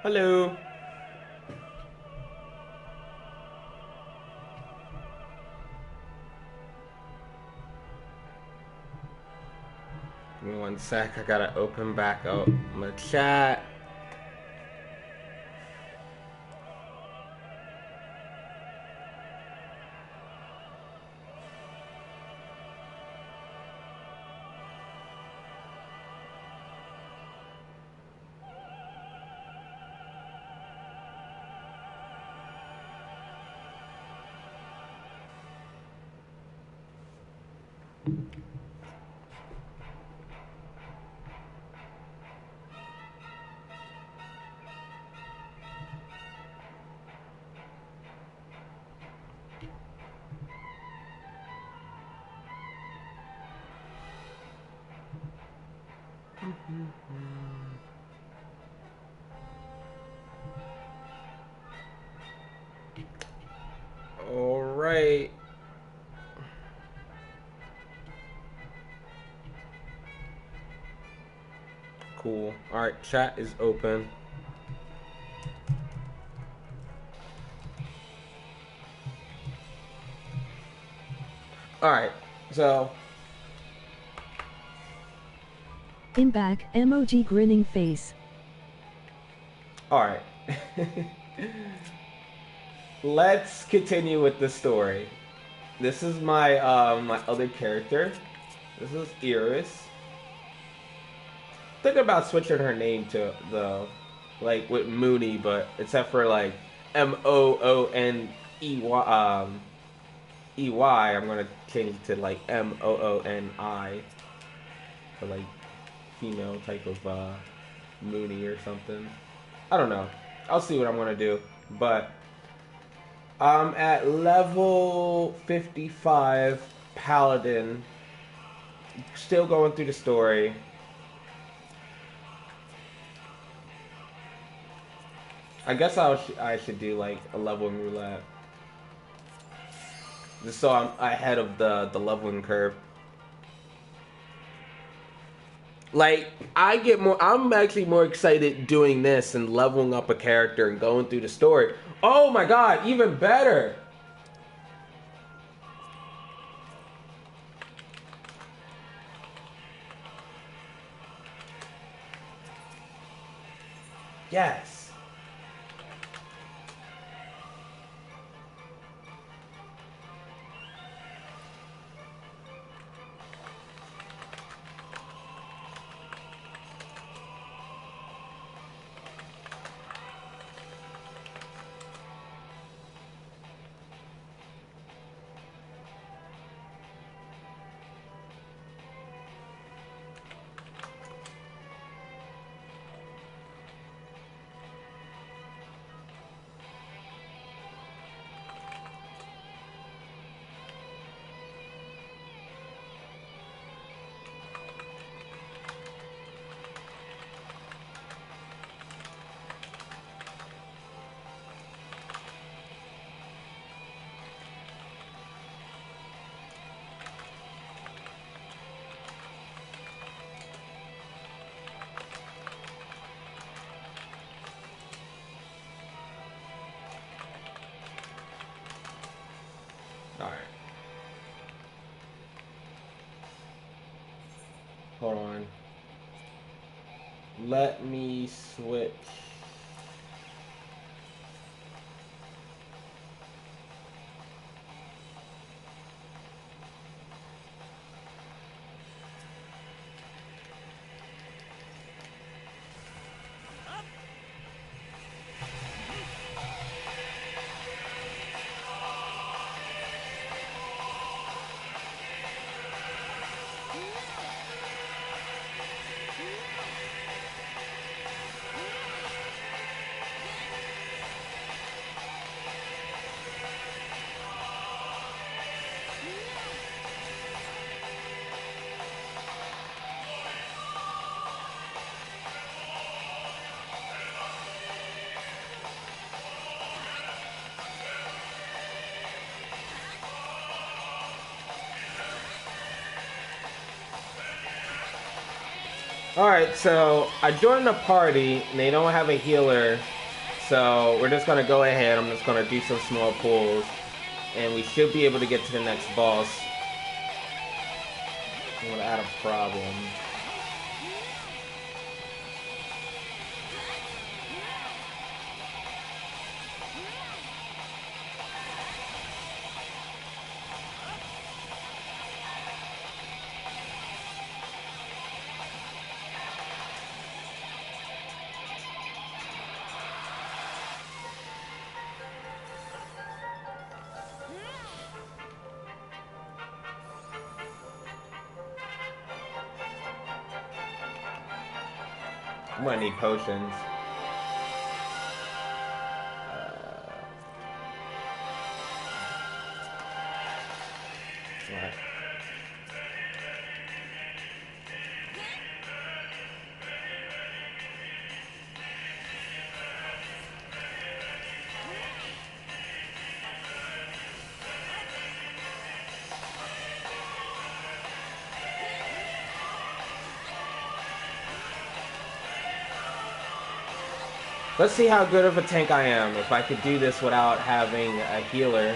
Hello. Give me one sec. I gotta open back up my chat. All right. Cool. All right, chat is open. All right. So In back, emoji grinning face. all right. Let's continue with the story. This is my my other character. This is Iris. Thinking about switching her name to the like with Mooney, but except for like Mooney EY, I'm gonna change it to like Mooni for like female type of Mooney or something. I don't know. I'll see what I'm gonna do, but I'm at level 55 Paladin. Still going through the story. I guess I should do like a leveling roulette, just so I'm ahead of the leveling curve. Like I'm actually more excited doing this and leveling up a character and going through the story. Oh my god, even better! Yes. Alright. Hold on. Let me switch. Alright, so I joined the party, and they don't have a healer, so we're just gonna go ahead. I'm just gonna do some small pulls, and we should be able to get to the next boss without a problem. I'm gonna need potions. Alright. Let's see how good of a tank I am. If I could do this without having a healer.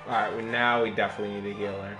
Alright, well now we definitely need a healer.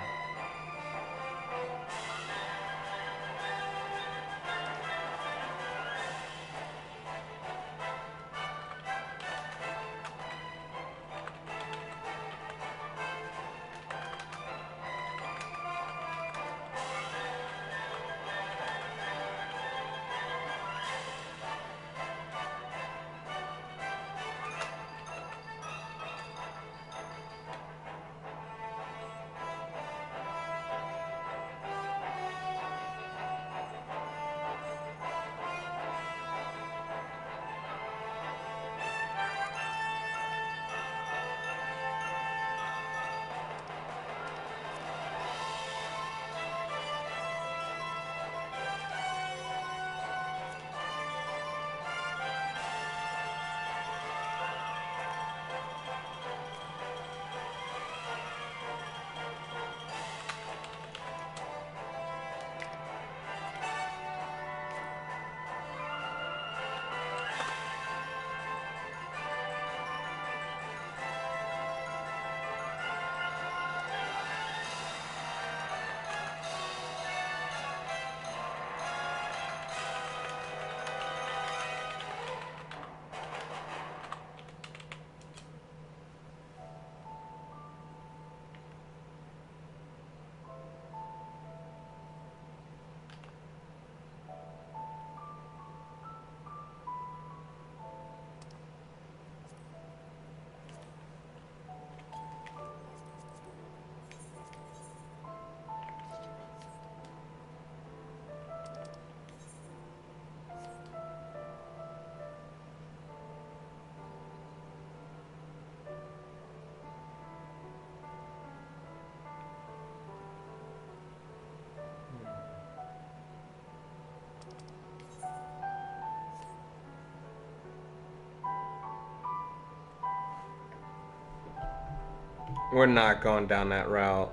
We're not going down that route.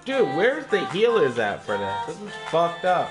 Dude, where's the healers at for this? This is fucked up.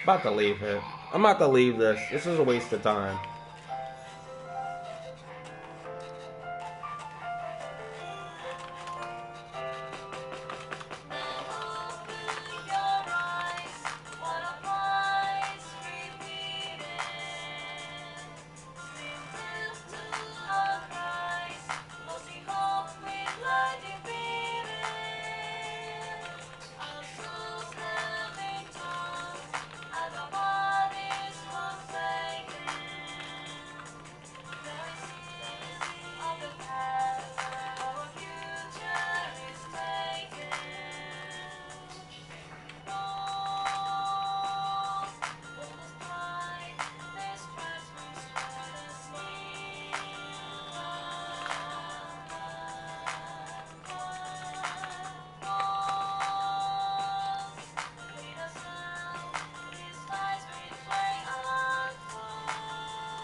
About to leave it. I'm about to leave this. This is a waste of time.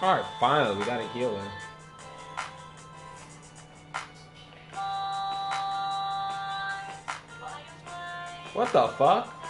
Alright, finally, we got a healer. What the fuck?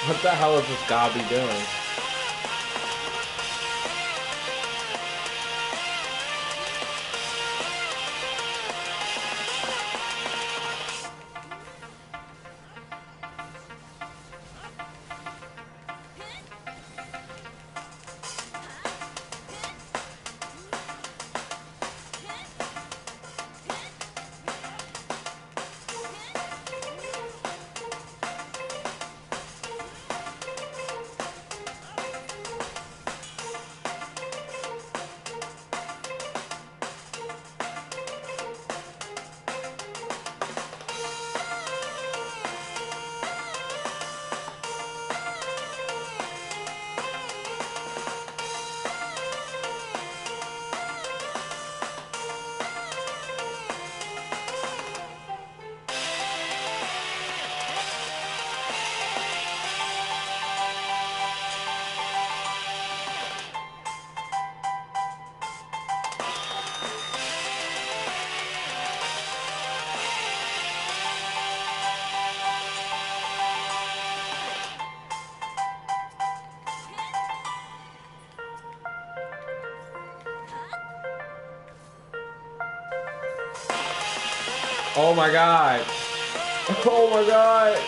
What the hell is this guy be doing? Oh my god. Oh my god.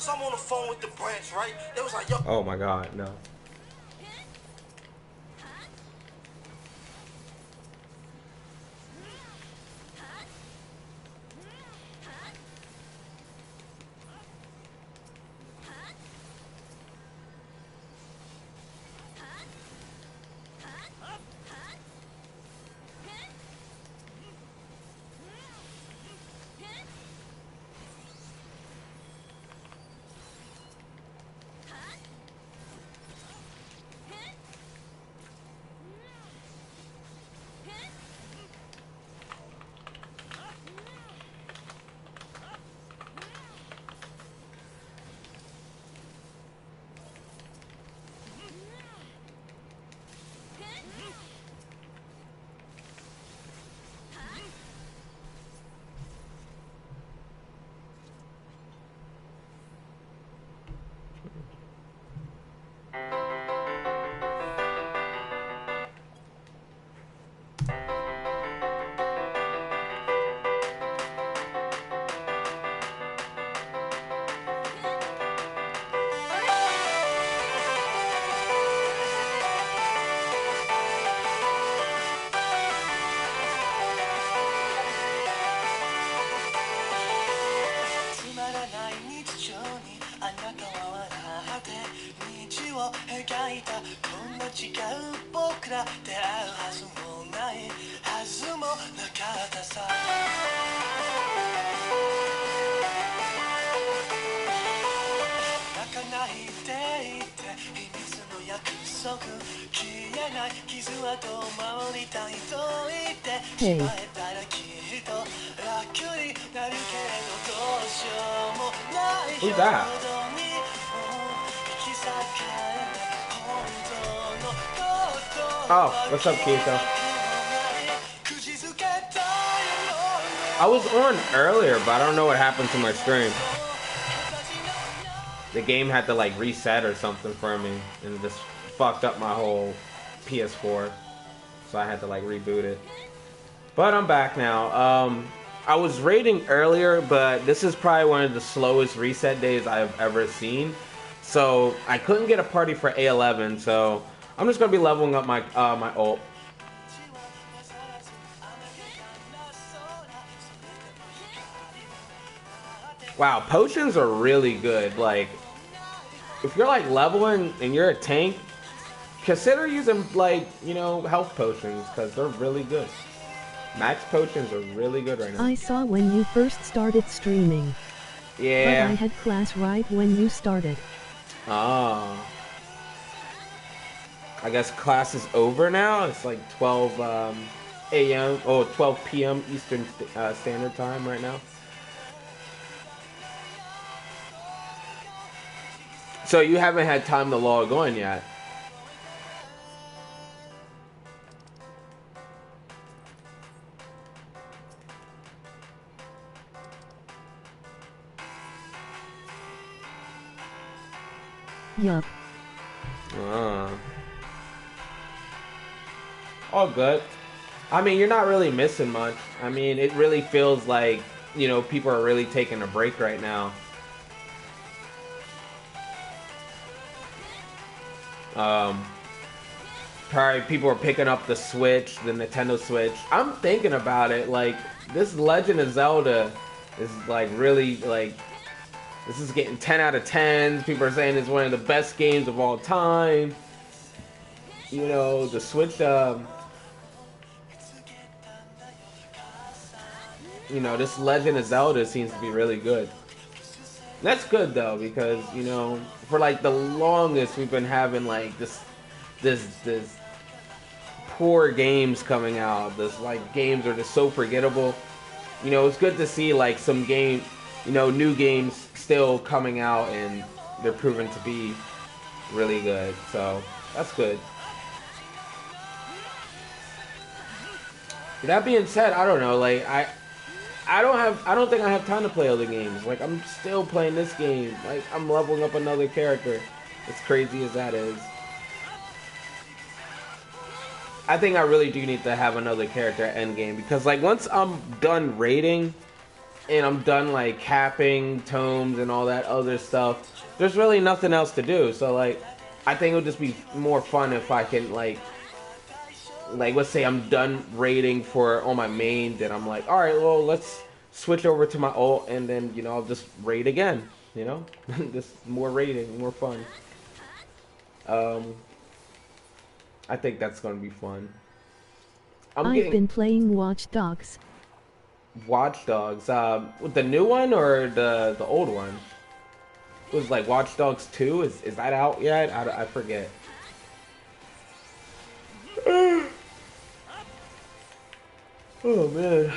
So I'm on the phone with the branch, right? They was like, yo. Oh my god, no. Hey. Who's that? Oh, what's up, Keiko? I was on earlier, but I don't know what happened to my stream. The game had to like reset or something for me, and it just fucked up my whole PS4. So I had to like reboot it. But I'm back now. I was raiding earlier, but this is probably one of the slowest reset days I've ever seen. So I couldn't get a party for A11, so I'm just gonna be leveling up my my ult. Wow, potions are really good. Like, if you're like leveling and you're a tank, consider using like, you know, health potions, because they're really good. Max potions are really good right now. I saw when you first started streaming. Yeah. But I had class right when you started. Oh. I guess class is over now. It's like 12 a.m. Oh, 12 p.m. Eastern Standard Time right now. So you haven't had time to log on yet? Yup. All good. I mean, you're not really missing much. I mean, it really feels like, you know, people are really taking a break right now. Probably people are picking up the Switch, the Nintendo Switch. I'm thinking about it, like, this Legend of Zelda is like really like, this is getting 10 out of 10. People are saying it's one of the best games of all time. You know, the Switch, you know, this Legend of Zelda seems to be really good. That's good though, because, you know, for like the longest we've been having like this poor games coming out. This like games are just so forgettable. You know, it's good to see like some game, you know, new games still coming out and they're proven to be really good. So that's good. That being said, I don't know, like I don't think I have time to play other games. Like, I'm still playing this game. Like, I'm leveling up another character. As crazy as that is. I think I really do need to have another character at endgame, because like once I'm done raiding and I'm done like capping tomes and all that other stuff, there's really nothing else to do. So like, I think it would just be more fun if I can like let's say I'm done raiding for on my main, then I'm like, all right, well, let's switch over to my ult, and then, you know, I'll just raid again, you know. Just more raiding, more fun. I think that's gonna be fun. I've been playing Watch Dogs. Watch Dogs, the new one or the old one? It was like Watch Dogs 2. Is that out yet? I forget. Oh man.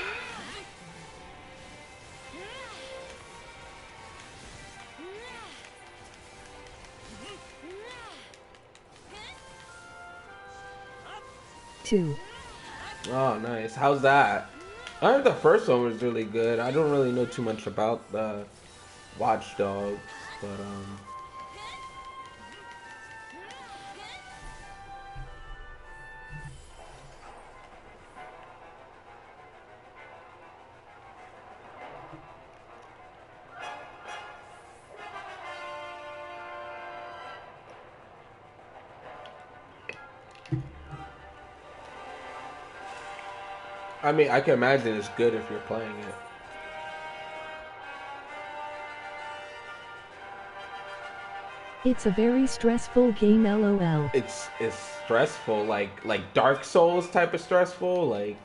Oh, nice. How's that? I heard the first one was really good. I don't really know too much about the Watch Dogs, but I mean, I can imagine it's good if you're playing it. It's a very stressful game, LOL. It's stressful, like Dark Souls type of stressful, like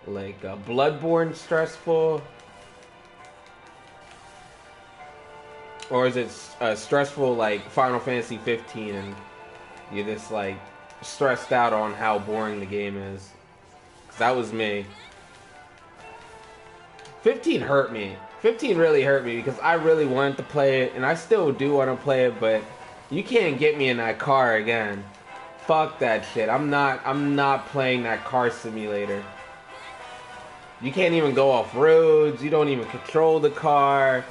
Bloodborne stressful, or is it stressful like Final Fantasy 15 and you're just like stressed out on how boring the game is? That was me. 15 hurt me. 15 really hurt me because I really wanted to play it, and I still do want to play it, but you can't get me in that car again. Fuck that shit. I'm not playing that car simulator. You can't even go off roads. You don't even control the car,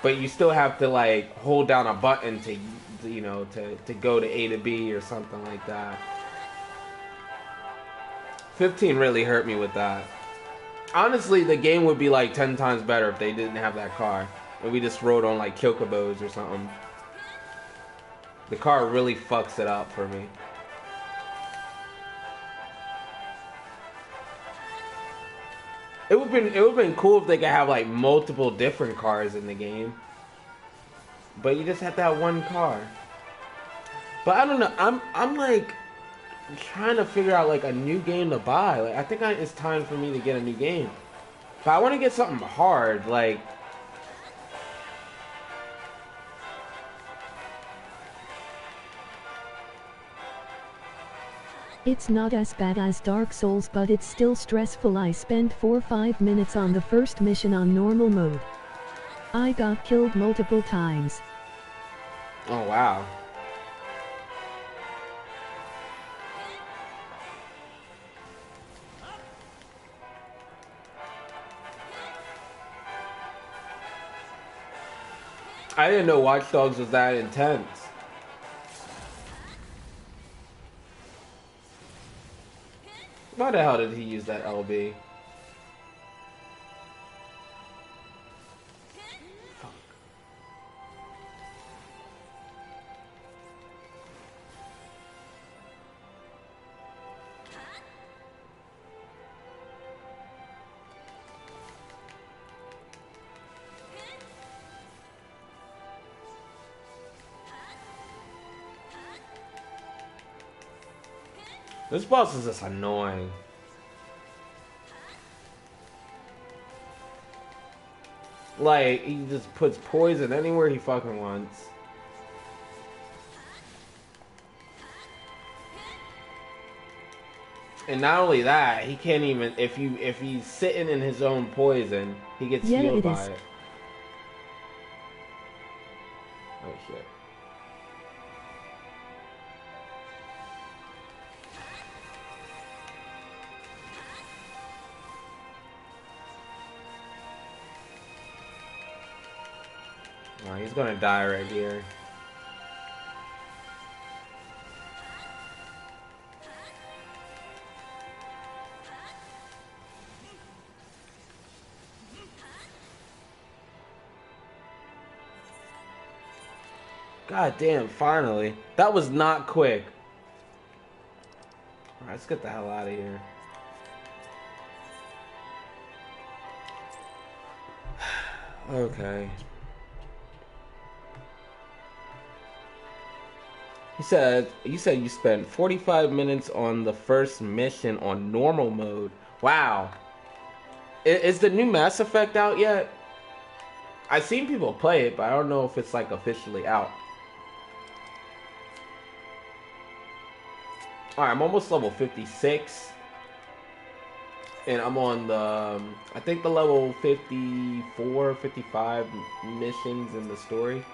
but you still have to like hold down a button to you know, to go to A to B or something like that. 15 really hurt me with that. Honestly, the game would be like 10 times better if they didn't have that car. And we just rode on like Chocobos or something. The car really fucks it up for me. It would have been cool if they could have like multiple different cars in the game. But you just have to have one car. But I don't know. I'm like trying to figure out like a new game to buy. Like I think it's time for me to get a new game. But I want to get something hard, like It's not as bad as Dark Souls, but it's still stressful. I spent 4-5 minutes on the first mission on normal mode. I got killed multiple times. oh wow. I didn't know Watch Dogs was that intense. Why the hell did he use that LB? Fuck. This boss is just annoying. Like, he just puts poison anywhere he fucking wants. And not only that, he can't even, if he's sitting in his own poison, he gets healed by it. Oh shit. Oh, he's gonna die right here. God damn, finally. That was not quick. Alright, let's get the hell out of here. Okay. You said you spent 45 minutes on the first mission on normal mode. Wow. Is the new Mass Effect out yet? I've seen people play it, but I don't know if it's like officially out. Alright, I'm almost level 56. And I'm on the, I think the level 54, 55 missions in the story.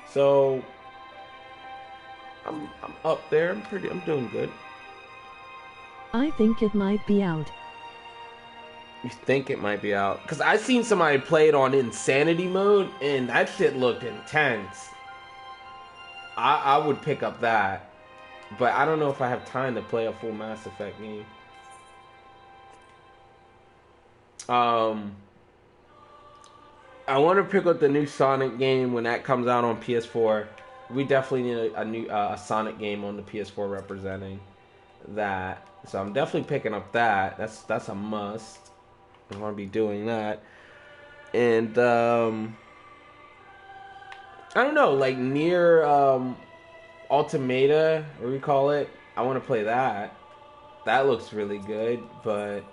So I'm up there. I'm doing good. I think it might be out. You think it might be out? Because I seen somebody play it on insanity mode, and that shit looked intense. I would pick up that, but I don't know if I have time to play a full Mass Effect game. I want to pick up the new Sonic game when that comes out on PS4. We definitely need a new Sonic game on the PS4 representing that. So I'm definitely picking up that. That's a must. I'm gonna be doing that. And I don't know, like Nier Automata, what we call it. I want to play that. That looks really good, but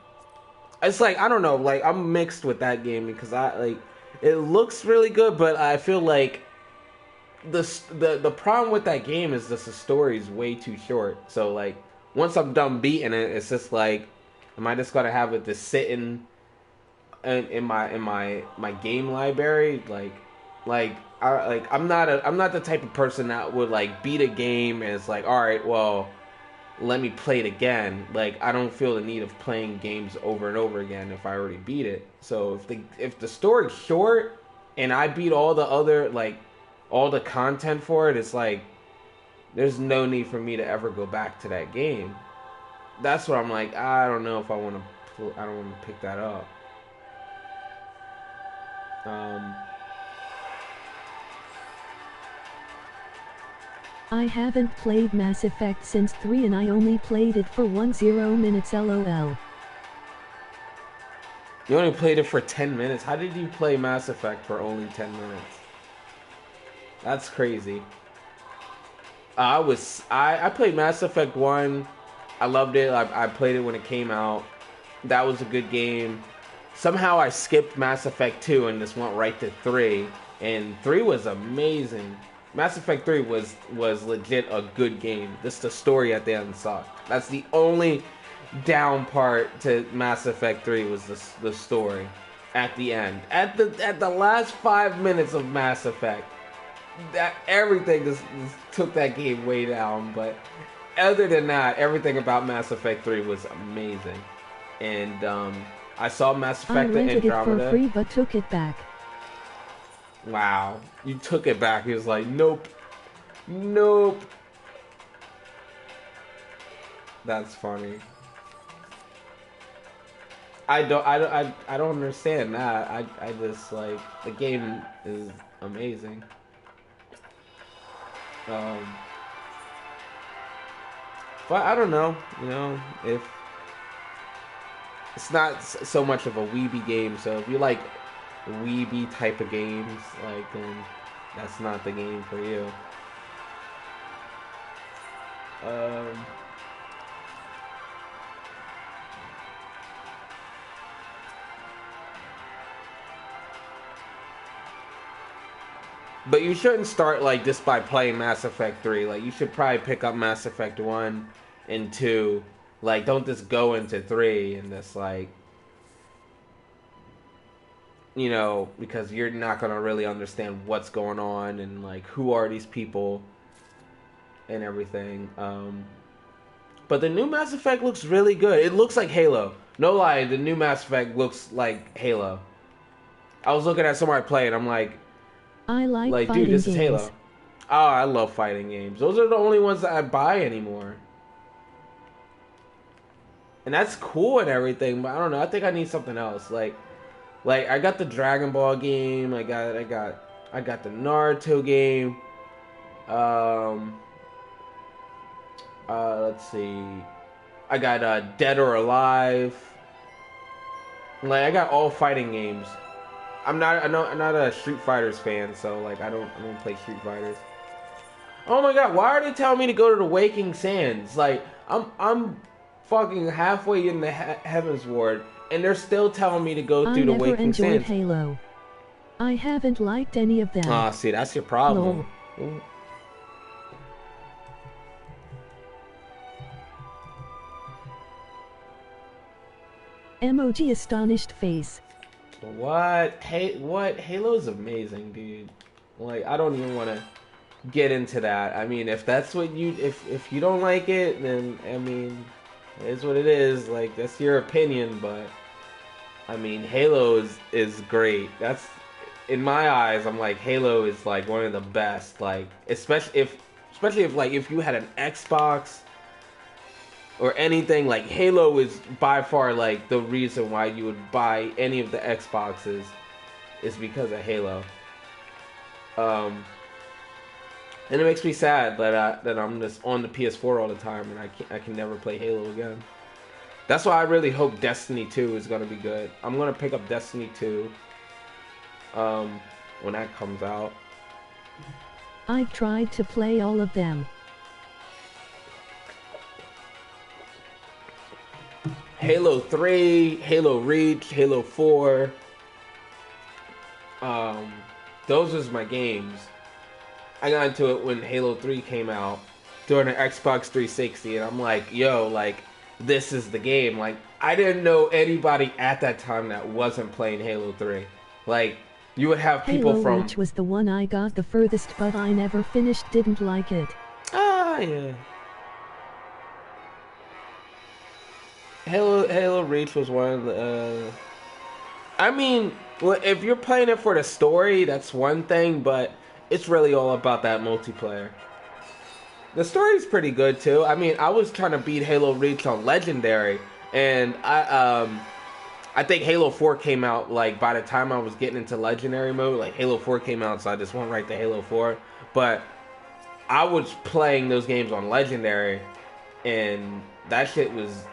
it's like, I don't know, like I'm mixed with that game because it looks really good, but I feel like the problem with that game is just the story is way too short. So like once I'm done beating it, it's just like, am I just gonna have it just sitting in my game library, I'm not the type of person that would like beat a game and it's like, all right, well, let me play it again. Like, I don't feel the need of playing games over and over again if I already beat it. So if the story's short and I beat all the other, like, all the content for it, it's like there's no need for me to ever go back to that game. That's what I'm like, I don't know if I don't want to pick that up. I haven't played Mass Effect since 3 and I only played it for 10 minutes lol. You only played it for 10 minutes? How did you play Mass Effect for only 10 minutes? That's crazy. I played Mass Effect 1. I loved it. I played it when it came out. That was a good game. Somehow I skipped Mass Effect 2 and just went right to 3. And 3 was amazing. Mass Effect 3 was legit a good game. Just the story at the end sucked. That's the only down part to Mass Effect 3 was the story at the end. At the last 5 minutes of Mass Effect, that everything just took that game way down. But other than that, everything about Mass Effect 3 was amazing. And I saw Mass Effect Andromeda. I rented it for free but took it back. Wow, you took it back. He was like, nope, nope. That's funny. I don't understand that. I just like the game is amazing. But I don't know, if it's not so much of a weeby game. So if you like weeby type of games, like, then that's not the game for you. But you shouldn't start like just by playing Mass Effect 3. Like, you should probably pick up Mass Effect 1 and 2. Like, don't just go into 3 and just like, because you're not going to really understand what's going on and, like, who are these people and everything. But the new Mass Effect looks really good. It looks like Halo. No lie, the new Mass Effect looks like Halo. I was looking at somebody play it, I'm like, I like dude, this is games. Halo. Oh, I love fighting games. Those are the only ones that I buy anymore. And that's cool and everything, but I don't know. I think I need something else. Like I got the Dragon Ball game. I got the Naruto game. Let's see. I got Dead or Alive. Like, I got all fighting games. I'm not a Street Fighters fan, so like I don't play Street Fighters. Oh my god, why are they telling me to go to the Waking Sands? Like, I'm fucking halfway in the Heaven's Ward, and they're still telling me to go through the Waking Sands. I never enjoyed Halo. I haven't liked any of them. Ah, see, that's your problem. No. Emoji astonished face. What? Halo's amazing, dude. Like, I don't even want to get into that. I mean, if that's what if you don't like it, then, I mean, it is what it is. Like, that's your opinion, but I mean, Halo is great. That's, in my eyes, I'm like, Halo is like one of the best. Like, especially if like if you had an Xbox or anything, like, Halo is by far like the reason why you would buy any of the Xboxes is because of Halo. And it makes me sad that I'm just on the PS4 all the time and I can never play Halo again. That's why I really hope Destiny 2 is gonna be good. I'm gonna pick up Destiny 2 when that comes out. I've tried to play all of them. Halo 3, Halo Reach, Halo 4. Those was my games. I got into it when Halo 3 came out during the Xbox 360, and I'm like, yo, like, this is the game. Like, I didn't know anybody at that time that wasn't playing Halo 3. Like, you would have people Halo from... Reach was the one I got the furthest, but I never finished, didn't like it. Ah, yeah. Halo Reach was one of the... I mean, if you're playing it for the story, that's one thing, but it's really all about that multiplayer. The story's pretty good too. I mean, I was trying to beat Halo Reach on Legendary, and I think Halo 4 came out, like, by the time I was getting into Legendary mode, like, Halo 4 came out, so I just went right to Halo 4. But I was playing those games on Legendary, and that shit was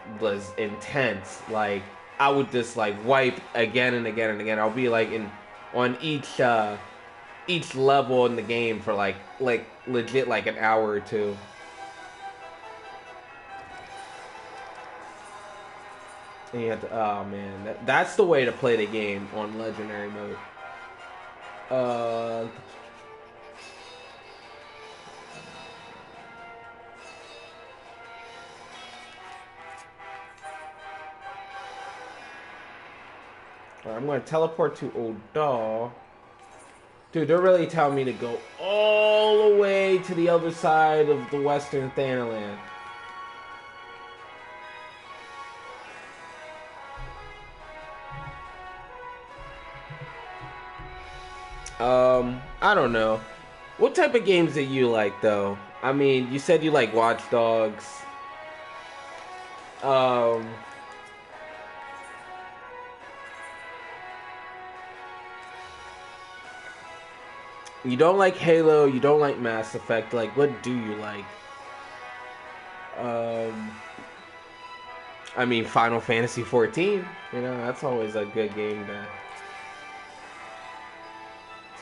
intense. Like, I would just, like, wipe again and again and again. I'll be, like, on each level in the game for, like legit, like, an hour or two. And you have to, oh man, that's the way to play the game on Legendary mode. I'm going to teleport to UL'DAH. Dude, they're really telling me to go all the way to the other side of the western THANALAN. I don't know. What type of games do you like, though? I mean, you said you like Watch Dogs. You don't like Halo, you don't like Mass Effect. Like, what do you like? I mean, Final Fantasy XIV. You know, that's always a good game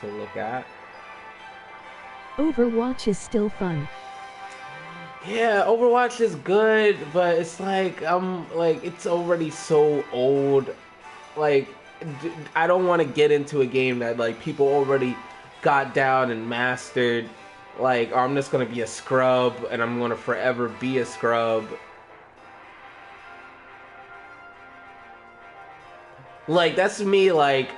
to look at. Overwatch is still fun. Yeah, Overwatch is good, but it's like, it's already so old. Like, I don't want to get into a game that, like, people already got down and mastered. Like, or I'm just gonna be a scrub, and I'm gonna forever be a scrub. Like, that's me, like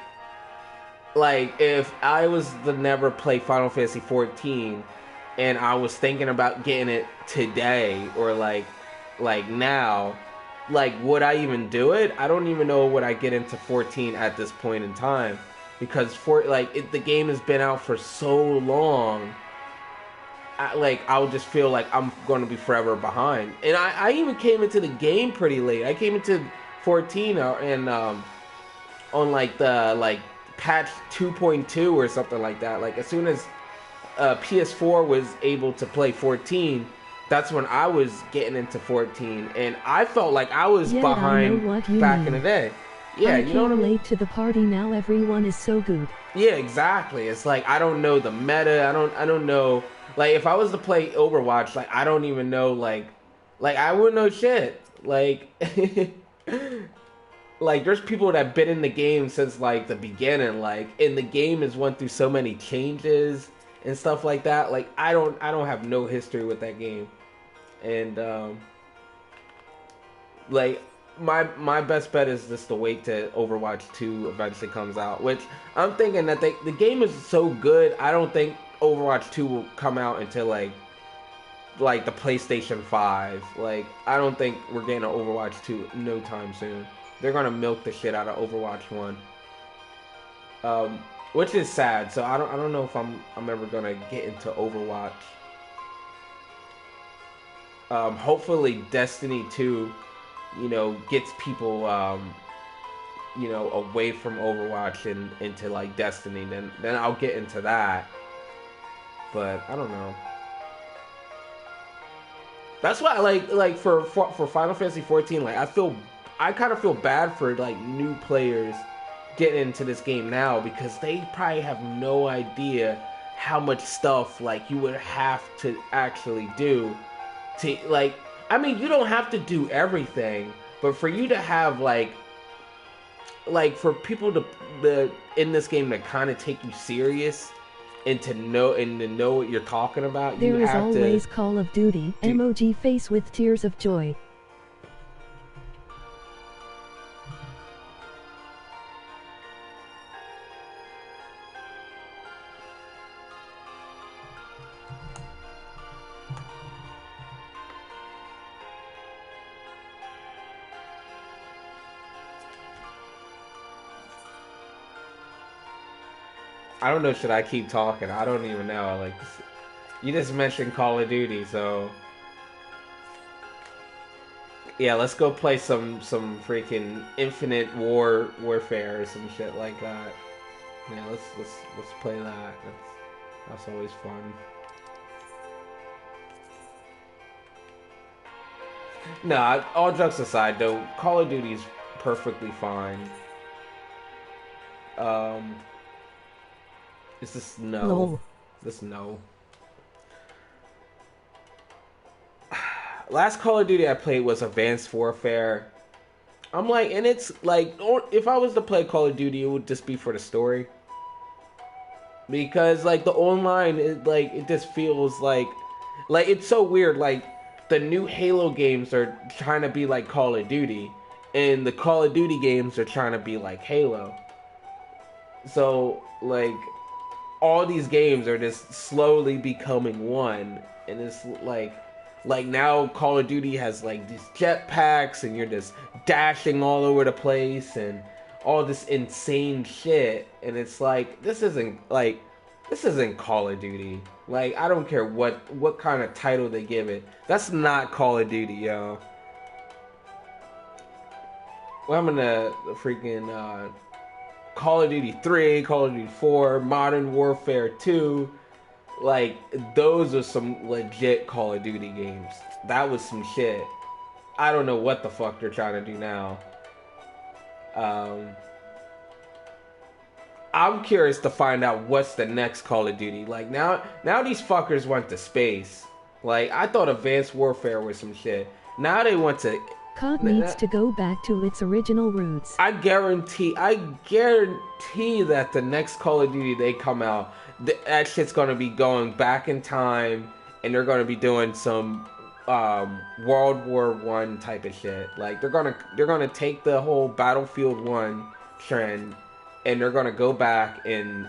if I was to never play Final Fantasy XIV, and I was thinking about getting it today, or like now, like, would I even do it? I don't even know would I get into 14 at this point in time, because the game has been out for so long. I would just feel like I'm going to be forever behind. And I even came into the game pretty late. I came into 14 and on like the patch 2.2 or something like that. Like, as soon as PS4 was able to play 14, that's when I was getting into 14, and I felt like I was behind back in the day. Yeah, you know what I mean? Late to the party now. Everyone is so good. Yeah, exactly. It's like, I don't know the meta. I don't know. Like, if I was to play Overwatch, like, I don't even know, like I wouldn't know shit. Like, like, there's people that have been in the game since, like, the beginning. Like, and the game has went through so many changes and stuff like that. Like, I don't have no history with that game. And, like, my best bet is just to wait till Overwatch 2 eventually comes out. Which, I'm thinking that the game is so good, I don't think Overwatch 2 will come out until like the PlayStation 5. Like, I don't think we're getting an Overwatch 2 no time soon. They're gonna milk the shit out of Overwatch 1. Which is sad. So I don't know if I'm ever gonna get into Overwatch. Hopefully Destiny 2, you know, gets people you know, away from Overwatch and into like Destiny. Then I'll get into that. But I don't know. That's why I like for Final Fantasy 14, like, I kind of feel bad for like new players getting into this game now, because they probably have no idea how much stuff like you would have to actually do to, like, I mean, you don't have to do everything, but for you to have like for people to in this game to kind of take you serious and to know what you're talking about, there is always Call of Duty emoji face with tears of joy. I don't know. Should I keep talking? I don't even know. Like, you just mentioned Call of Duty, so yeah, let's go play some freaking Infinite Warfare or some shit like that. Yeah, let's play that. That's always fun. Nah, all jokes aside, though, Call of Duty's perfectly fine. It's just no. Lol. Just no. Last Call of Duty I played was Advanced Warfare. I'm like, and it's like, if I was to play Call of Duty, it would just be for the story. Because like the online, it just feels like it's so weird. Like the new Halo games are trying to be like Call of Duty, and the Call of Duty games are trying to be like Halo. So like all these games are just slowly becoming one, and it's like now Call of Duty has like these jetpacks, and you're just dashing all over the place and all this insane shit, and it's like this isn't Call of Duty. Like, I don't care what kind of title they give it. That's not Call of Duty, yo. Well, I'm gonna freaking Call of Duty 3, Call of Duty 4, Modern Warfare 2. Like, those are some legit Call of Duty games. That was some shit. I don't know what the fuck they're trying to do now. I'm curious to find out what's the next Call of Duty. Like, now these fuckers went to space. Like, I thought Advanced Warfare was some shit. Now they went to... COD needs to go back to its original roots. I guarantee that the next Call of Duty they come out, that shit's gonna be going back in time, and they're gonna be doing some World War I type of shit. Like, they're gonna take the whole Battlefield 1 trend, and they're gonna go back and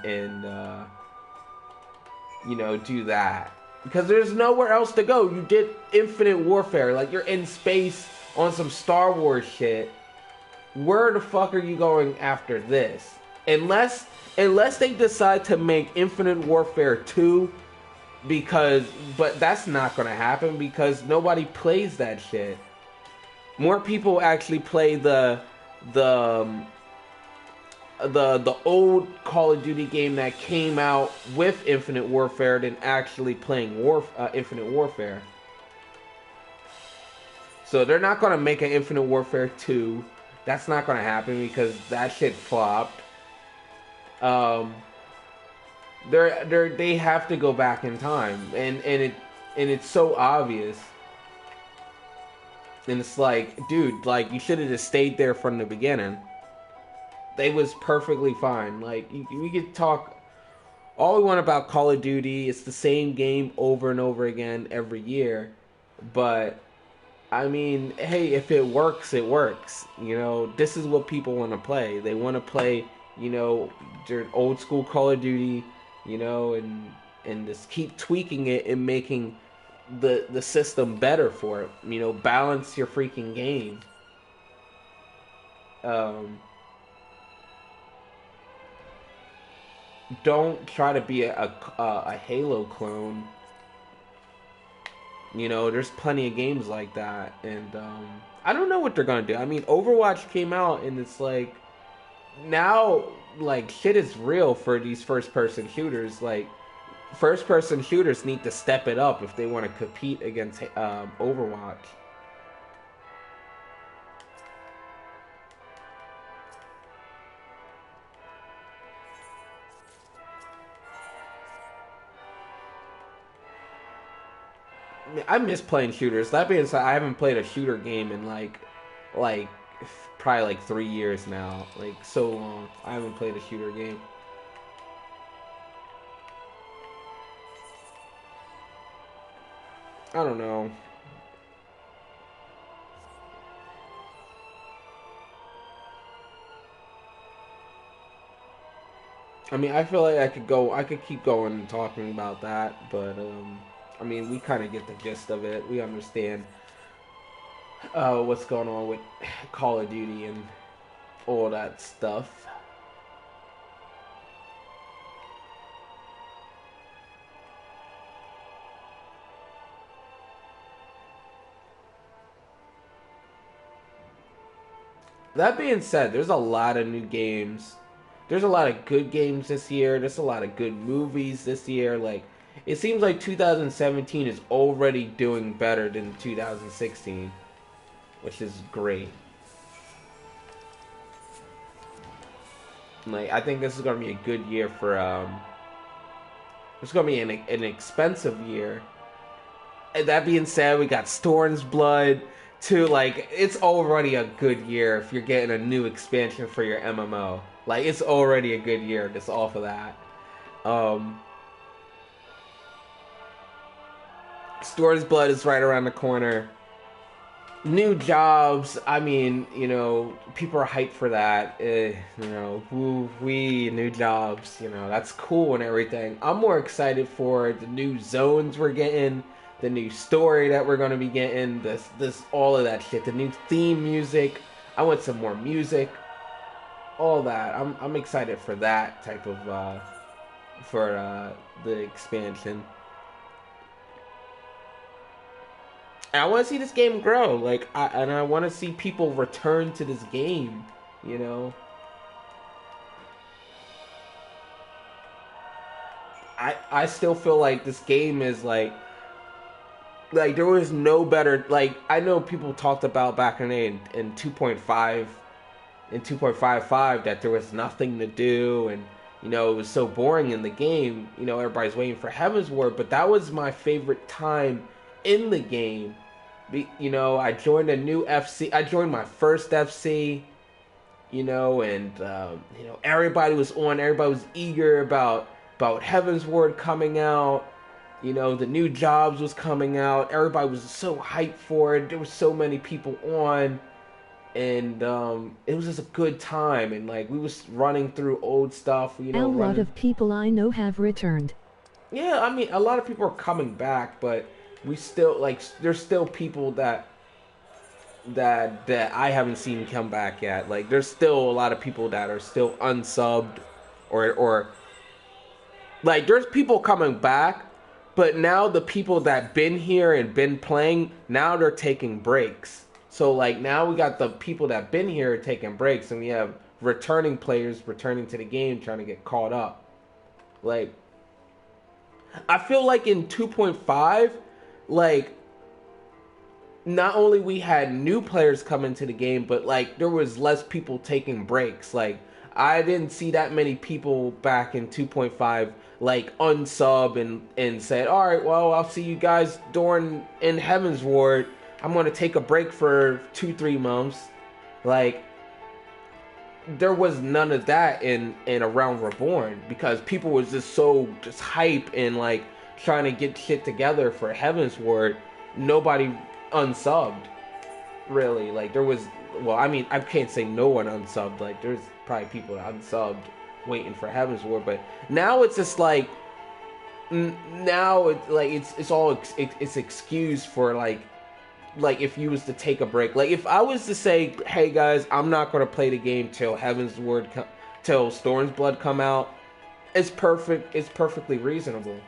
you know, do that, because there's nowhere else to go. You did Infinite Warfare, like, you're in space on some Star Wars shit. Where the fuck are you going after this? Unless they decide to make Infinite Warfare 2, but that's not gonna happen because nobody plays that shit. More people actually play the old Call of Duty game that came out with Infinite Warfare than actually playing Infinite Warfare. So they're not gonna make an Infinite Warfare 2. That's not gonna happen because that shit flopped. They have to go back in time, and it's so obvious. And it's like, dude, like, you should have just stayed there from the beginning. They was perfectly fine. Like, we could talk all we want about Call of Duty. It's the same game over and over again every year, but I mean, hey, if it works, it works. You know, this is what people want to play. They want to play, you know, their old school Call of Duty, you know, and just keep tweaking it and making the system better for it. You know, balance your freaking game. Don't try to be a Halo clone. You know, there's plenty of games like that, and I don't know what they're gonna do. I mean, Overwatch came out, and it's like, now, like, shit is real for these first-person shooters. Like, first-person shooters need to step it up if they want to compete against Overwatch. I miss playing shooters. That being said, I haven't played a shooter game in like probably like 3 years now. Like, so long. I haven't played a shooter game. I don't know. I mean, I feel like I could keep going and talking about that, but I mean, we kind of get the gist of it. We understand what's going on with Call of Duty and all that stuff. That being said, there's a lot of new games. There's a lot of good games this year. There's a lot of good movies this year. Like, it seems like 2017 is already doing better than 2016, which is great. Like, I think this is gonna be a good year for it's gonna be an expensive year. And that being said, we got Storm's Blood too. Like, it's already a good year if you're getting a new expansion for your MMO. Like, it's already a good year just off of that. Storm's Blood is right around the corner. New jobs, I mean, you know, people are hyped for that. You know, woo-wee, new jobs, you know, that's cool and everything. I'm more excited for the new zones we're getting, the new story that we're going to be getting, this all of that shit, the new theme music. I want some more music, all that. I'm excited for that type of for the expansion. And I want to see this game grow, like, I want to see people return to this game, you know. I still feel like this game is like there was no better. Like, I know people talked about back in the day in 2.5, in 2.55 that there was nothing to do, and you know, it was so boring in the game. You know, everybody's waiting for Heaven's Ward, but that was my favorite time in the game. You know, I joined a new FC. I joined my first FC. You know, and you know, everybody was on. Everybody was eager about Heaven's Ward coming out. You know, the new jobs was coming out. Everybody was so hyped for it. There was so many people on, and it was just a good time. And like, we was running through old stuff. You know, a lot of people I know have returned. Yeah, I mean, a lot of people are coming back, but we still, like, there's still people that I haven't seen come back yet. Like, there's still a lot of people that are still unsubbed, or like, there's people coming back, but now the people that been here and been playing, now they're taking breaks. So like, now we got the people that been here taking breaks, and we have returning players returning to the game trying to get caught up. Like, I feel like in 2.5, like, not only we had new players come into the game, but like, there was less people taking breaks. Like, I didn't see that many people back in 2.5 like unsub and said, all right, well, I'll see you guys in Heaven's Ward. I'm going to take a break for 2-3 months. Like, there was none of that in Around Reborn, because people was just hype and like trying to get shit together for Heaven's Ward. Nobody unsubbed, really. Like, there was, well, I mean, I can't say no one unsubbed. Like, there's probably people that unsubbed waiting for Heaven's Ward, but now it's just like, now it's like, it's excused for like if you was to take a break. Like, if I was to say, hey guys, I'm not going to play the game till Heaven's Ward till Storm's Blood come out, it's perfectly reasonable.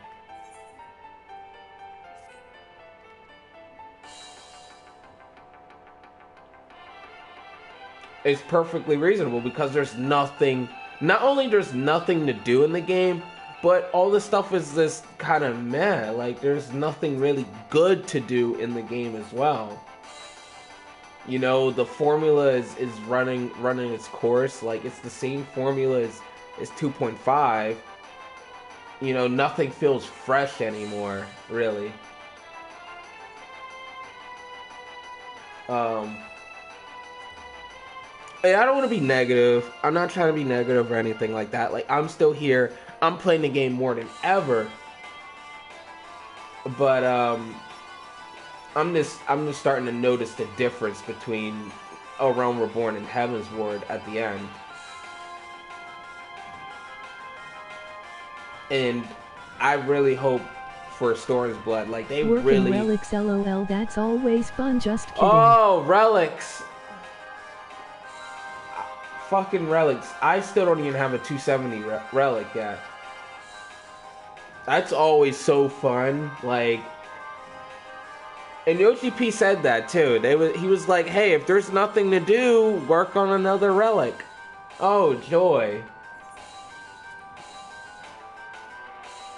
It's perfectly reasonable, because there's nothing, not only there's nothing to do in the game, but all this stuff is just kind of meh. Like, there's nothing really good to do in the game as well. You know, the formula is running its course. Like, it's the same formula as 2.5. You know, nothing feels fresh anymore, really. Hey, I don't want to be negative. I'm not trying to be negative or anything like that. Like, I'm still here. I'm playing the game more than ever. But I'm just starting to notice the difference between Around Reborn and Heaven's Ward at the end. And I really hope for Storm's Blood. Like, they Working really... relics, LOL, that's always fun, just kidding. Oh, relics! Fucking relics. I still don't even have a 270 relic yet. That's always so fun. Like, And OGP said that too. He was like, hey, if there's nothing to do, work on another relic. Oh, joy.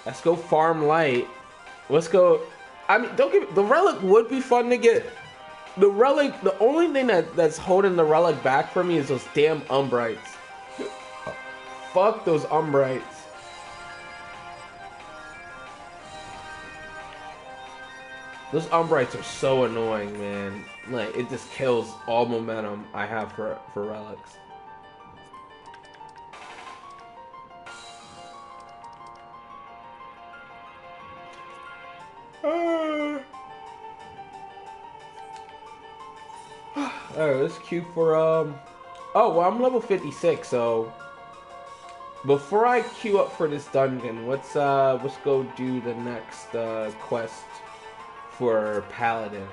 Let's go farm light. Let's go. I mean, don't get the relic would be fun to get. The relic, the only thing that's holding the relic back for me is those damn Umbrites. Fuck those Umbrites. Those Umbrites are so annoying, man. Like, it just kills all momentum I have for relics. Alright, let's queue for, oh, well, I'm level 56, so before I queue up for this dungeon, let's go do the next, quest for Paladin.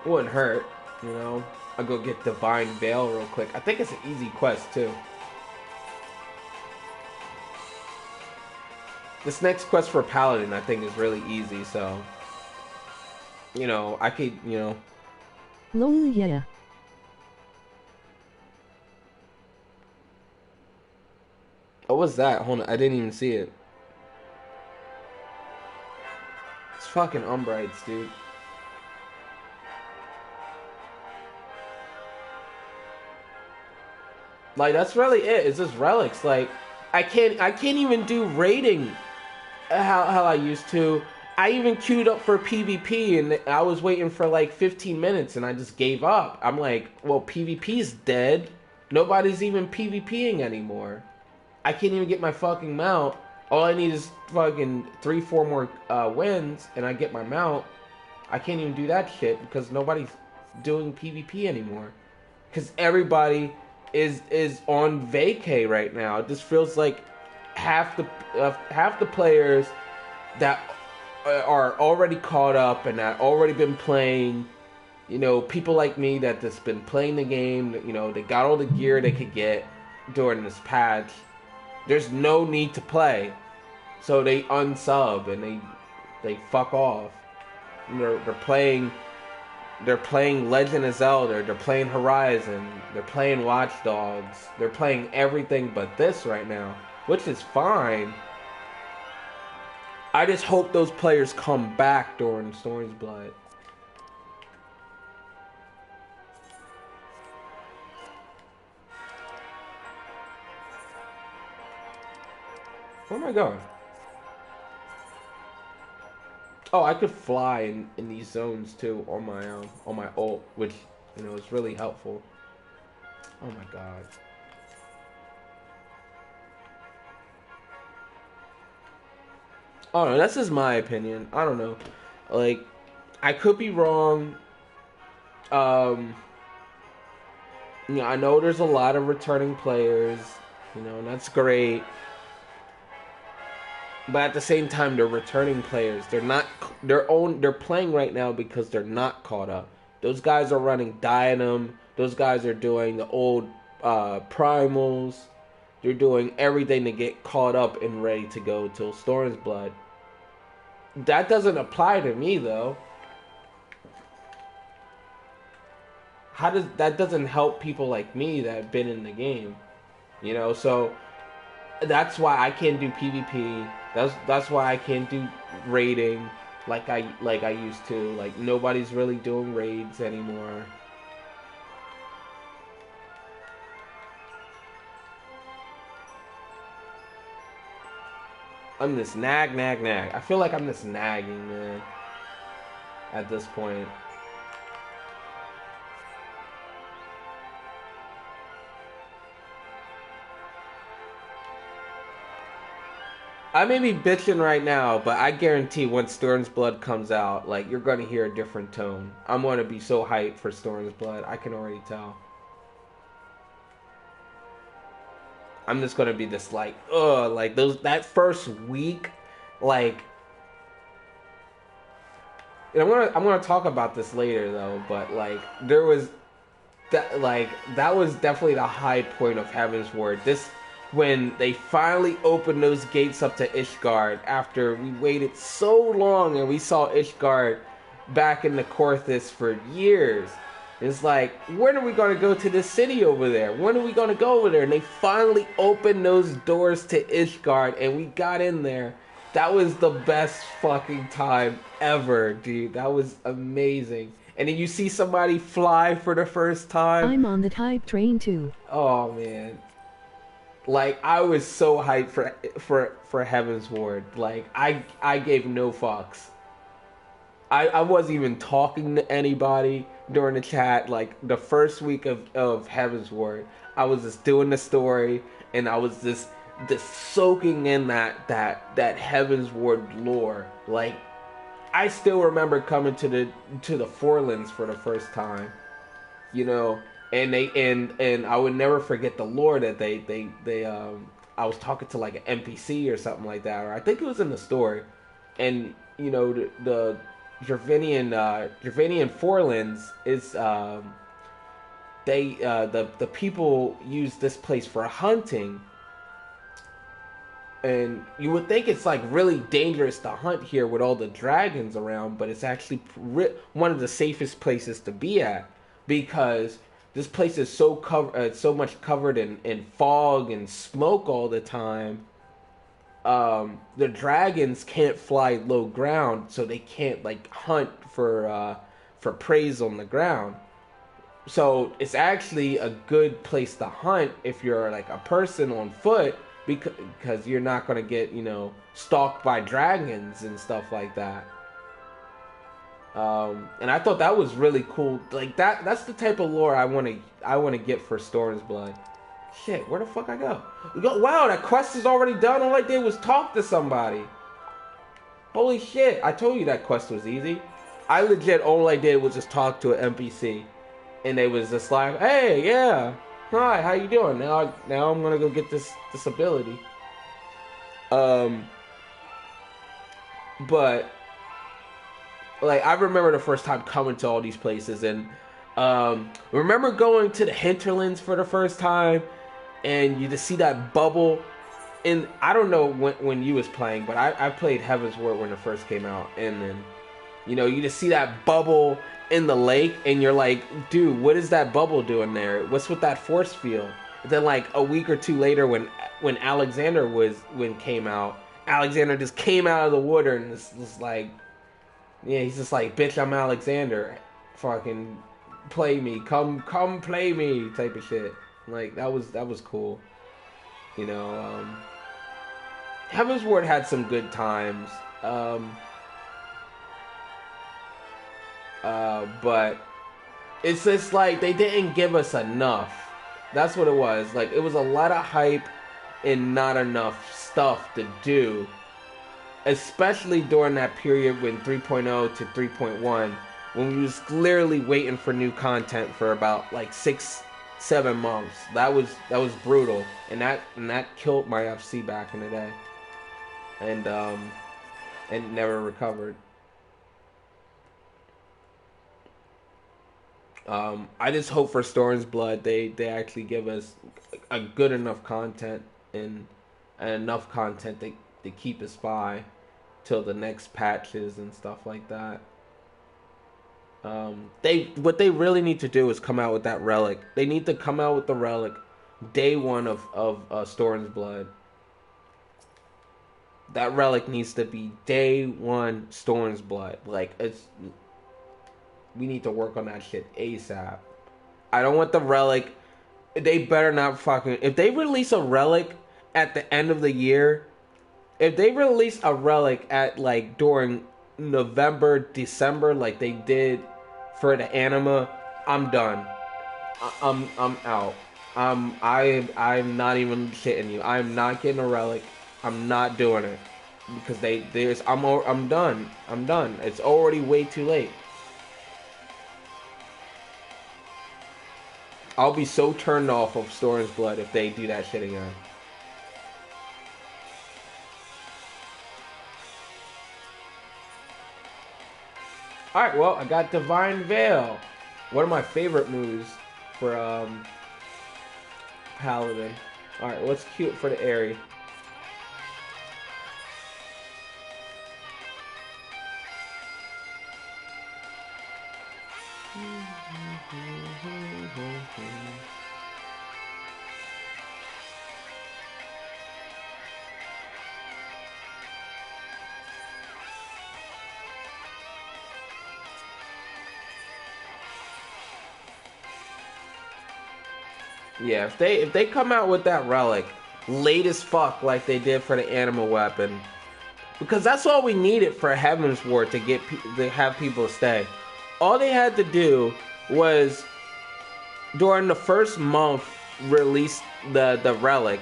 It wouldn't hurt, you know? I'll go get Divine Veil real quick. I think it's an easy quest, too. This next quest for Paladin, I think, is really easy, so, you know, I could, you know. Lol, yeah. What was that? Hold on, I didn't even see it. It's fucking Umbrites, dude. Like, that's really it. It's just relics. Like, I can't even do raiding how I used to. I even queued up for PvP and I was waiting for like 15 minutes and I just gave up. I'm like, well, PvP's dead. Nobody's even PvPing anymore. I can't even get my fucking mount. All I need is fucking 3-4 more wins and I get my mount. I can't even do that shit because nobody's doing PvP anymore. Because everybody is on vacay right now. It just feels like half the players that are already caught up and that already been playing, you know, people like me that just been playing the game, you know, they got all the gear they could get during this patch. There's no need to play, so they unsub and they fuck off. They're playing Legend of Zelda, they're playing Horizon, they're playing Watch Dogs, they're playing everything but this right now, which is fine. I just hope those players come back during Storm's Blood. Where am I going? Oh, I could fly in these zones too on my ult, which, you know, is really helpful. Oh my god. Oh no, that's just my opinion. I don't know. Like, I could be wrong. You know, I know there's a lot of returning players, you know, and that's great. But at the same time, they're returning players. They're playing right now because they're not caught up. Those guys are running Diadem. Those guys are doing the old primals. They're doing everything to get caught up and ready to go till Storm's Blood. That doesn't apply to me though. That doesn't help people like me that have been in the game, you know? So that's why I can't do PvP. That's why I can't do raiding like I used to. Like, nobody's really doing raids anymore. I'm just nag. I feel like I'm just nagging, man, at this point. I may be bitching right now, but I guarantee once Storm's Blood comes out, like, you're gonna hear a different tone. I'm gonna be so hyped for Storm's Blood. I can already tell. I'm just gonna be this like, ugh, like that first week, like, and I'm gonna talk about this later though, but like there was that was definitely the high point of Heaven's Word. This, when they finally opened those gates up to ISHGARD after we waited so long and we saw ISHGARD back in the COERTHAS for years. It's like, when are we going to go to this city over there? When are we going to go over there? And they finally opened those doors to ISHGARD, and we got in there. That was the best fucking time ever, dude. That was amazing. And then you see somebody fly for the first time. I'm on the type train too. Oh, man. Like, I was so hyped for Heaven's Ward. Like, I gave no fucks. I wasn't even talking to anybody during the chat. Like, the first week of Heaven's Ward, I was just doing the story, and I was just soaking in that Heaven's Ward lore. Like, I still remember coming to the FORELANDS for the first time, you know, and I would never forget the lore that they I was talking to like an NPC or something like that, or I think it was in the story, and you know the DRAVANIan FORELANDS is the people use this place for hunting. And you would think it's like really dangerous to hunt here with all the dragons around, but it's actually one of the safest places to be at, because this place is so much covered in fog and smoke all the time. The dragons can't fly low ground, so they can't like hunt for prey on the ground. So it's actually a good place to hunt if you're like a person on foot, because you're not going to get, you know, stalked by dragons and stuff like that. And I thought that was really cool. Like that's the type of lore I want to get for Storm's Blood. Shit, where the fuck I go? Wow, that quest is already done. All I did was talk to somebody. Holy shit, I told you that quest was easy. I legit, all I did was just talk to an NPC. And they was just like, hey, yeah. Hi, how you doing? Now I'm gonna go get this ability. But like I remember the first time coming to all these places, and remember going to the hinterlands for the first time, and you just see that bubble. And I don't know when you was playing, but I played Heaven's Ward when it first came out, and then you know you just see that bubble in the lake, and you're like, dude, what is that bubble doing there? What's with that force field? And then like a week or two later, when Alexander came out, Alexander just came out of the water and was like, yeah, he's just like, bitch, I'm Alexander, fucking play me, come play me, type of shit. Like that was cool, you know. Heaven's Ward had some good times. But it's just like they didn't give us enough. That's what it was. Like it was a lot of hype and not enough stuff to do. Especially during that period when 3.0 to 3.1, when we was literally waiting for new content for about like 6-7 months. That was brutal, and that killed my FC back in the day. And never recovered. I just hope for Storm's Blood they actually give us a good enough content and enough content to keep us by till the next patches and stuff like that. What they really need to do is come out with that relic. They need to come out with the relic day one of Storm's Blood. That relic needs to be day one Storm's Blood. Like we need to work on that shit ASAP. I don't want the relic. They better not fucking. If they release a relic at the end of the year, if they release a relic at like during November, December, like they did for the anima, I'm done. I'm out. I'm not even shitting you. I'm not getting a relic. I'm not doing it because I'm done. I'm done. It's already way too late. I'll be so turned off of Storm's Blood if they do that shit again. Alright, well, I got Divine Veil. One of my favorite moves for Paladin. Alright, what's cute for the Aerie? Yeah, if they come out with that relic late as fuck like they did for the animal weapon, because that's all we needed for Heaven's Ward to get to have people stay. All they had to do was during the first month release the relic,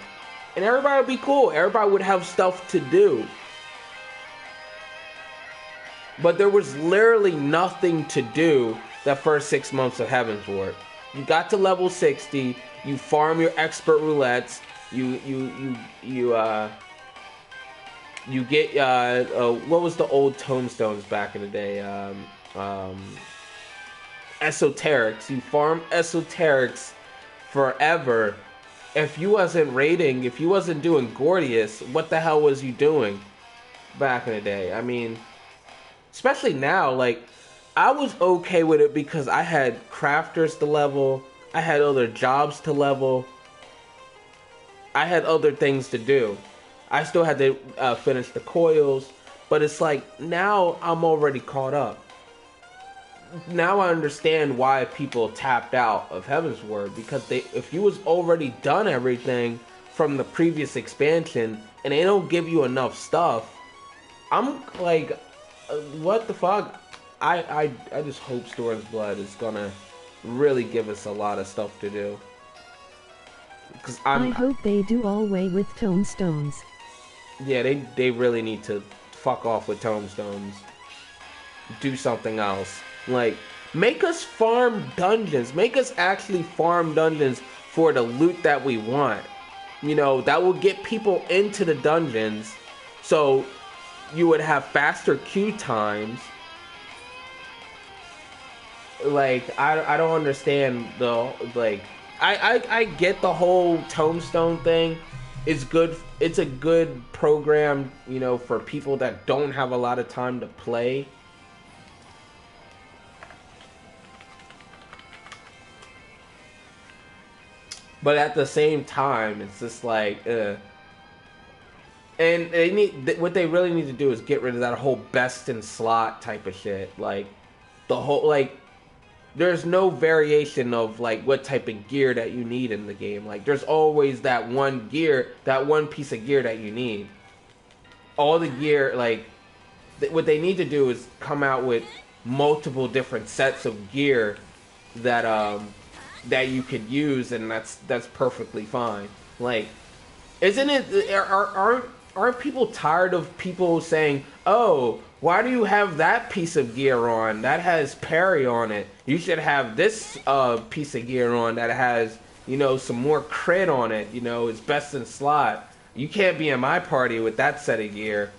and everybody would be cool. Everybody would have stuff to do. But there was literally nothing to do the first 6 months of Heaven's Ward. You got to level 60. You farm your expert roulettes. You get what was the old tomestones back in the day? Esoterics. You farm esoterics forever. If you wasn't raiding, if you wasn't doing Gordius, what the hell was you doing back in the day? I mean, especially now, like, I was okay with it because I had crafters to level. I had other jobs to level. I had other things to do. I still had to finish the coils. But it's like, now I'm already caught up. Now I understand why people tapped out of Heaven's Word. Because if you was already done everything from the previous expansion and they don't give you enough stuff, I'm like, what the fuck? I just hope Storm's Blood is gonna really give us a lot of stuff to do. Cause I hope they do away with tomestones. Yeah, they really need to fuck off with tomestones. Do something else. Like, make us farm dungeons. Make us actually farm dungeons for the loot that we want. You know, that will get people into the dungeons. So you would have faster queue times. Like, I don't understand the, like, I get the whole tombstone thing. It's good. It's a good program, you know, for people that don't have a lot of time to play. But at the same time, it's just like, and they need, what they really need to do is get rid of that whole best in slot type of shit. Like, the whole, like, there's no variation of, like, what type of gear that you need in the game. Like, there's always that one gear, that one piece of gear that you need. All the gear, like, what they need to do is come out with multiple different sets of gear that, that you could use, and that's perfectly fine. Like, isn't it, aren't people tired of people saying, oh, why do you have that piece of gear on that has parry on it? You should have this piece of gear on that has, you know, some more crit on it, you know, it's best in slot. You can't be in my party with that set of gear.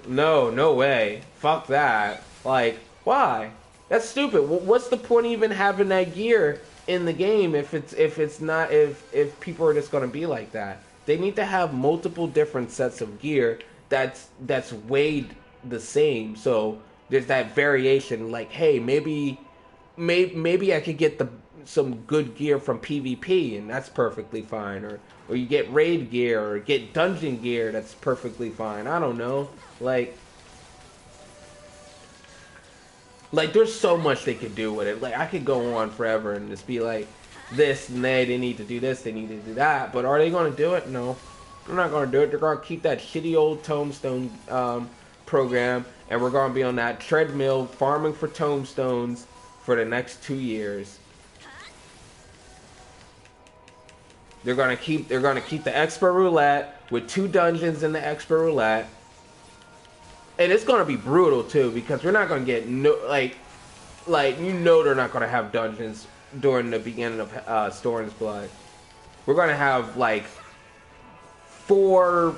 No way. Fuck that. Like, why? That's stupid. What's the point of even having that gear in the game if people are just gonna be like that? They need to have multiple different sets of gear that's weighed the same, so there's that variation. Like, hey, maybe I could get some good gear from PvP, and that's perfectly fine. Or you get raid gear, or get dungeon gear, that's perfectly fine. I don't know. Like there's so much they could do with it. Like, I could go on forever and just be like, this and they need to do this, they need to do that. But are they going to do it? No. They're not going to do it. They're going to keep that shitty old tombstone program, and we're going to be on that treadmill farming for tombstones for the next 2 years. They're going to keep the expert roulette with 2 dungeons in the expert roulette. And it's going to be brutal too, because we're not going to get like you know, they're not going to have dungeons during the beginning of Storm's Blood. We're going to have like 4.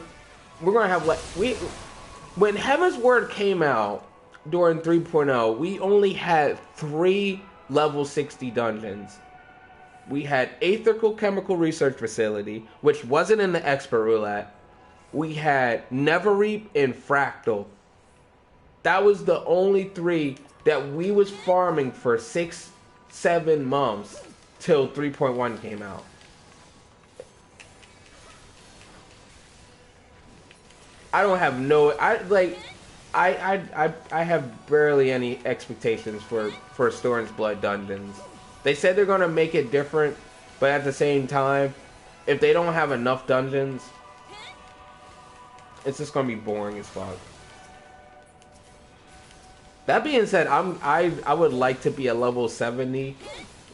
We're going to have like when Heaven's Word came out during 3.0, we only had 3 level 60 dungeons. We had Aetherical Chemical Research Facility, which wasn't in the expert roulette. We had Neverreap and Fractal. That was the only 3 that we was farming for 6-7 months till 3.1 came out. I don't have no, I have barely any expectations for Storm's Blood dungeons. They said they're gonna make it different, but at the same time, if they don't have enough dungeons, it's just gonna be boring as fuck. That being said, I would like to be a level 70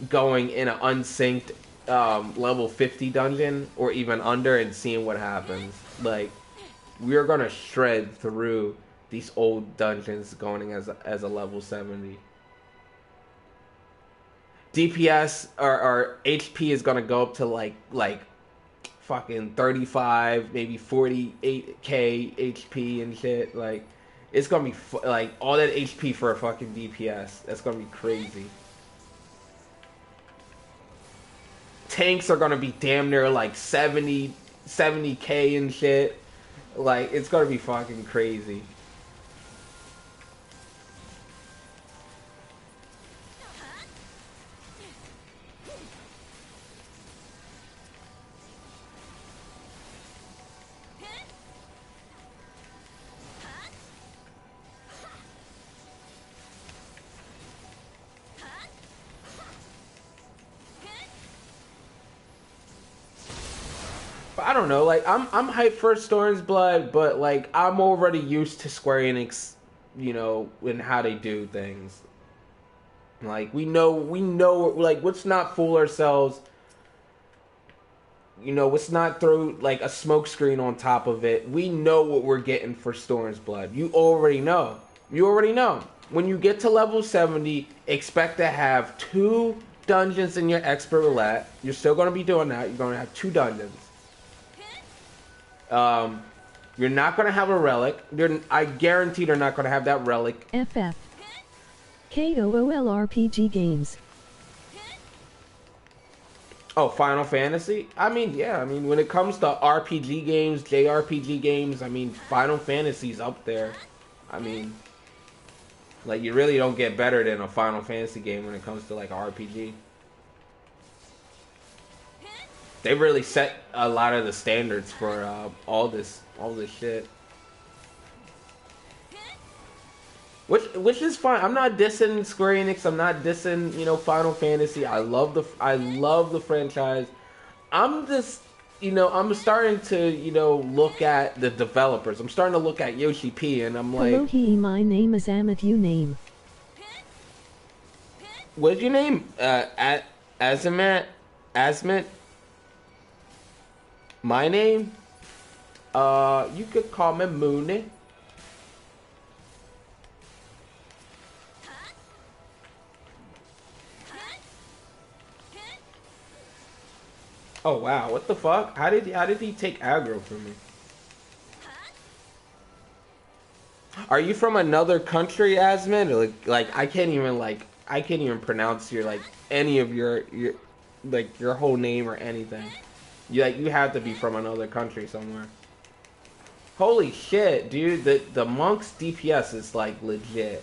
going in an unsynced level 50 dungeon or even under and seeing what happens. Like, we're gonna shred through these old dungeons going as a level 70. DPS or HP is gonna go up to like fucking 35, maybe 48k HP and shit. Like, it's gonna be like all that HP for a fucking DPS. That's gonna be crazy. Tanks are gonna be damn near like 70k and shit. Like, it's gonna be fucking crazy. I don't know, like, I'm hyped for Storm's Blood, but like, I'm already used to Square Enix, you know, and how they do things. Like, we know, like, let's not fool ourselves. You know, let's not throw like a smoke screen on top of it. We know what we're getting for Storm's Blood. You already know. You already know. When you get to level 70, expect to have 2 dungeons in your expert roulette. You're still going to be doing that. You're going to have 2 dungeons. You're not going to have a relic. I guarantee they're not going to have that relic. FF. KOOL RPG games. Oh, Final Fantasy? I mean, yeah. I mean, when it comes to RPG games, JRPG games, I mean, Final Fantasy's up there. I mean, like, you really don't get better than a Final Fantasy game when it comes to, like, RPG. They really set a lot of the standards for all this shit, which is fine. I'm not dissing Square Enix. I'm not dissing, you know, Final Fantasy. I love the franchise. I'm just, you know, I'm starting to, you know, look at the developers. I'm starting to look at Yoshi P, and I'm like, hello, my name is Amit. You name? What's your name? Azmat. My name? You could call me Mooney. Oh wow, what the fuck? How did he take aggro from me? Are you from another country, Asmund? Or like I can't even pronounce your like any of your like your whole name or anything. You have to be from another country somewhere. Holy shit, dude! The monk's DPS is like legit.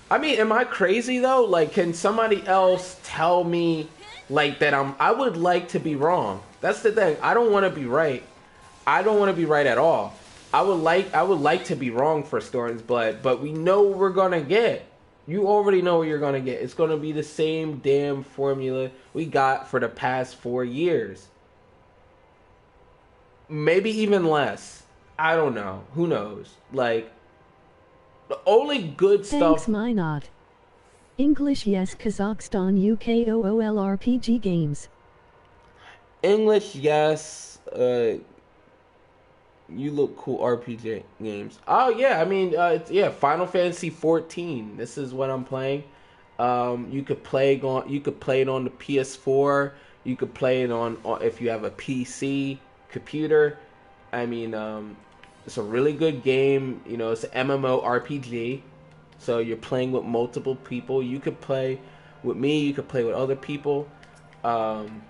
I mean, am I crazy though? Like, can somebody else tell me like that I would like to be wrong. That's the thing. I don't want to be right. I don't want to be right at all. I would like to be wrong for Storm's Blood, but we know what we're gonna get. You already know what you're gonna get. It's gonna be the same damn formula we got for the past 4 years. Maybe even less. I don't know. Who knows? Like, the only good stuff. Thanks, my not. English, yes. Kazakhstan, UK, OOL RPG games. English, yes. You look cool. RPG games. Oh yeah, I mean, yeah. Final Fantasy 14. This is what I'm playing. You could play it on the PS4. You could play it on if you have a PC computer. I mean, it's a really good game. You know, it's an MMO RPG. So you're playing with multiple people. You could play with me. You could play with other people. Um,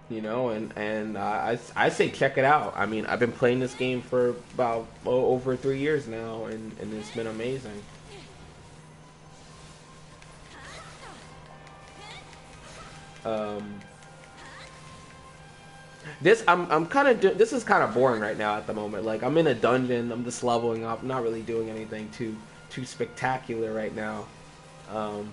you know, and I say check it out. I mean, I've been playing this game for about over 3 years now, and it's been amazing. This I'm kind of this is kind of boring right now at the moment. Like I'm in a dungeon, I'm just leveling up, not really doing anything too spectacular right now. Um,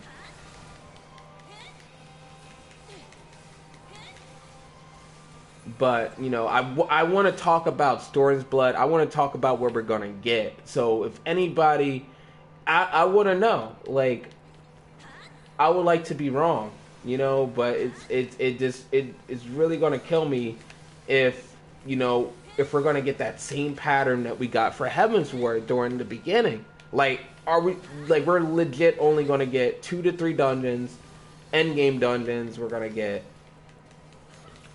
but you know, I want to talk about Storm's Blood. I want to talk about where we're gonna get. So if anybody, I want to know. Like, I would like to be wrong, you know, but it's really gonna kill me if, you know, if we're gonna get that same pattern that we got for Heaven's Word during the beginning. Like, are we like we're legit only gonna get 2 to 3 dungeons, end game dungeons. We're gonna get.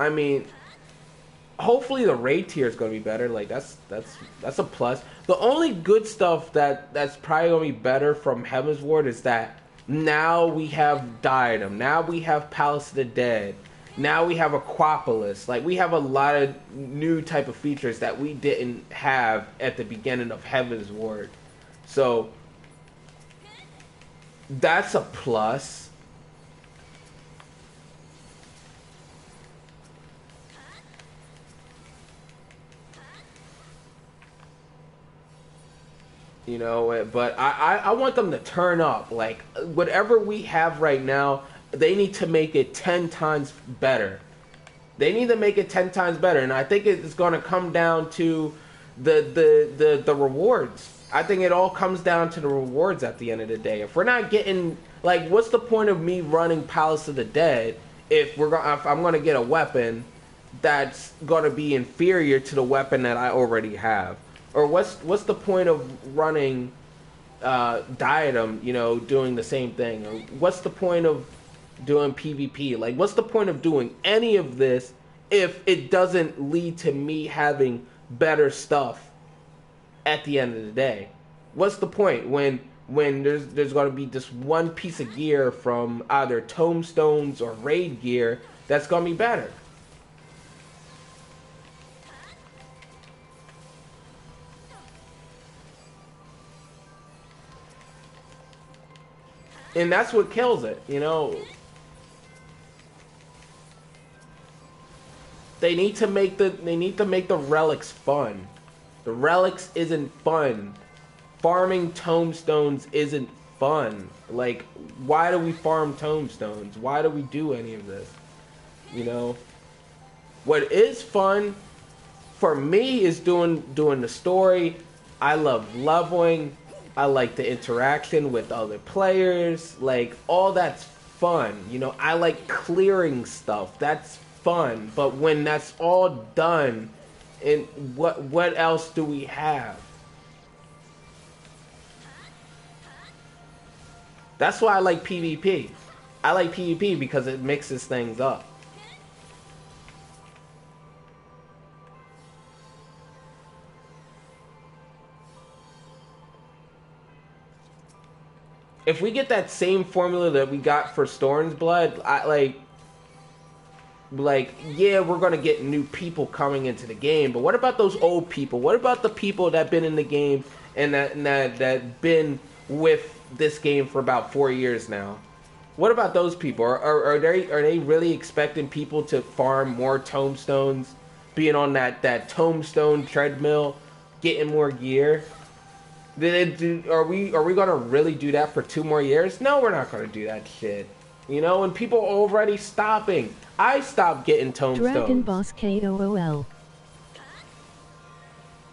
I mean, hopefully the raid tier is gonna be better. Like that's a plus. The only good stuff that's probably gonna be better from Heaven's Ward is that now we have Diadem. Now we have Palace of the Dead. Now we have Aquapolis. Like we have a lot of new type of features that we didn't have at the beginning of Heaven's Ward. So that's a plus. You know, but I want them to turn up. Like, whatever we have right now, they need to make it 10 times better. They need to make it 10 times better. And I think it's going to come down to the rewards. I think it all comes down to the rewards at the end of the day. If we're not getting, like, what's the point of me running Palace of the Dead if I'm going to get a weapon that's going to be inferior to the weapon that I already have? Or what's the point of running Diadem, you know, doing the same thing? Or what's the point of doing PvP? Like, what's the point of doing any of this if it doesn't lead to me having better stuff at the end of the day? What's the point when there's going to be just one piece of gear from either tombstones or raid gear that's going to be better? And that's what kills it, you know. They need to make the relics fun. The relics isn't fun. Farming tombstones isn't fun. Like, why do we farm tombstones? Why do we do any of this? You know. What is fun for me is doing the story. I love leveling. I like the interaction with other players. Like, all that's fun. You know, I like clearing stuff. That's fun. But when that's all done, and what else do we have? That's why I like PvP. I like PvP because it mixes things up. If we get that same formula that we got for Storm's Blood, yeah, we're gonna get new people coming into the game. But what about those old people? What about the people that been in the game and that been with this game for about 4 years now? What about those people? Are they really expecting people to farm more tombstones, being on that tombstone treadmill, getting more gear? Are we gonna really do that for 2 more years? No, we're not gonna do that shit. You know, and people are already stopping. I stopped getting tombstones. Dragon boss Coeurl.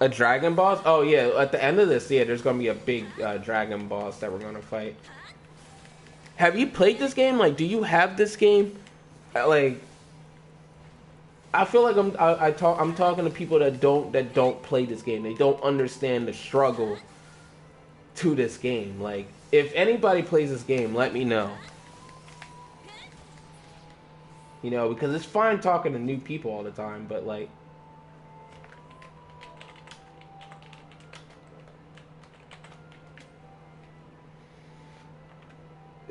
A dragon boss? Oh yeah, at the end of this, yeah, there's gonna be a big dragon boss that we're gonna fight. Have you played this game? Like, do you have this game? Like, I feel like I'm talking to people that don't play this game. They don't understand the struggle to this game. Like, if anybody plays this game, let me know. You know, because it's fine talking to new people all the time, but like,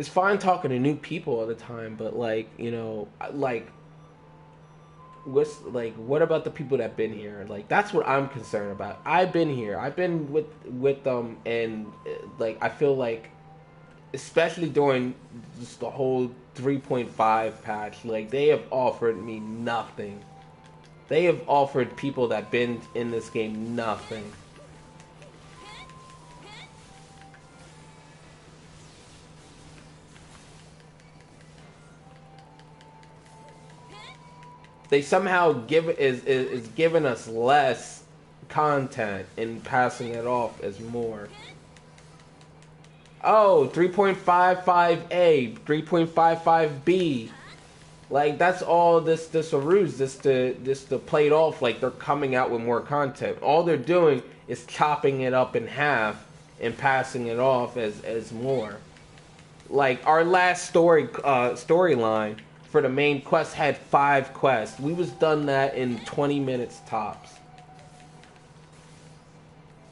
it's fine talking to new people all the time, but like, you know, like what's like what about the people that been here? Like that's what I'm concerned about. I've been here. I've been with them, and like I feel like especially during just the whole 3.5 patch, like they have offered me nothing. They have offered people that been in this game nothing. They somehow is giving us less content and passing it off as more. Oh, 3.55A, 3.55B. Like that's all this a ruse, just to play it off like they're coming out with more content. All they're doing is chopping it up in half and passing it off as more. Like our last storyline for the main quest had 5 quests. We was done that in 20 minutes tops.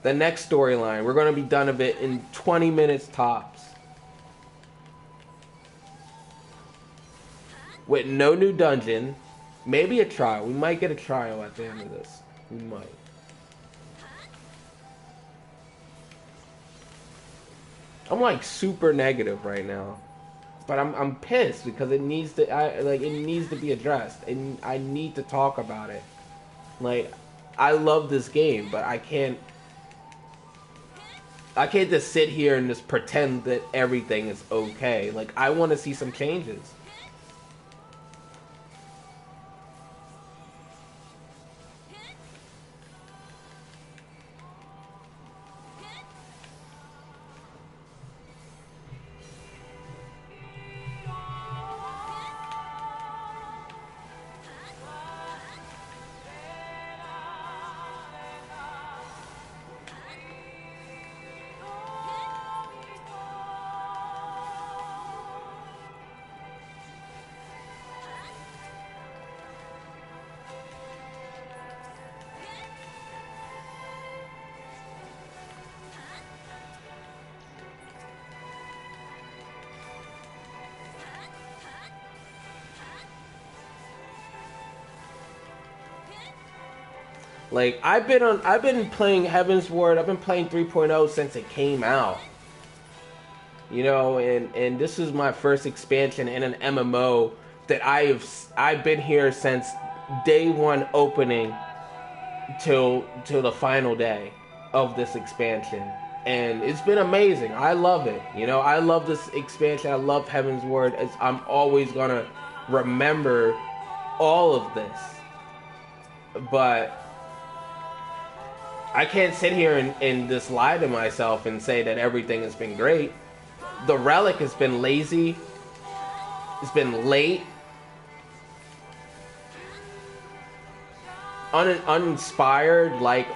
The next storyline, we're gonna be done of it in 20 minutes tops. With no new dungeon, maybe a trial. We might get a trial at the end of this. We might. I'm like super negative right now. But I'm pissed because it needs to it needs to be addressed, and I need to talk about it. Like I love this game, but I can't just sit here and just pretend that everything is okay. Like I want to see some changes. Like I've been playing Heaven's Ward. I've been playing 3.0 since it came out. You know, and this is my first expansion in an MMO that I've been here since day 1 opening till the final day of this expansion. And it's been amazing. I love it. You know, I love this expansion. I love Heaven's Ward. I'm always gonna remember all of this. But I can't sit here and just lie to myself and say that everything has been great. The Relic has been lazy. It's been late. Uninspired. Like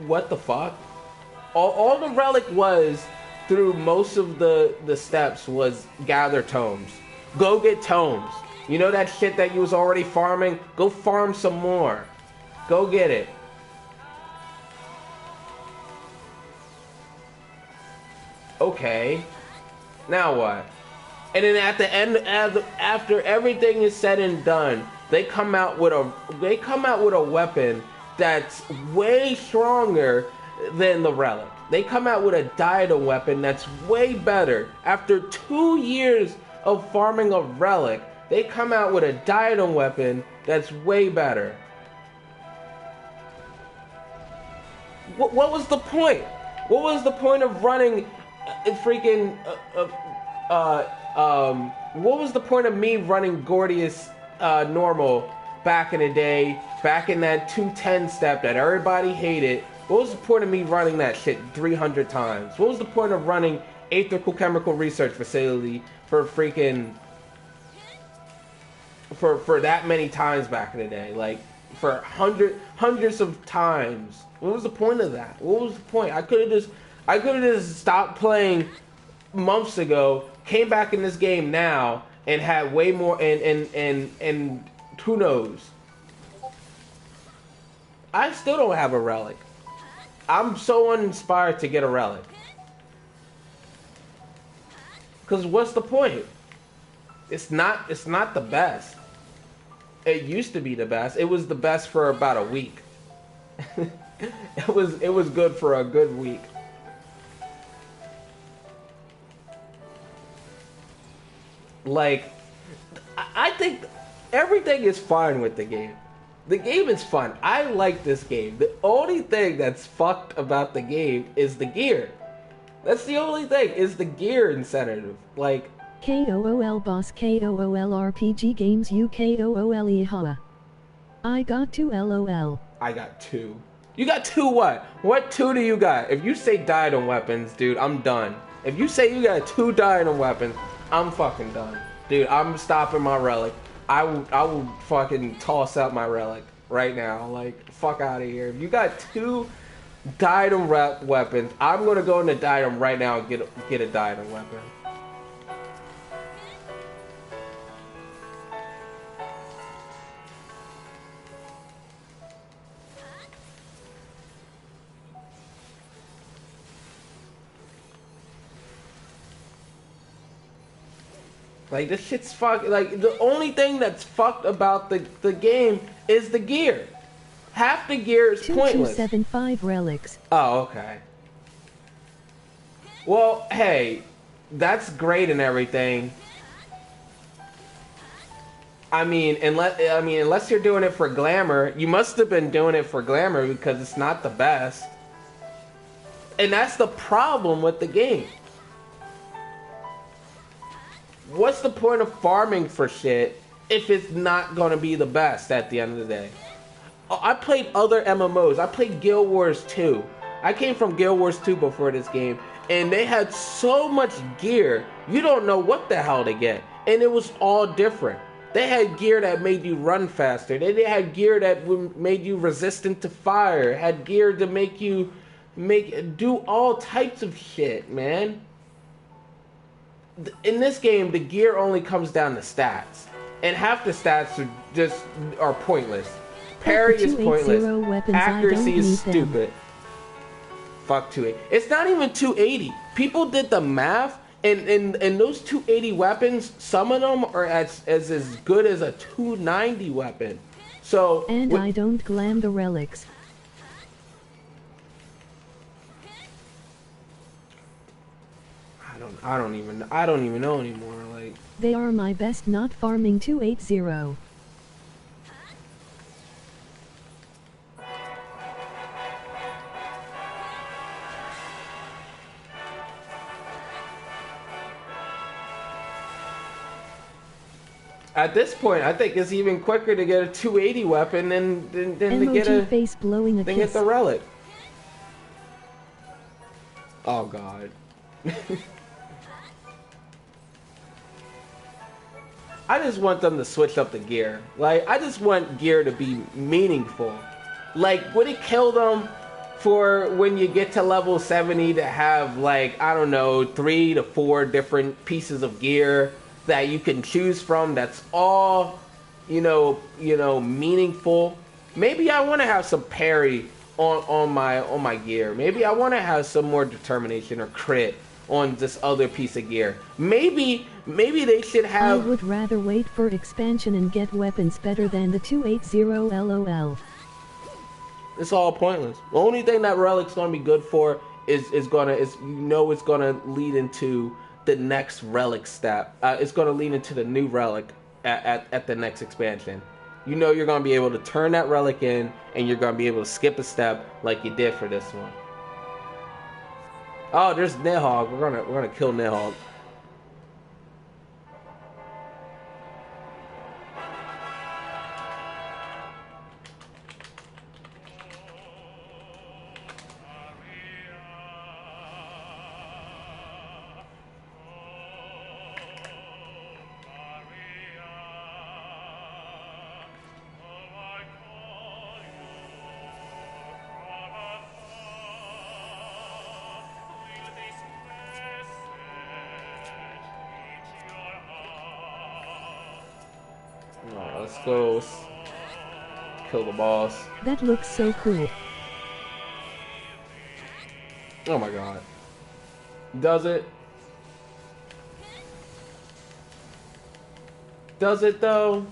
what the fuck? All the Relic was through most of the steps was gather tomes. Go get tomes. You know that shit that you was already farming? Go farm some more. Go get it. Okay, now what? And then at the end, after everything is said and done, they come out with a weapon that's way stronger than the Relic. They come out with a Diadem weapon that's way better. After 2 years of farming a Relic, they come out with a Diadem weapon that's way better. What was the point? What was the point of running freaking what was the point of me running Gordius normal back in the day, back in that 210 step that everybody hated? What was the point of me running that shit 300 times? What was the point of running Aetherical Chemical Research Facility for freaking for that many times back in the day? Like for hundreds of times. What was the point of that? What was the point? I could have just stopped playing months ago, came back in this game now, and had way more, and who knows? I still don't have a Relic. I'm so uninspired to get a Relic. Cause what's the point? It's not the best. It used to be the best. It was the best for about a week. It was good for a good week. Like, I think everything is fine with the game. The game is fun. I like this game. The only thing that's fucked about the game is the gear. That's the only thing, is the gear incentive. Like, KOOL boss KOOL RPG games UKOOL I got 2 LOL. I got 2. You got 2 what? What 2 do you got? If you say Dino weapons, dude, I'm done. If you say you got 2 Dino weapons, I'm fucking done. Dude, I'm stopping my relic. I will fucking toss out my relic right now. Like, fuck out of here. If you got 2 Dino weapons, I'm gonna go into Dino right now and get a Dino weapon. Like, this shit's fucked. Like, the only thing that's fucked about the game is the gear. Half the gear is pointless. 2275 relics. Oh, okay. Well, hey, that's great and everything. I mean, unless you're doing it for glamour, you must have been doing it for glamour because it's not the best. And that's the problem with the game. What's the point of farming for shit if it's not gonna be the best at the end of the day? I played other MMOs. I played Guild Wars 2. I came from Guild Wars 2 before this game, and they had so much gear, you don't know what the hell to get. And it was all different. They had gear that made you run faster. They had gear that made you resistant to fire. Had gear to make you do all types of shit, man. In this game, the gear only comes down to stats, and half the stats are pointless. Parry is pointless. Accuracy is stupid. Fuck 280. It's not even 280. People did the math, and those 280 weapons, some of them are as good as a 290 weapon. So. And I don't glam the relics. I don't even know anymore. Like, they are my best, not farming 280. At this point, I think it's even quicker to get a 280 weapon than to get a face blowing a than kiss. get the relic. Oh god. I just want them to switch up the gear. Like, I just want gear to be meaningful. Like, would it kill them for when you get to level 70 to have, like, I don't know, 3 to 4 different pieces of gear that you can choose from that's all, you know, meaningful? Maybe I want to have some parry on my gear. Maybe I want to have some more determination or crit on this other piece of gear. Maybe they should have. I would rather wait for expansion and get weapons better than the 280 LOL. It's all pointless. The only thing that relic's gonna be good for is it's gonna lead into the next relic step. It's gonna lead into the new relic at the next expansion. You know you're gonna be able to turn that relic in, and you're gonna be able to skip a step like you did for this one. Oh, there's Nidhogg. We're gonna kill Nidhogg. Alright, let's go kill the boss. That looks so cool. Oh my god. Does it? Does it though?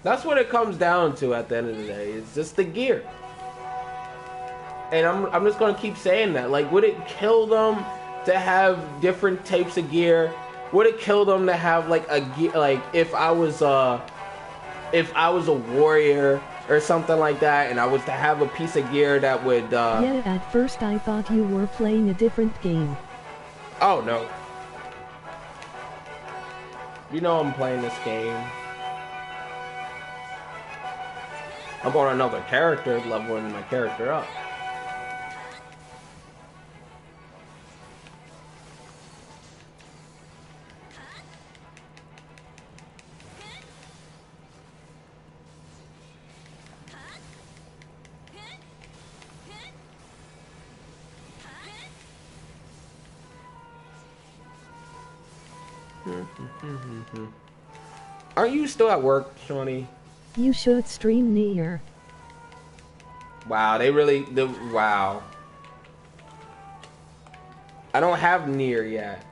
That's what it comes down to at the end of the day. It's just the gear. And I'm just gonna keep saying that. Like, would it kill them to have different types of gear? Would it kill them to have like a gear? Like, if I was a warrior or something like that, and I was to have a piece of gear that would. Yeah, at first I thought you were playing a different game. Oh no. You know I'm playing this game. I'm on another character, leveling my character up. Aren't you still at work, Shawnee? You should stream near. Wow, wow. I don't have near yet.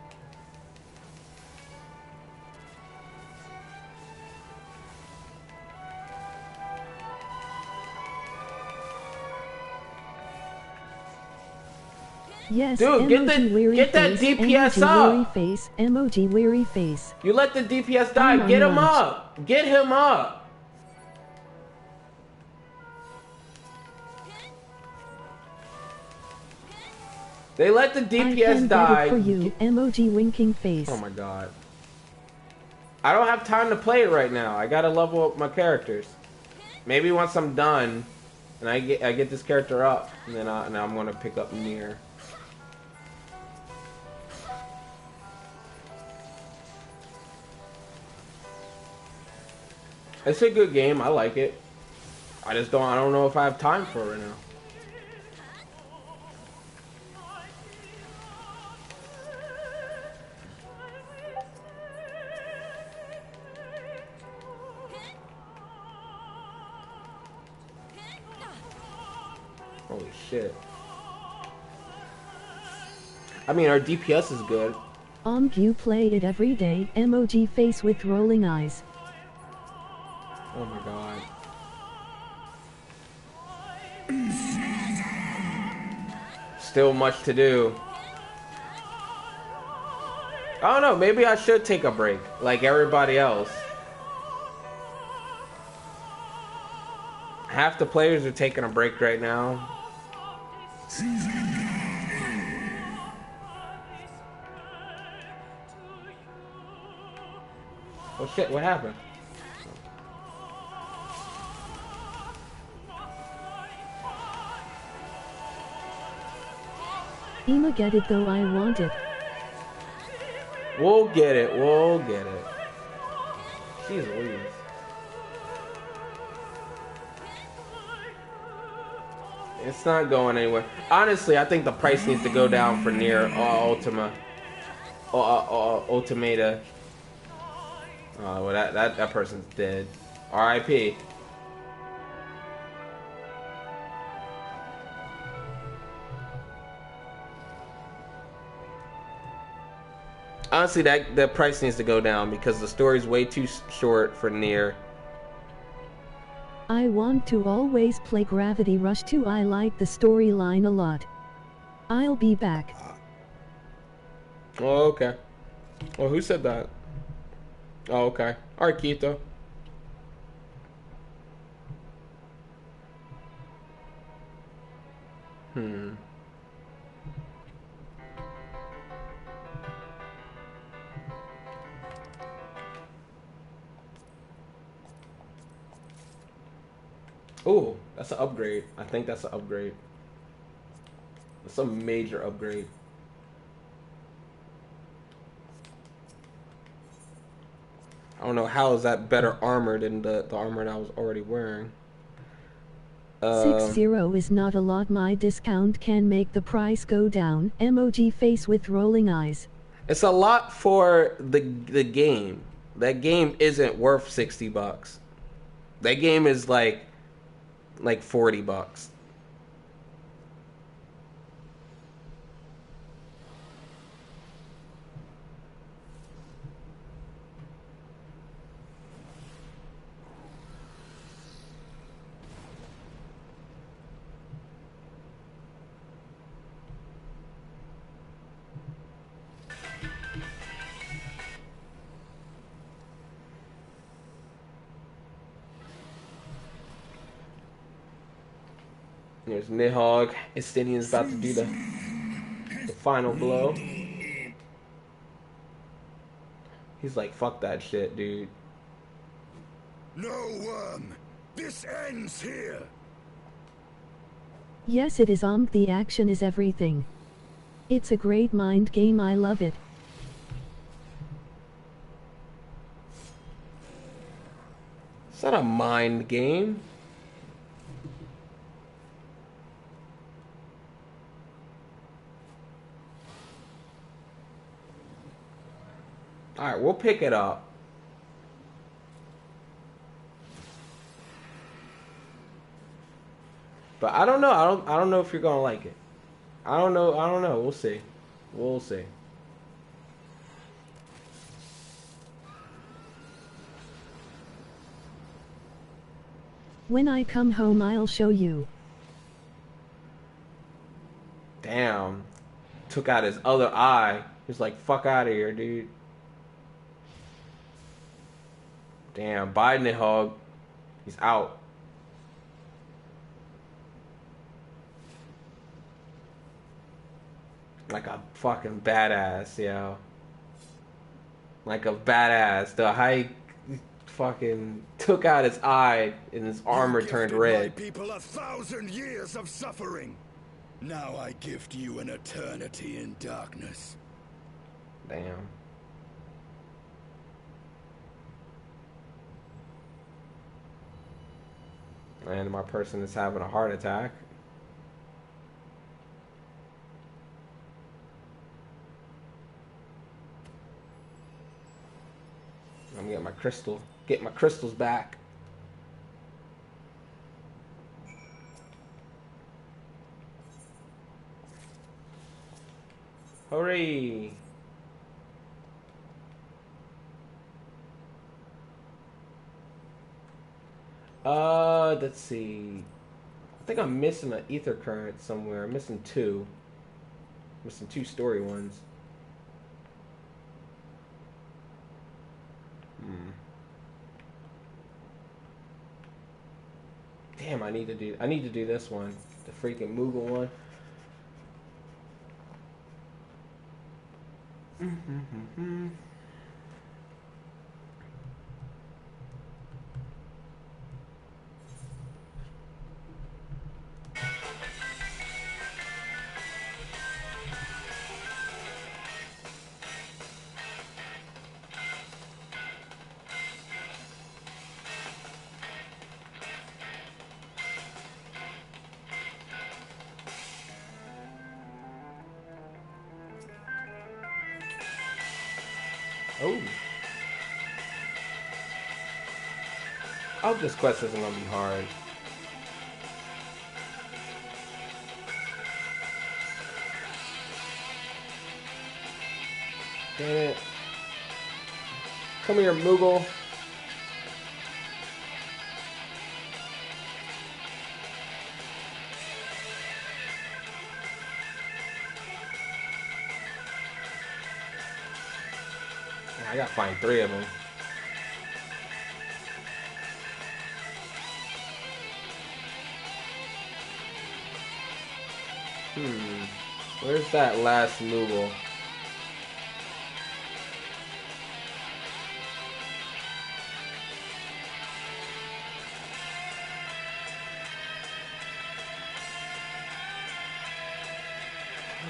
Yes, dude, get that DPS up. Face, emoji weary face. You let the DPS die. Get him up. Get him up. They let the DPS die. For you, emoji winking face. Oh my god. I don't have time to play it right now. I gotta level up my characters. Maybe once I'm done and I get this character up, and then I'm gonna pick up near. It's a good game. I like it. I don't know if I have time for it right now. Holy shit. I mean, our DPS is good. You play it every day, emoji face with rolling eyes. Oh my god. Still much to do. I don't know, maybe I should take a break, like everybody else. Half the players are taking a break right now. Oh shit, what happened? I'ma get it though, I want it. We'll get it, we'll get it. Jeez Louise. It's not going anywhere. Honestly, I think the price needs to go down for Nier Ultimata. Well, that person's dead. R.I.P. Honestly, that price needs to go down because the story's way too short for Nier. I want to always play Gravity Rush 2. I like the storyline a lot. I'll be back. Oh, okay. Well, who said that? Oh, okay. Alright, Keito. Oh, that's an upgrade. I think that's an upgrade. That's a major upgrade. I don't know how is that better armor than the armor that I was already wearing. 60 is not a lot. My discount can make the price go down. Emoji face with rolling eyes. It's a lot for the game. That game isn't worth $60. That game is like $40. There's Nidhogg. Estinian's about to do the final blow. He's like, fuck that shit, dude. No worm. This ends here. Yes, it is the action is everything. It's a great mind game, I love it. It's not a mind game. Alright, we'll pick it up. But I don't know. I don't know if you're gonna like it. I don't know. We'll see. We'll see. When I come home, I'll show you. Damn. Took out his other eye. He's like, fuck out of here, dude. Damn, bye Nidhogg. He's out. Like a fucking badass, yo. Like a badass. The high fucking took out his eye and his armor turned red. My people 1,000 years of suffering. Now I gift you an eternity in darkness. Damn. And my person is having a heart attack. I'm getting my crystal. Get my crystals back. Hooray! Let's see. I think I'm missing an ether current somewhere. I'm missing two. Missing two story ones. Damn, I need to do this one. The freaking Moogle one. Oh. I hope this quest isn't gonna be hard. Damn it. Come here, Moogle. I gotta find 3 of them. Where's that last Moogle?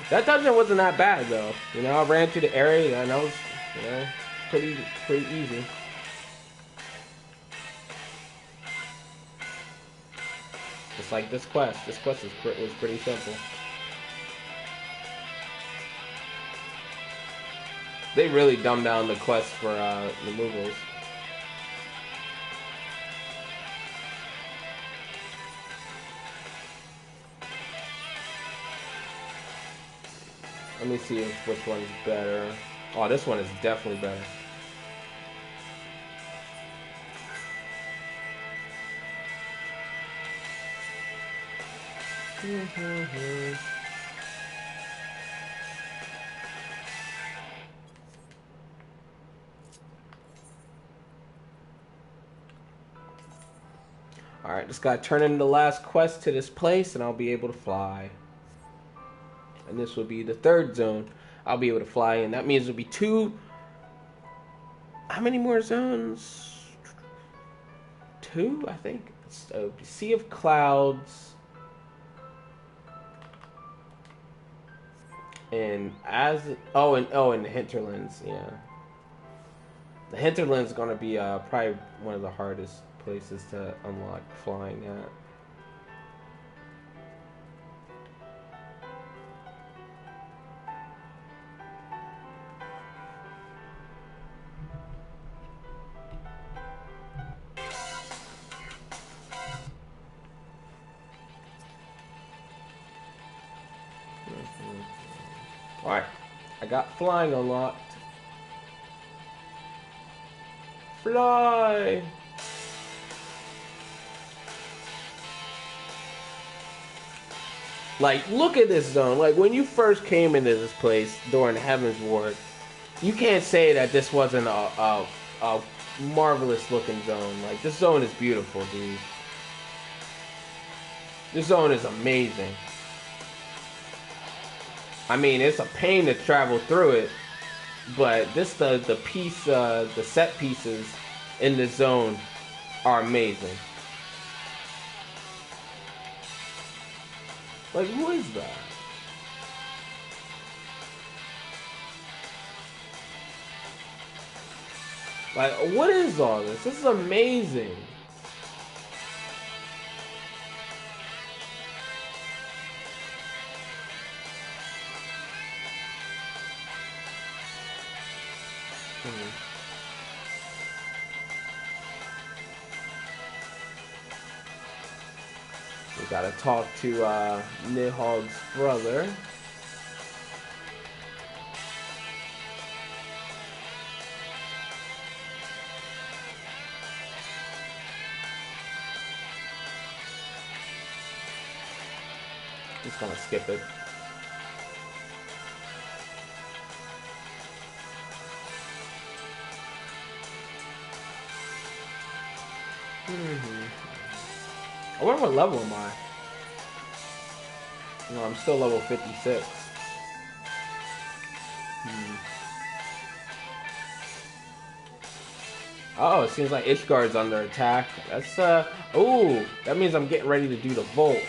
That dungeon wasn't that bad though. You know, I ran through the area and I was, you know, pretty easy. Just like this quest. This quest was pretty simple. They really dumbed down the quest for the Moogles. Let me see which one's better. Oh, this one is definitely better. Alright, Alright, just gotta turn in the last quest to this place and I'll be able to fly. And this will be the third zone. I'll be able to fly in. That means there'll be two... How many more zones? Two, I think. So, Sea of Clouds. And and the Hinterlands, yeah. The Hinterlands is gonna be probably one of the hardest places to unlock flying at. Alright, I got flying unlocked. Fly! Like, look at this zone. Like, when you first came into this place during Heaven's Ward, you can't say that this wasn't a marvelous looking zone. Like, this zone is beautiful, dude. This zone is amazing. I mean, it's a pain to travel through it, but the set pieces in this zone are amazing. Like, who is that? Like, what is all this? This is amazing. We gotta talk to Nidhogg's brother. Just gonna skip it. I wonder what level am I? No, I'm still level 56. Oh, it seems like ISHGARD's under attack. That's, ooh, that means I'm getting ready to do the Volt.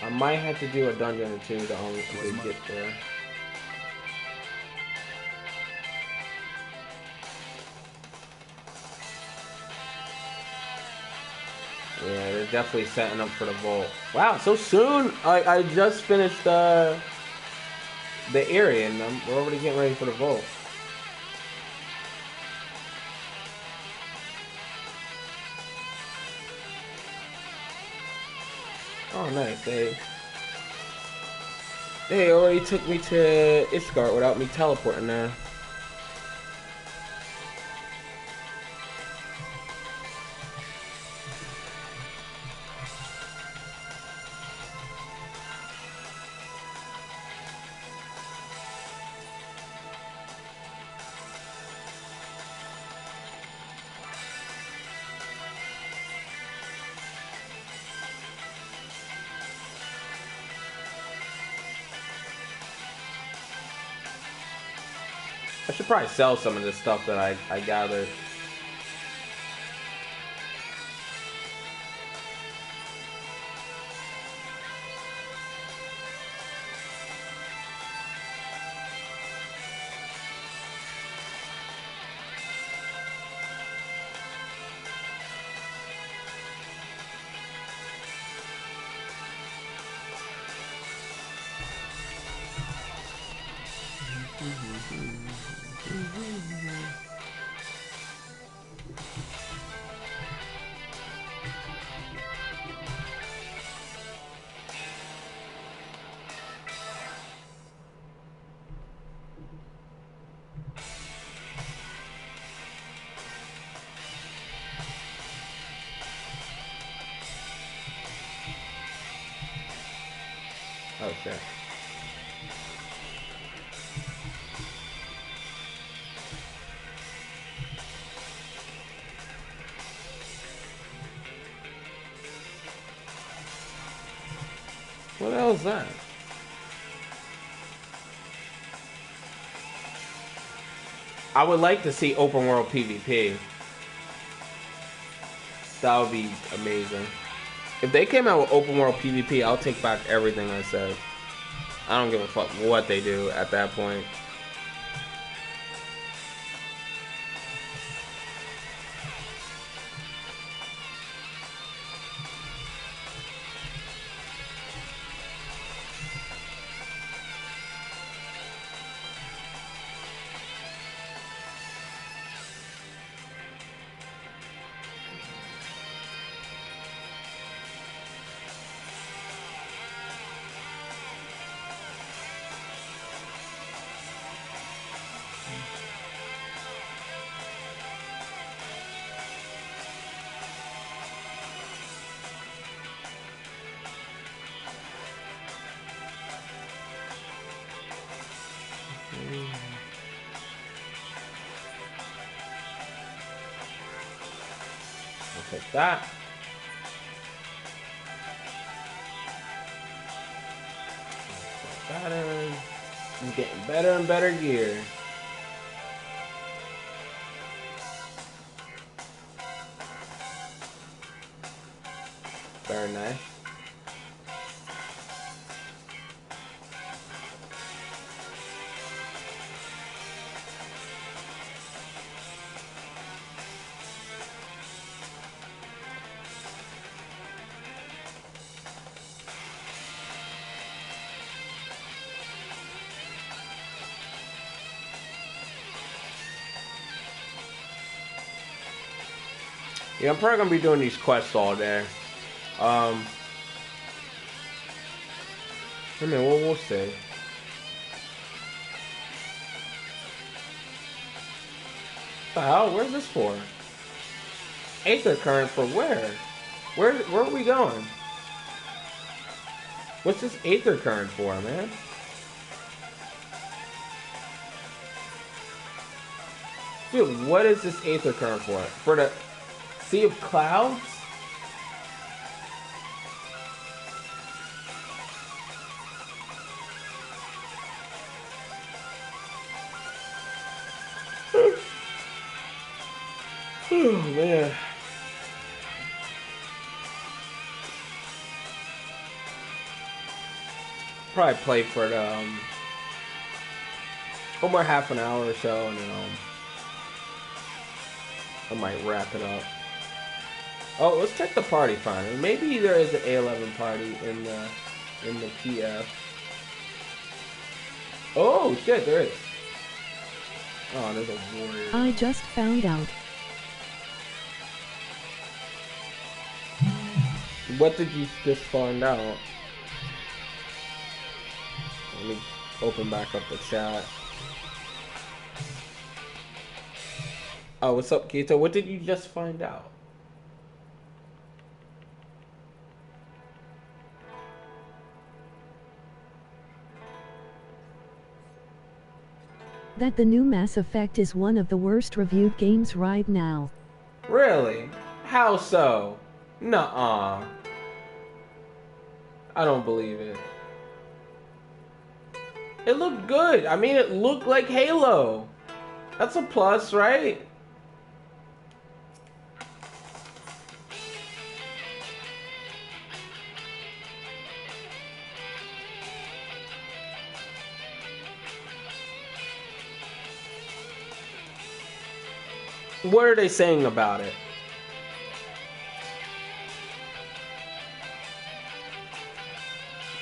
I might have to do a dungeon or two to get there. Yeah, they're definitely setting up for the Volt. Wow, so soon! I just finished the area and we're already getting ready for the Volt. Oh, nice. They already took me to ISHGARD without me teleporting there. I should probably sell some of this stuff that I gathered. Oh shit. What the hell is that? I would like to see open world PvP. That would be amazing. If they came out with open world PvP, I'll take back everything I said. I don't give a fuck what they do at that point. Take that. Put that in. I'm getting better and better gear. Very nice. Yeah, I'm probably gonna be doing these quests all day. I mean, we'll see. What the hell? Where's this for? Aether current for where? Where are we going? What's this Aether current for, man? Dude, what is this Aether current for? For the Sea of Clouds? Oh, man. Probably play for the, one more half an hour or so, and then I might wrap it up. Oh, let's check the party finder. Maybe there is an A11 party in the PF. Oh shit, there is. Oh, there's a warrior. I just found out. What did you just find out? Let me open back up the chat. Oh, what's up, Keto? What did you just find out? That the new Mass Effect is one of the worst reviewed games right now. Really? How so? Nuh-uh. I don't believe it. It looked good. I mean, it looked like Halo. That's a plus, right? What are they saying about it?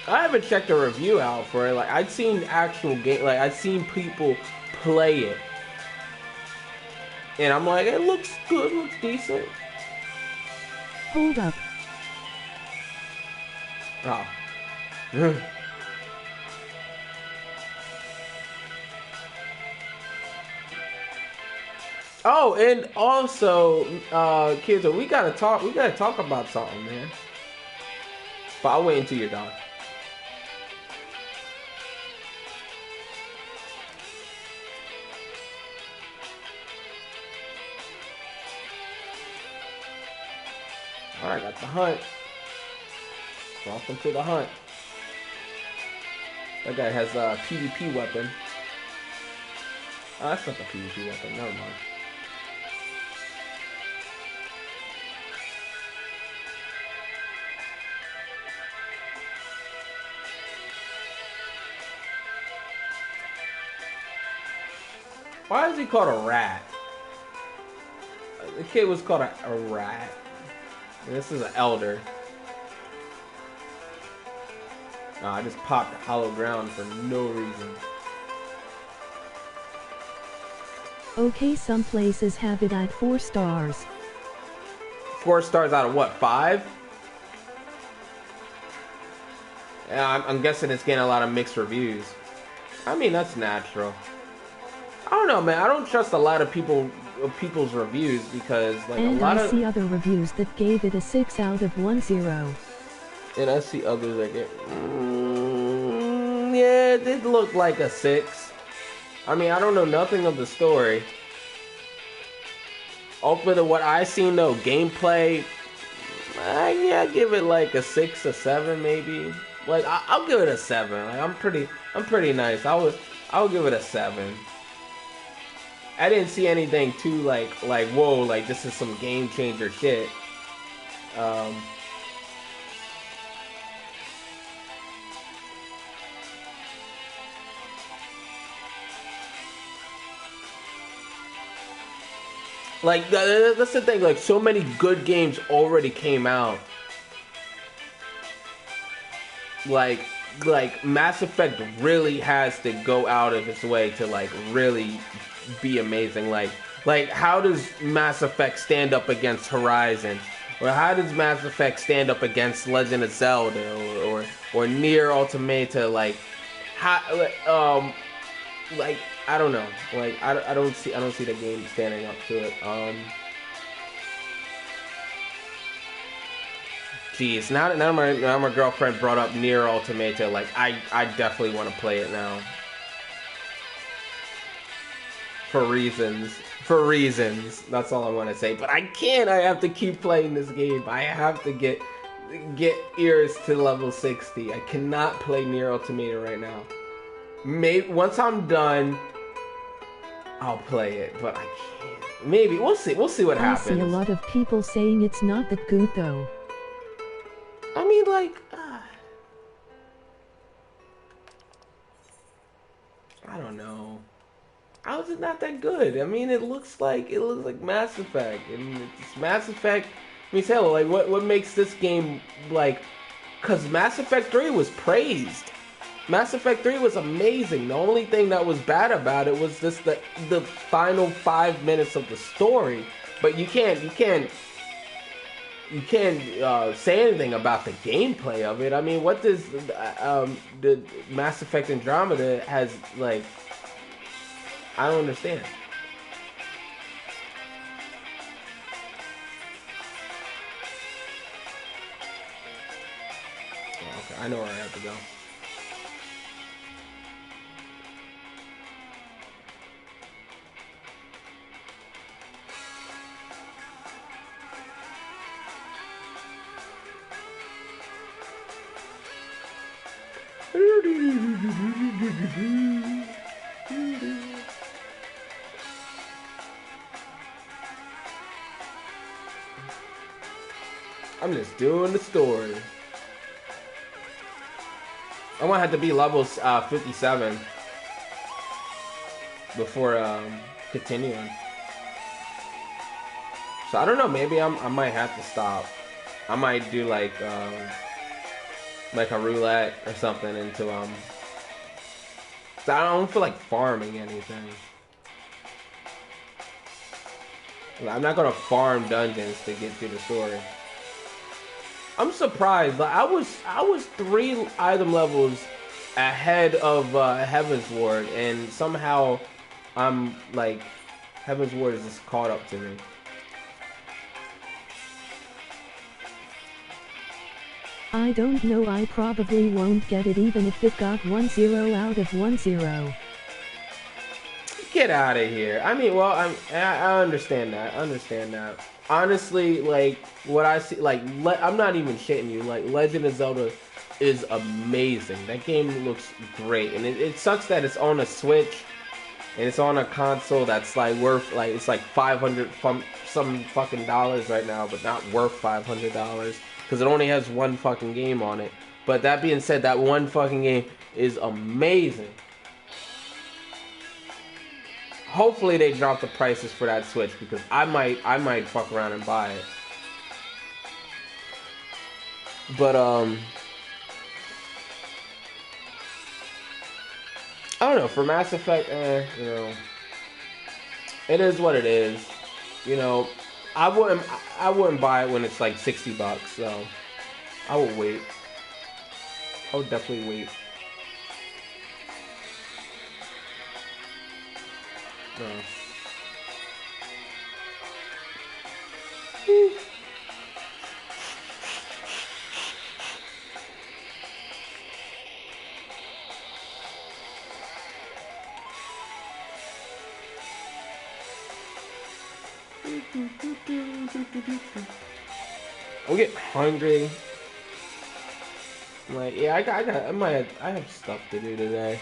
I haven't checked a review out for it. Like, I'd seen actual game, like I'd seen people play it, and I'm like, it looks good, looks decent. Hold up. Oh. Oh, and also, kids, we gotta talk about something, man. But I'll wait until you're done. Alright, got the hunt. Welcome to the hunt. That guy has a PvP weapon. Oh, that's not the PvP weapon. Never mind. Why is he called a rat? The kid was called a rat. And this is an elder. Oh, I just popped hollow ground for no reason. Okay, some places have it at 4 stars. 4 stars out of what, 5? Yeah, I'm guessing it's getting a lot of mixed reviews. I mean, that's natural. I don't know, man. I don't trust a lot of people's reviews because, like, and a lot I see other reviews that gave it a 6 out of 10. And I see others that get, yeah, it did look like a 6. I mean, I don't know nothing of the story. Off of what I seen though, gameplay, yeah, give it like a 6 or 7 maybe. Like I'll give it a 7. Like I'm pretty nice. I would give it a 7. I didn't see anything too like whoa, like this is some game changer shit. Like that's the thing. Like so many good games already came out. Like Mass Effect really has to go out of its way to like really be amazing. Like how does Mass Effect stand up against Horizon? Or how does Mass Effect stand up against Legend of Zelda or Nier Automata? Like how like I don't know. Like I don't see the game standing up to it. Jeez, now my girlfriend brought up Nier Automata. Like I definitely want to play it now. For reasons. That's all I want to say. But I can't. I have to keep playing this game. I have to get ears to level 60. I cannot play Nier Automata right now. Maybe once I'm done, I'll play it, but I can't. Maybe we'll see what happens. I see a lot of people saying it's not that good though. I mean, like, I don't know. How is it not that good? I mean, it looks like Mass Effect, and it's Mass Effect. I mean, hell, like, what makes this game like? Cause Mass Effect 3 was praised. Mass Effect 3 was amazing. The only thing that was bad about it was just the final 5 minutes of the story. But you can't say anything about the gameplay of it. I mean, what does the Mass Effect Andromeda has like? I don't understand. Oh, okay, I know where I have to go. I'm just doing the story. I might have to be level 57 before continuing. So I don't know. Maybe I might have to stop. I might do like a roulette or something into So I don't feel like farming anything. I'm not gonna farm dungeons to get through the story. I'm surprised. Like I was 3 item levels ahead of Heaven's Ward, and somehow I'm like Heaven's Ward is just caught up to me. I don't know, I probably won't get it even if it got 10 out of 10. Get out of here. I mean, well, I understand that. I understand that. Honestly, like, what I see, like, I'm not even shitting you. Like, Legend of Zelda is amazing. That game looks great, and it sucks that it's on a Switch and it's on a console that's like worth like it's like $500 some fucking dollars right now, but not worth $500 because it only has one fucking game on it. But that being said, that one fucking game is amazing. Hopefully they drop the prices for that Switch because I might fuck around and buy it. But I don't know, for Mass Effect, you know, it is what it is. You know, I wouldn't buy it when it's like $60, so I will wait. I would definitely wait. No. I'm getting hungry. I'm like, yeah, I have stuff to do today.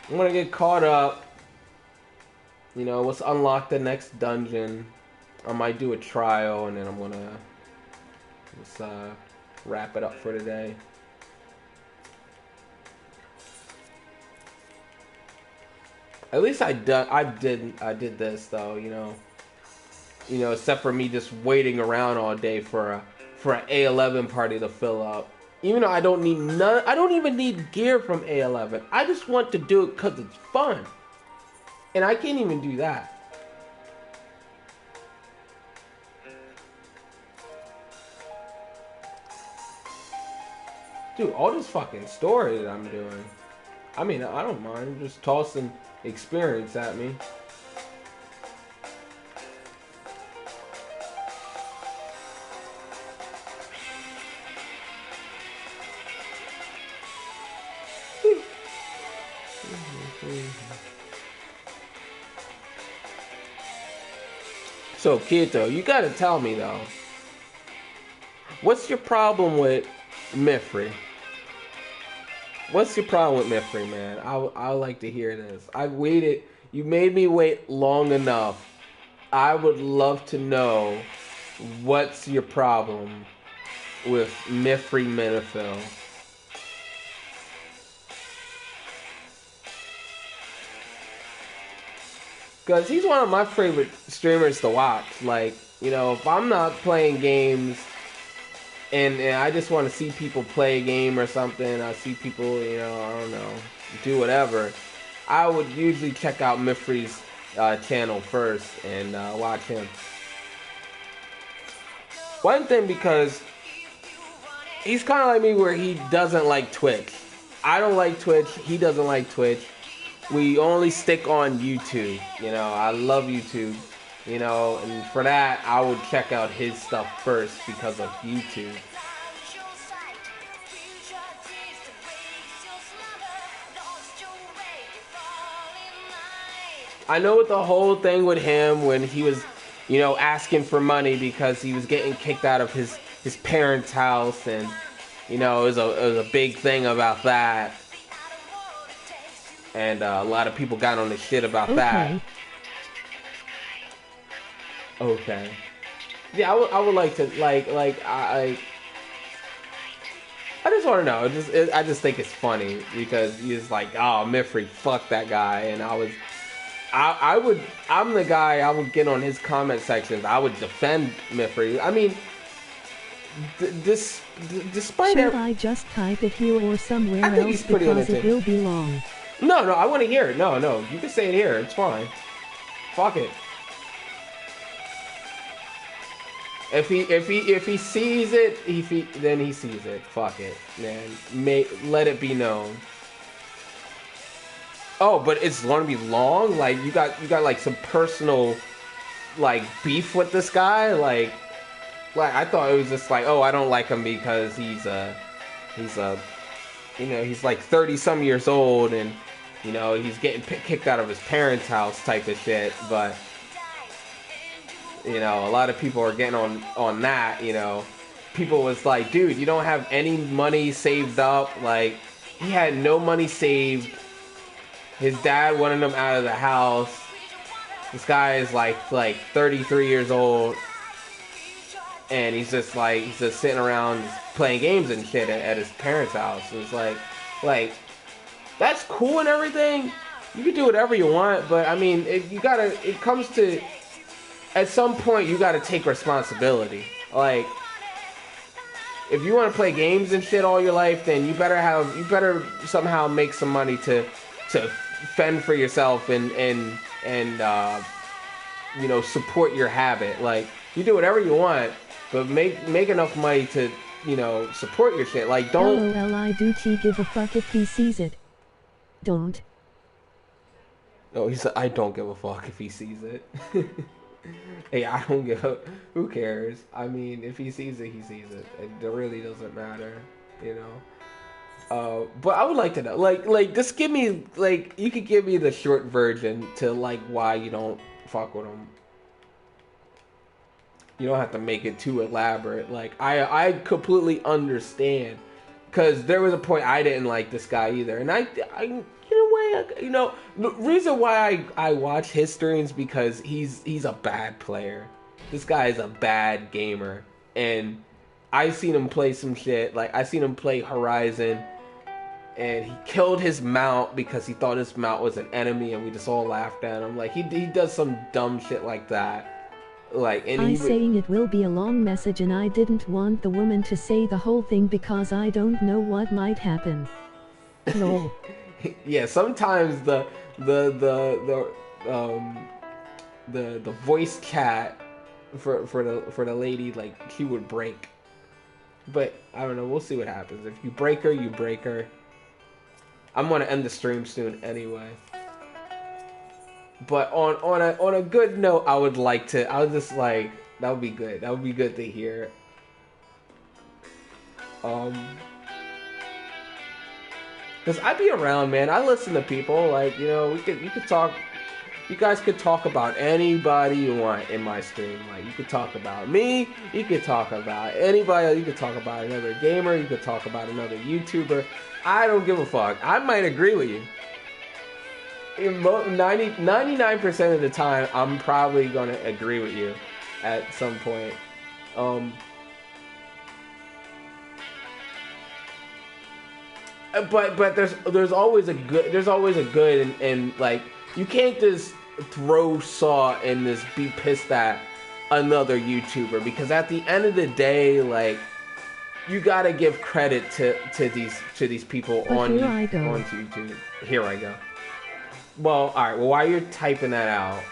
I'm gonna get caught up. You know, let's unlock the next dungeon. I might do a trial, and then I'm gonna just wrap it up for today. At least I did this though, you know. You know, except for me just waiting around all day for an A11 party to fill up. Even though I don't even need gear from A11. I just want to do it because it's fun. And I can't even do that. Dude, all this fucking story that I'm doing. I mean, I don't mind. I'm just tossing experience at me. So, Kito, you gotta tell me though, what's your problem with Mifri? What's your problem with Mifri, man? I would like to hear this. I waited. You made me wait long enough. I would love to know what's your problem with Mifri Menifil. Because he's one of my favorite streamers to watch. Like, you know, if I'm not playing games and I just want to see people play a game or something, I see people, you know, I don't know, do whatever, I would usually check out Mifri's channel first and watch him. One thing, because he's kind of like me where he doesn't like Twitch. I don't like Twitch. He doesn't like Twitch. We only stick on YouTube. You know, I love YouTube. You know, and for that, I would check out his stuff first because of YouTube. I know with the whole thing with him when he was, you know, asking for money because he was getting kicked out of his parents' house, and, you know, it was a big thing about that. And a lot of people got on the shit about that. Okay. Yeah, I would like to, I just want to know. I just think it's funny because he's like, oh, Mifri, fuck that guy. And I'm the guy, I would get on his comment sections. I would defend Mifri. I mean, despite Should I just type it here or somewhere else because it will be long? No, I want to hear it. No, you can say it here. It's fine. Fuck it. If he sees it, then he sees it. Fuck it, man. Let it be known. Oh, but it's gonna be long. Like you got like some personal like beef with this guy. Like I thought it was just like, oh, I don't like him because he's you know, he's like 30 some years old and, you know, he's getting kicked out of his parents' house type of shit. But, you know, a lot of people are getting on that, you know. people was like, dude, you don't have any money saved up. Like, he had no money saved. His dad wanted him out of the house. This guy is like 33 years old, and he's just sitting around playing games and shit at his parents' house. And it's like that's cool and everything. You can do whatever you want, but I mean, it comes to, at some point you gotta take responsibility. Like, if you want to play games and shit all your life, then you better somehow make some money to fend for yourself and you know, support your habit. Like, you do whatever you want, but make enough money to, you know, support your shit. Like, don't. LOL, I do give a fuck if he sees it. Don't. Oh, he said, I don't give a fuck if he sees it. Hey, I don't give a... Who cares? I mean, if he sees it, he sees it. It really doesn't matter, you know? But I would like to know, like, just give me, like, you could give me the short version to, like, why you don't fuck with him. You don't have to make it too elaborate. Like, I completely understand. Because there was a point I didn't like this guy either. And I you know, the reason why I watch his streams because he's a bad player. This guy is a bad gamer, and I seen him play some shit. Like, I seen him play Horizon, and he killed his mount because he thought his mount was an enemy, and we just all laughed at him. Like, he does some dumb shit like that. Like, and saying it will be a long message, and I didn't want the woman to say the whole thing because I don't know what might happen. Lol. Yeah, sometimes the voice chat for the lady, like, she would break. But I don't know, we'll see what happens. If you break her, you break her. I'm gonna end the stream soon anyway. But on a good note, I was just like, that would be good. That would be good to hear. Cause I be around, man. I listen to people. Like, you know, you could talk. You guys could talk about anybody you want in my stream. Like, you could talk about me. You could talk about anybody. You could talk about another gamer. You could talk about another YouTuber. I don't give a fuck. I might agree with you. 99% of the time, I'm probably gonna agree with you at some point. But there's always a good and like, you can't just throw saw and just be pissed at another YouTuber, because at the end of the day, like, you gotta give credit to these people on YouTube. Here I go. Well, alright, well, while you're typing that out,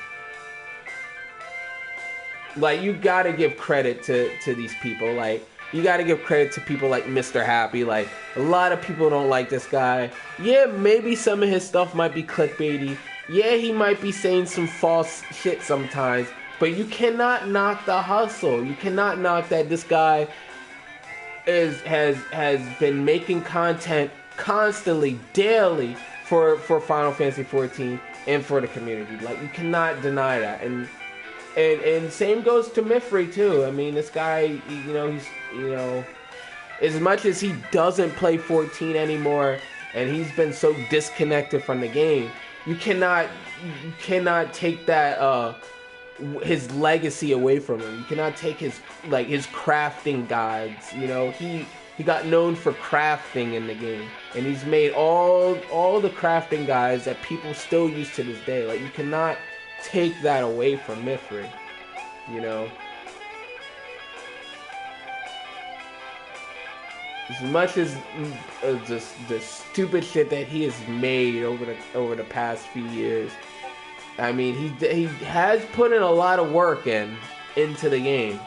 like, you gotta give credit to these people. Like, you gotta give credit to people like Mr. Happy. Like, a lot of people don't like this guy. Yeah, maybe some of his stuff might be clickbaity. Yeah, he might be saying some false shit sometimes. But you cannot knock the hustle. You cannot knock that this guy has been making content constantly, daily, for Final Fantasy XIV and for the community. Like, you cannot deny that. And same goes to Mifri too. I mean, this guy, you know, he's, you know, as much as he doesn't play 14 anymore, and he's been so disconnected from the game, you cannot take that his legacy away from him. You cannot take his crafting guides. You know, he got known for crafting in the game, and he's made all the crafting guides that people still use to this day. Like, you cannot take that away from Mifri, you know. As much as just the stupid shit that he has made over the past few years, I mean, he has put in a lot of work into the game.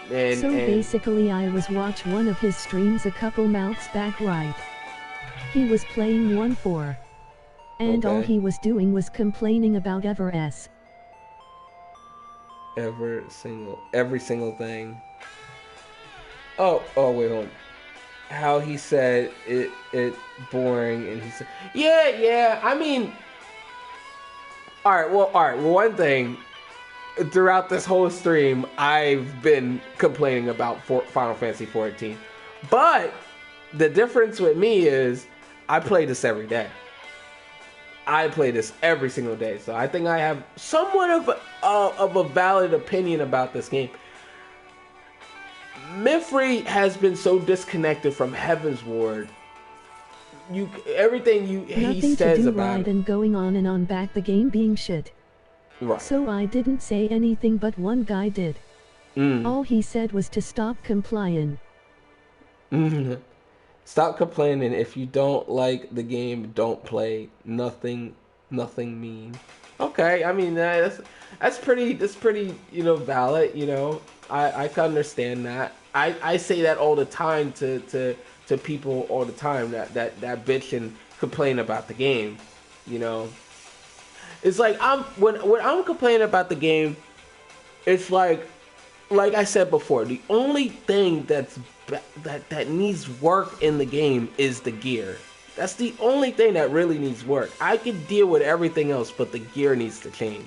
And basically, I was watching one of his streams a couple months back, right? He was playing 1-4. And all he was doing was complaining about every single thing. Oh, wait, hold on. How he said it boring, and he said, yeah, I mean, alright, well, one thing, throughout this whole stream, I've been complaining about Final Fantasy 14. But the difference with me is I play this every day. I play this every single day. So I think I have somewhat of a valid opinion about this game. Mifri has been so disconnected from Heaven's Ward. Everything he says about it. And going on and on back the game being shit. Right. So I didn't say anything, but one guy did. All he said was to stop complaining. Stop complaining. If you don't like the game, don't play. Nothing mean. Okay, I mean that's pretty valid. I can understand that. I say that all the time to people all the time that bitch and complain about the game. It's like when I'm complaining about the game, it's like I said before, the only thing that needs work in the game is the gear. That's the only thing that really needs work. I can deal with everything else, but the gear needs to change.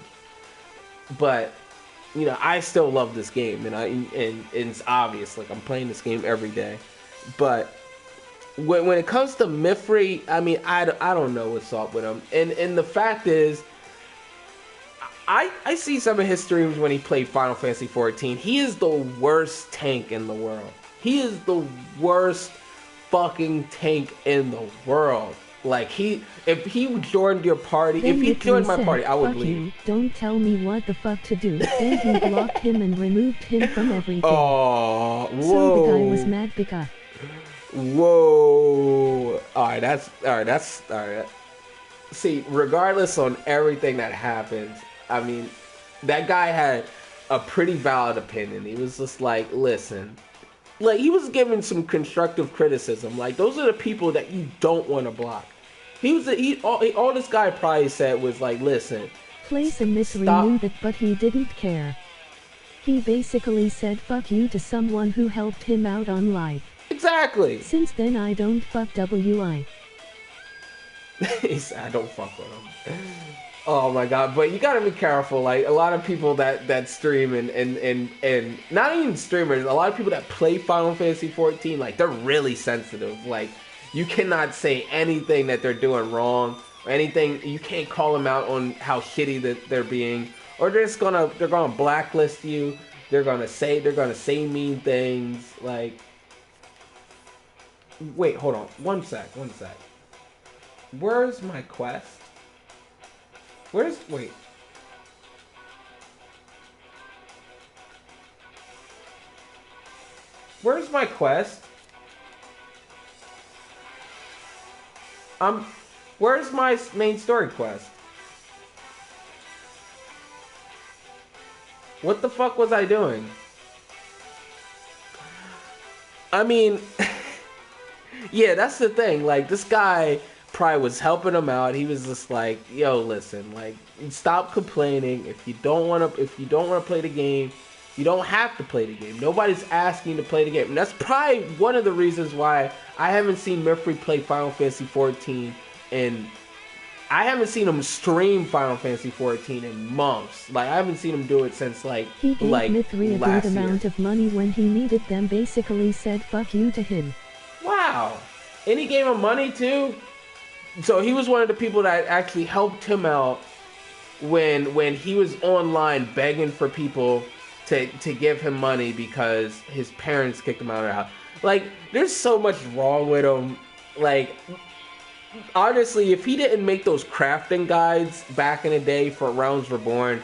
But I still love this game, and it's obvious. Like, I'm playing this game every day. But when it comes to Mifri, I mean, I don't know what's up with him. And the fact is, I see some of his streams when he played Final Fantasy 14. He is the worst tank in the world. He is the worst fucking tank in the world. Like, if he joined your party, then if he joined my party, I would leave. You, don't tell me what the fuck to do. Then he blocked him and removed him from everything. Oh, whoa. So the guy was mad because. Whoa. Alright, that's alright. See, regardless on everything that happens, I mean, that guy had a pretty valid opinion. He was just like, listen. Like, he was giving some constructive criticism. Like, those are the people that you don't want to block. All this guy probably said was like, listen. Place and Mifri knew that, but he didn't care. He basically said fuck you to someone who helped him out on life. Exactly. Since then I don't fuck WI. He said, I don't fuck with him. Oh my god, but you gotta be careful. Like, a lot of people that stream and not even streamers, a lot of people that play Final Fantasy 14, like, they're really sensitive. Like, you cannot say anything that they're doing wrong or anything. You can't call them out on how shitty that they're being, or they're gonna blacklist you. They're gonna say mean things. Like, wait, hold on, one sec. Where's my quest? Wait. Where's my quest? Where's my main story quest? What the fuck was I doing? I mean, yeah, that's the thing. Like, this guy probably was helping him out. He was just like, yo, listen, like, stop complaining. If you don't want to play the game, you don't have to play the game. Nobody's asking you to play the game. And that's probably one of the reasons why I haven't seen Mifri play Final Fantasy 14, and I haven't seen him stream Final Fantasy 14 in months. Like, I haven't seen him do it since he gave Mifri a good amount of money when he needed them. Basically said fuck you to him. Wow. And he gave him money too? So he was one of the people that actually helped him out when he was online begging for people to give him money because his parents kicked him out of the house. Like, there's so much wrong with him. Like, honestly, if he didn't make those crafting guides back in the day for Realms Reborn,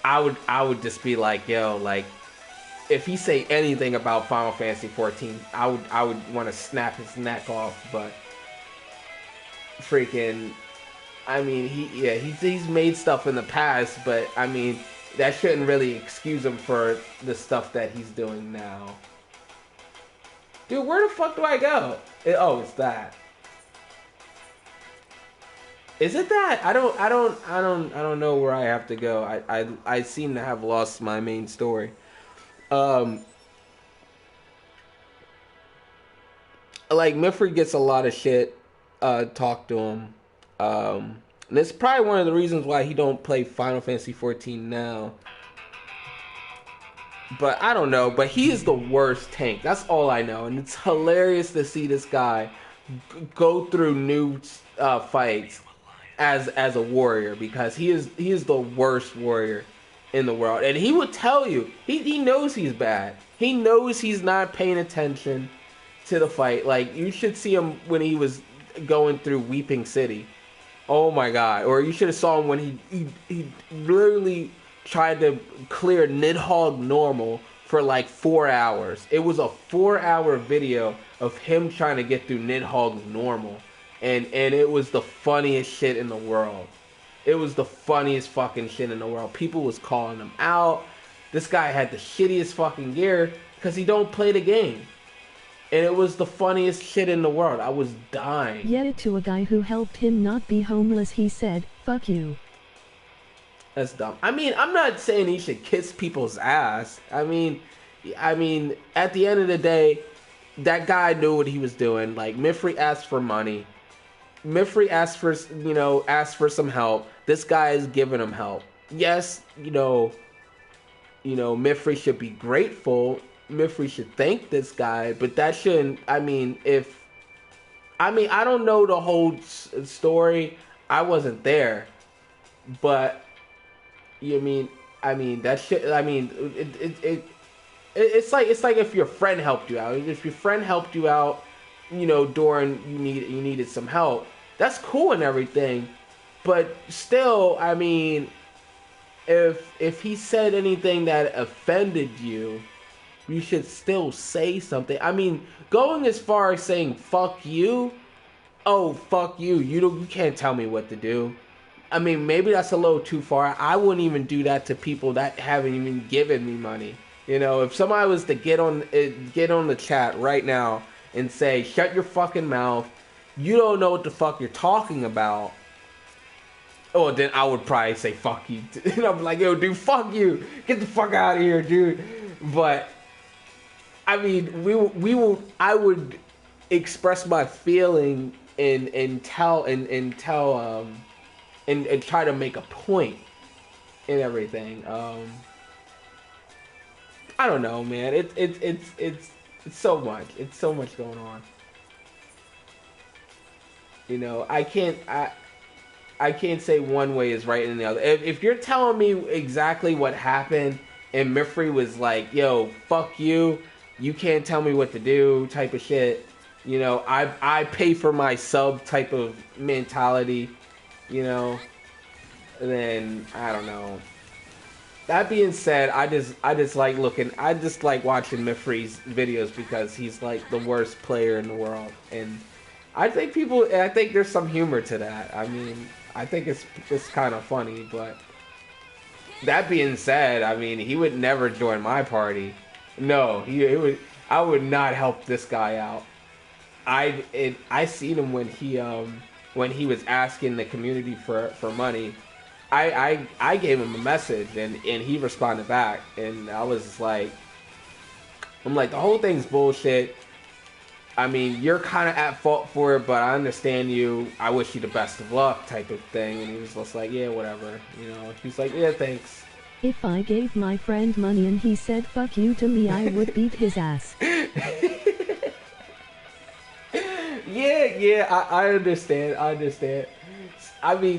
I would just be like, yo, like, if he say anything about Final Fantasy 14, I would want to snap his neck off. But freaking, I mean, he's made stuff in the past, but I mean, that shouldn't really excuse him for the stuff that he's doing now. Dude, where the fuck do I go? It's that. Is it that? I don't know where I have to go. I seem to have lost my main story. Like, Mifri gets a lot of shit talked to him. And it's probably one of the reasons why he don't play Final Fantasy 14 now. But I don't know. But he is the worst tank. That's all I know. And it's hilarious to see this guy go through new fights as a warrior, because he is the worst warrior in the world. And he would tell you, he knows he's bad. He knows he's not paying attention to the fight. Like, you should see him when he was going through Weeping City. Oh my god. Or you should have saw him when he literally tried to clear Nidhogg normal for like 4 hours. It was a 4-hour video of him trying to get through Nidhogg normal. And it was the funniest shit in the world. It was the funniest fucking shit in the world. People was calling him out. This guy had the shittiest fucking gear because he don't play the game. And it was the funniest shit in the world. I was dying. Yet to a guy who helped him not be homeless, he said, "Fuck you." That's dumb. I mean, I'm not saying he should kiss people's ass. I mean, at the end of the day, that guy knew what he was doing. Like, Mifri asked for money. Mifri asked for some help. This guy is giving him help. Yes, Mifri should be grateful. Mifri should thank this guy, but that shouldn't. I don't know the whole story. I wasn't there, but that shit. It's like if your friend helped you out. If your friend helped you out, during you needed some help. That's cool and everything, but still, if he said anything that offended you, you should still say something. Going as far as saying "fuck you," oh fuck you, you can't tell me what to do. Maybe that's a little too far. I wouldn't even do that to people that haven't even given me money. If somebody was to get on the chat right now and say, "Shut your fucking mouth, you don't know what the fuck you're talking about," oh, then I would probably say "fuck you." And I'm like, "Yo, dude, fuck you, get the fuck out of here, dude." But I would express my feeling and tell and try to make a point and everything. I don't know, man. It's so much. It's so much going on. I can't say one way is right and the other. If you're telling me exactly what happened and Mifri was like, "Yo, fuck you, you can't tell me what to do," type of shit, I pay for my sub type of mentality, then I don't know. That being said, I just like watching Mifri's videos because he's like the worst player in the world, and I think there's some humor to that. I think it's kind of funny, but that being said, he would never join my party. No, I would not help this guy out. I seen him when he was asking the community for money. I gave him a message and he responded back, and I was like, the whole thing's bullshit. You're kind of at fault for it, but I understand you. I wish you the best of luck, type of thing. And he was just like, "Yeah, whatever." He's like, "Yeah, thanks." If I gave my friend money and he said "fuck you" to me, I would beat his ass. Yeah, I understand.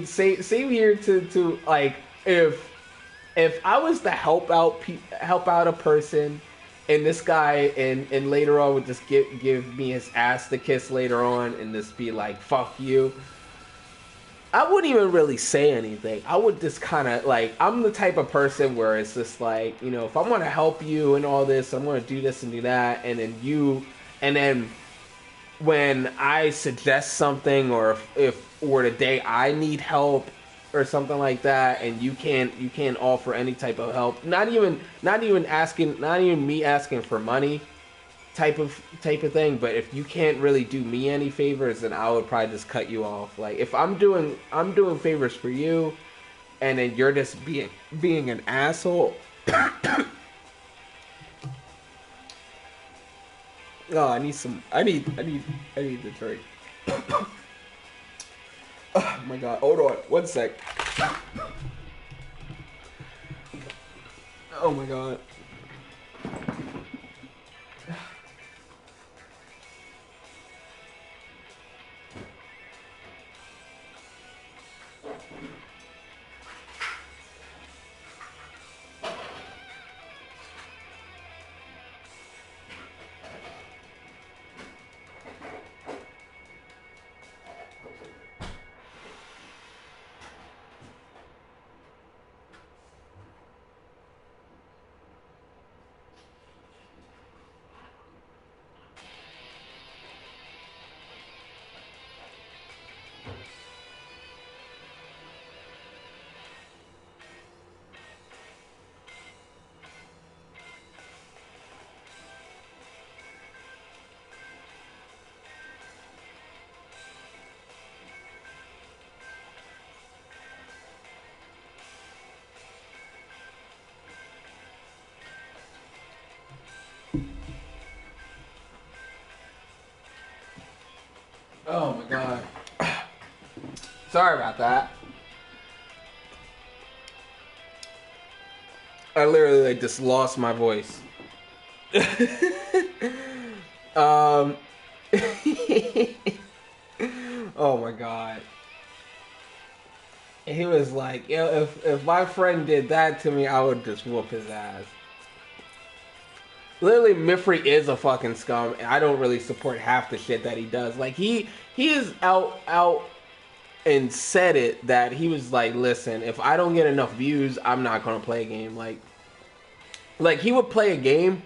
Same here to like, if I was to help out a person, and this guy and later on would just give me his ass to kiss later on and just be like, "Fuck you," I wouldn't even really say anything. I would just kind of like, I'm the type of person where it's just like, if I want to help you and all this, I'm going to do this and do that, and then when I suggest something, or if the day I need help or something like that, and you can't offer any type of help, not even me asking for money, type of thing, but if you can't really do me any favors, then I would probably just cut you off. Like, if I'm doing favors for you, and then you're just being an asshole. Oh, I need the drink. Oh my god, hold on, one sec. Oh my god. Sorry about that. I literally like just lost my voice. Oh my god. He was like, yo, if my friend did that to me, I would just whoop his ass. Literally, Mifri is a fucking scum, and I don't really support half the shit that he does. Like, he is out and said it that he was like, listen, if I don't get enough views, I'm not gonna play a game. Like he would play a game,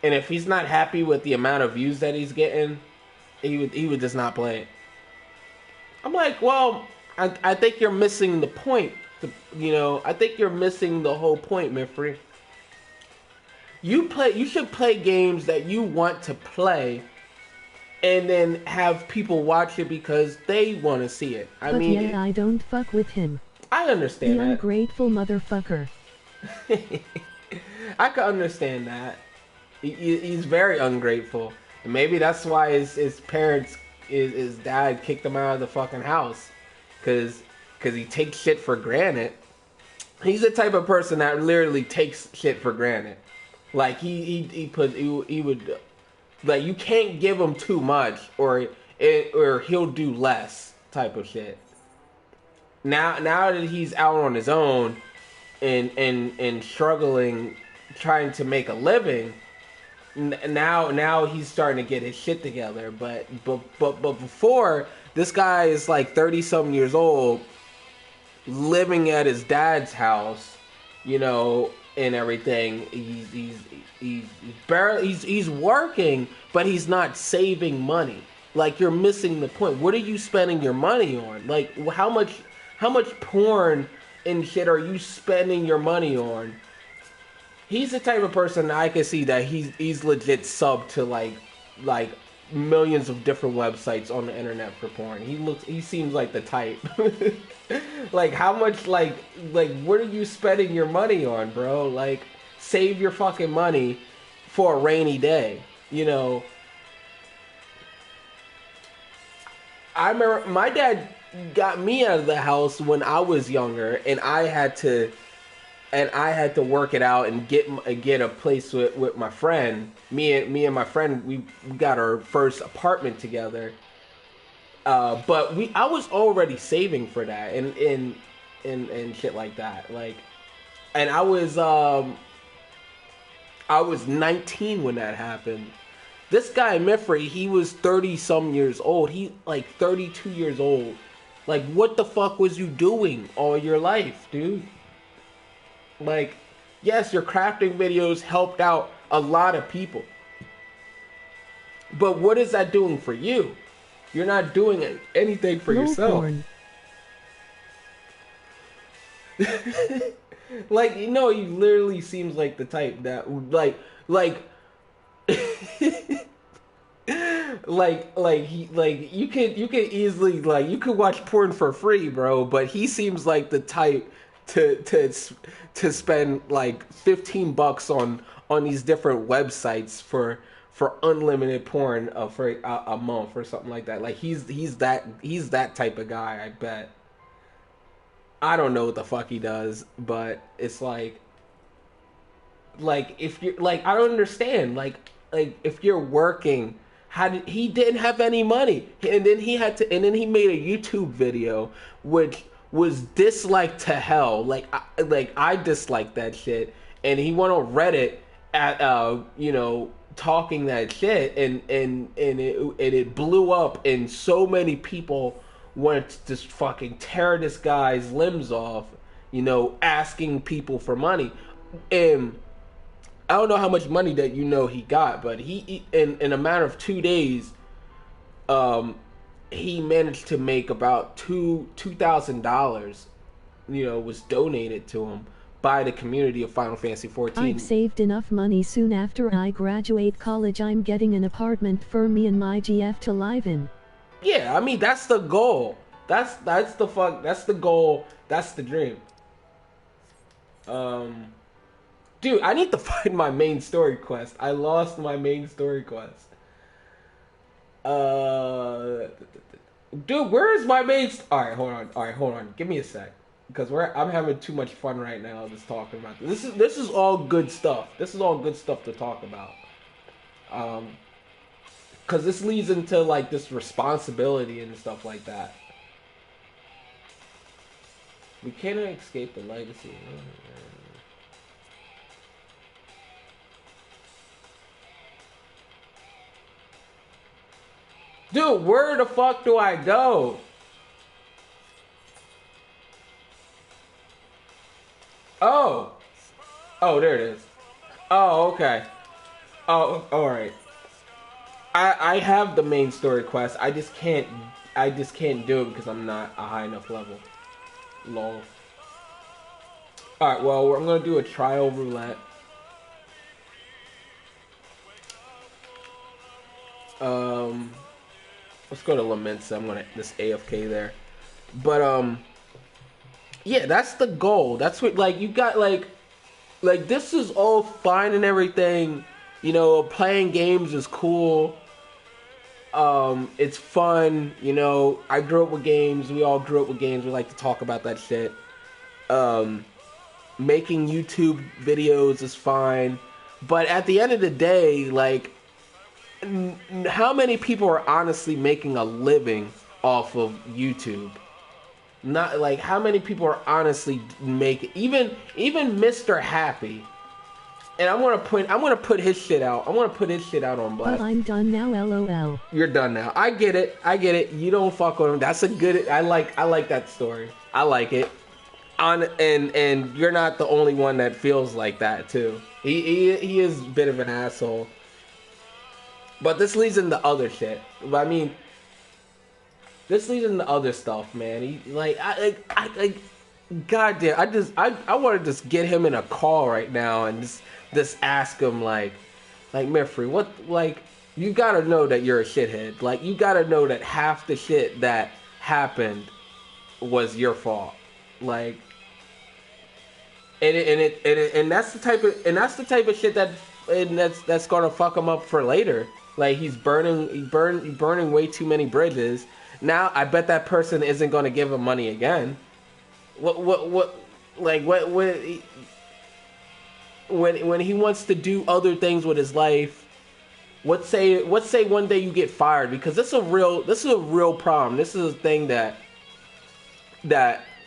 and if he's not happy with the amount of views that he's getting, he would just not play it. I'm like, well, I think you're missing the point. I think you're missing the whole point, Mifri. You should play games that you want to play, and then have people watch it because they want to see it. I mean, I don't fuck with him. I understand that. The ungrateful motherfucker. I can understand that. He's very ungrateful. And maybe that's why his parents, his dad kicked him out of the fucking house. Cause he takes shit for granted. He's the type of person that literally takes shit for granted. Like he would, like, you can't give him too much or he'll do less type of shit. Now that he's out on his own and struggling, trying to make a living, now he's starting to get his shit together. But before, this guy is like 30-something years old, living at his dad's house, and everything. He's working, but he's not saving money. Like, you're missing the point. What are you spending your money on? Like, how much porn and shit are you spending your money on? He's the type of person I can see that he's legit sub to like millions of different websites on the internet for porn. He seems like the type. Like, how much, like what are you spending your money on, bro? Like, save your fucking money for a rainy day, I remember my dad got me out of the house when I was younger, and I had to work it out and get a place with my friend. Me and my friend, we got our first apartment together. But I was already saving for that and shit like that. Like, and I was 19 when that happened. This guy Mifri, he was 30-some years old. He like 32 years old. Like, what the fuck was you doing all your life, dude? Like, yes, your crafting videos helped out a lot of people. But what is that doing for you? You're not doing anything for yourself. Porn. Like, he literally seems like the type that like you could easily, like, you could watch porn for free, bro, but he seems like the type to spend like $15 on these different websites for unlimited porn for a month or something like that. Like, he's that type of guy, I bet. I don't know what the fuck he does, but it's like if you're like, I don't understand. Like if you're working, he didn't have any money, and then he made a YouTube video which was disliked to hell. Like I dislike that shit, and he went on Reddit at talking that shit, and it blew up, and so many people wanted to just fucking tear this guy's limbs off, asking people for money. And I don't know how much money that he got, but he in a matter of 2 days, he managed to make about $2,000, was donated to him by the community of Final Fantasy XIV. I've saved enough money. Soon after I graduate college, I'm getting an apartment for me and my GF to live in. Yeah, I mean, that's the goal. That's the goal. That's the dream. Dude, I need to find my main story quest. I lost my main story quest. Dude, where is my main? Alright, hold on. Alright, hold on. Give me a sec. Because I'm having too much fun right now just talking about this. This is all good stuff. This is all good stuff to talk about. Because this leads into like this responsibility and stuff like that. We cannot escape the legacy. Dude, where the fuck do I go? Oh. Oh, there it is. Oh, okay. Oh, alright. I have the main story quest. I just can't do it because I'm not a high enough level. Lol. Alright, well, I'm gonna do a trial roulette. Let's go to Lamenta. I'm gonna this AFK there. But yeah, that's the goal. That's what, like, you got, like this is all fine and everything. You know, playing games is cool. It's fun. You know, I grew up with games. We all grew up with games. We like to talk about that shit. Making YouTube videos is fine. But at the end of the day, like, how many people are honestly making a living off of YouTube? Not like, how many people are honestly making, even Mr. Happy. And I'm gonna put his shit out. I'm gonna put his shit out on blast. But I'm done now, LOL. You're done now. I get it. You don't fuck with him. That's a good. I like that story. I like it. And you're not the only one that feels like that too. He is a bit of an asshole. But this leads into other shit. I mean, this leads into other stuff, man. He like I goddamn. I want to just get him in a call right now and just ask him like Mifri, what, like, you gotta know that you're a shithead. Like, you gotta know that half the shit that happened was your fault. Like, and that's the type of shit that's gonna fuck him up for later. Like, he's burning way too many bridges. Now I bet that person isn't gonna give him money again. When he wants to do other things with his life, let's say one day you get fired, because this is a real problem. This is a thing that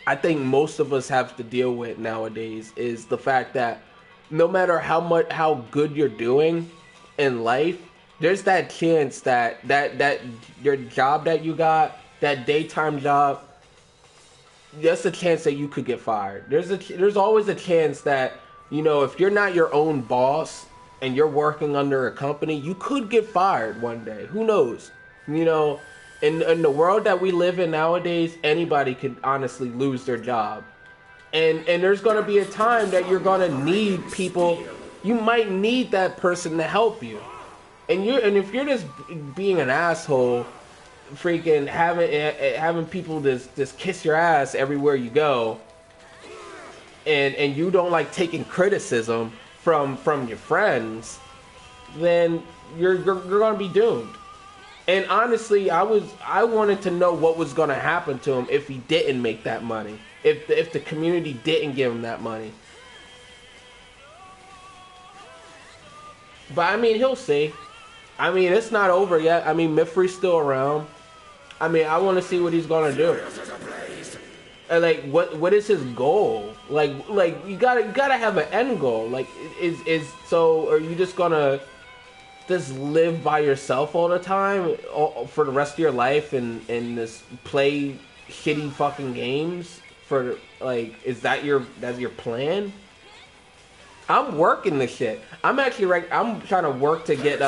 I think most of us have to deal with nowadays, is the fact that no matter how good you're doing in life, there's that chance that your job that you got, that daytime job, there's a chance that you could get fired. There's always a chance that, you know, if you're not your own boss and you're working under a company, you could get fired one day. Who knows? You know, in the world that we live in nowadays, anybody could honestly lose their job. And there's going to be a time that you're going to need people. You might need that person to help you. And if you're just being an asshole, freaking having people just kiss your ass everywhere you go, and you don't like taking criticism from your friends, then you're gonna be doomed. And honestly, I wanted to know what was gonna happen to him if he didn't make that money, if the community didn't give him that money. But I mean, he'll see. I mean, it's not over yet. I mean, Mifri's still around. I mean, I want to see what he's gonna do. And like, what is his goal? Like you gotta have an end goal. Like, so are you just gonna just live by yourself all the time for the rest of your life and just play shitty fucking games for, like, that's your plan? I'm working this shit. I'm trying to work to get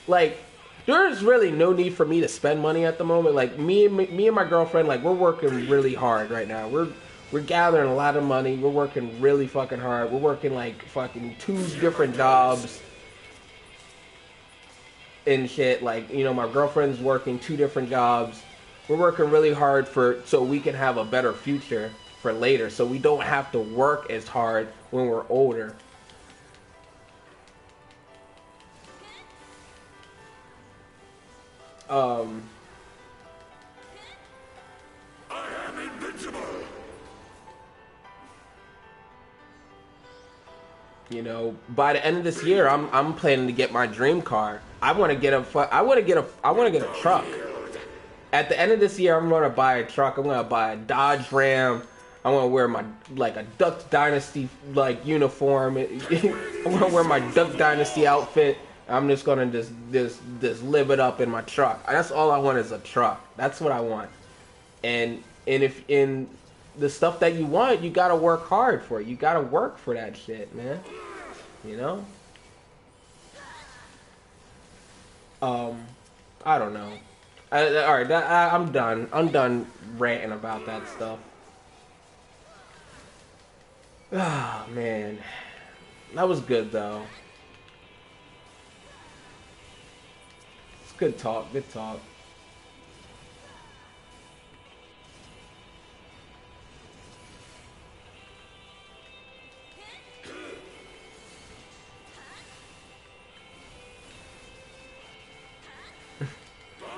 like, there's really no need for me to spend money at the moment. Like, me and my girlfriend, like, we're working really hard right now. We're gathering a lot of money. We're working really fucking hard. We're working like fucking 2 different jobs and shit. Like, you know, my girlfriend's working 2 different jobs. We're working really hard so we can have a better future for later, so we don't have to work as hard when we're older. You know, by the end of this year, I'm planning to get my dream car. I want to get a truck. At the end of this year, I'm gonna buy a truck. I'm gonna buy a Dodge Ram. I want to wear my like a Duck Dynasty like uniform. I'm gonna wear my Duck Dynasty outfit. I'm just gonna just live it up in my truck. That's all I want is a truck. That's what I want. And if in the stuff that you want, you gotta work hard for it. You gotta work for that shit, man. You know? I don't know. Alright, I'm done. I'm done ranting about that stuff. Ah, man. That was good, though. It's good talk, good talk.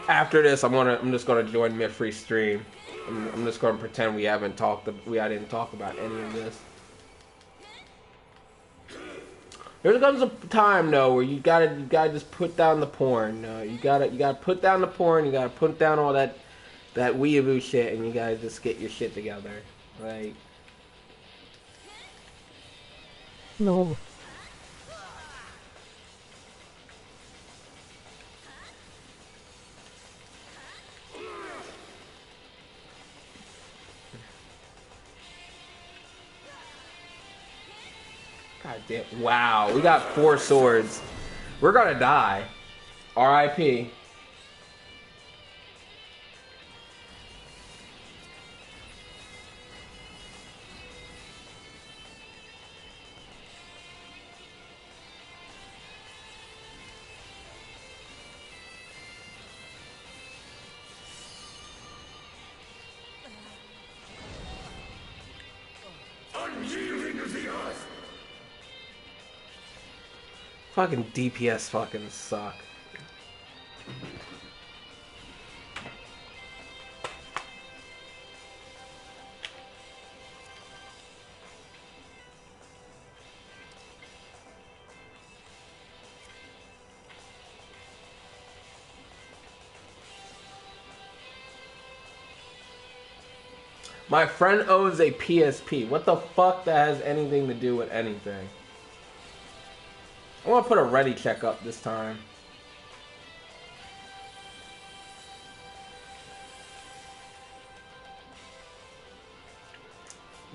After this, I'm just gonna join Myfree stream. I'm just gonna pretend we didn't talk about any of this. There comes a time though where you gotta just put down the porn. You gotta put down the porn. You gotta put down all that weeaboo shit, and you gotta just get your shit together. Like, lol. God damn. Wow, we got 4 swords. We're gonna die. R.I.P. Unyielding of the earth. Fucking DPS fucking suck. My friend owns a PSP. What the fuck that has anything to do with anything? I want to put a ready check up this time.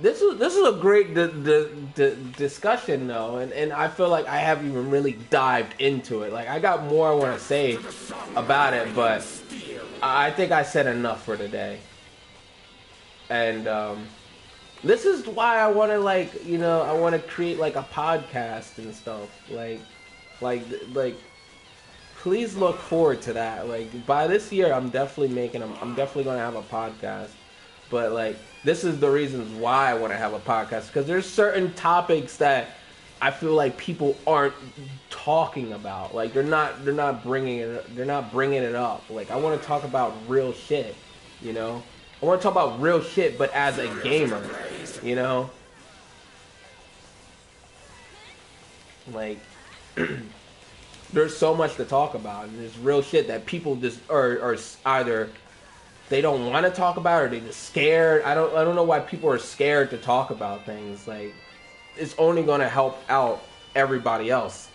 This is a great discussion though, and I feel like I haven't even really dived into it. Like, I got more I want to say about it, but I think I said enough for today. And this is why I want to, like, you know, I want to create like a podcast and stuff. Like, please look forward to that. Like, by this year, I'm definitely gonna have a podcast. But like, this is the reasons why I want to have a podcast, because there's certain topics that I feel like people aren't talking about. Like, they're not bringing it up. Like, I want to talk about real shit, you know. I want to talk about real shit, but as a gamer, you know? Like, there's so much to talk about, and there's real shit that people just are either they don't want to talk about, or they just scared. I don't know why people are scared to talk about things. Like, it's only going to help out everybody else.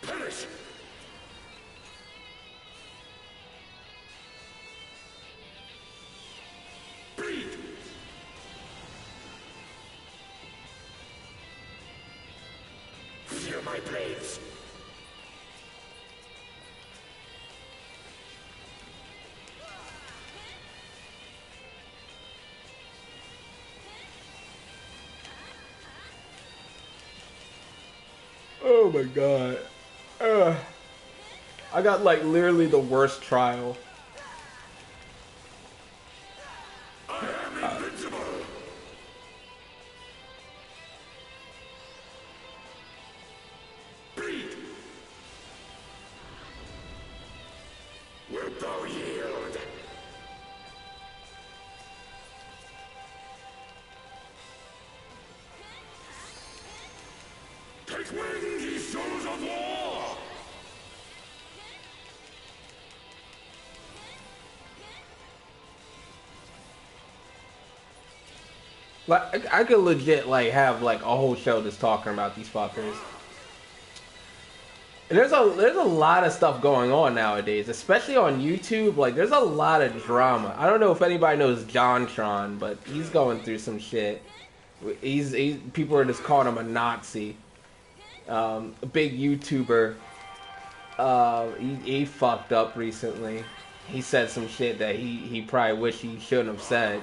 Perish. Bleed. Feel my blades. Oh my god. I got like literally the worst trial. I am invincible. Bleed. Wilt thou yield? Take wing, ye souls of war! Like, I could legit, like, have, like, a whole show just talking about these fuckers. And there's a lot of stuff going on nowadays, especially on YouTube. Like, there's a lot of drama. I don't know if anybody knows JonTron, but he's going through some shit. People are just calling him a Nazi. A big YouTuber. He fucked up recently. He said some shit that he probably wish he shouldn't have said.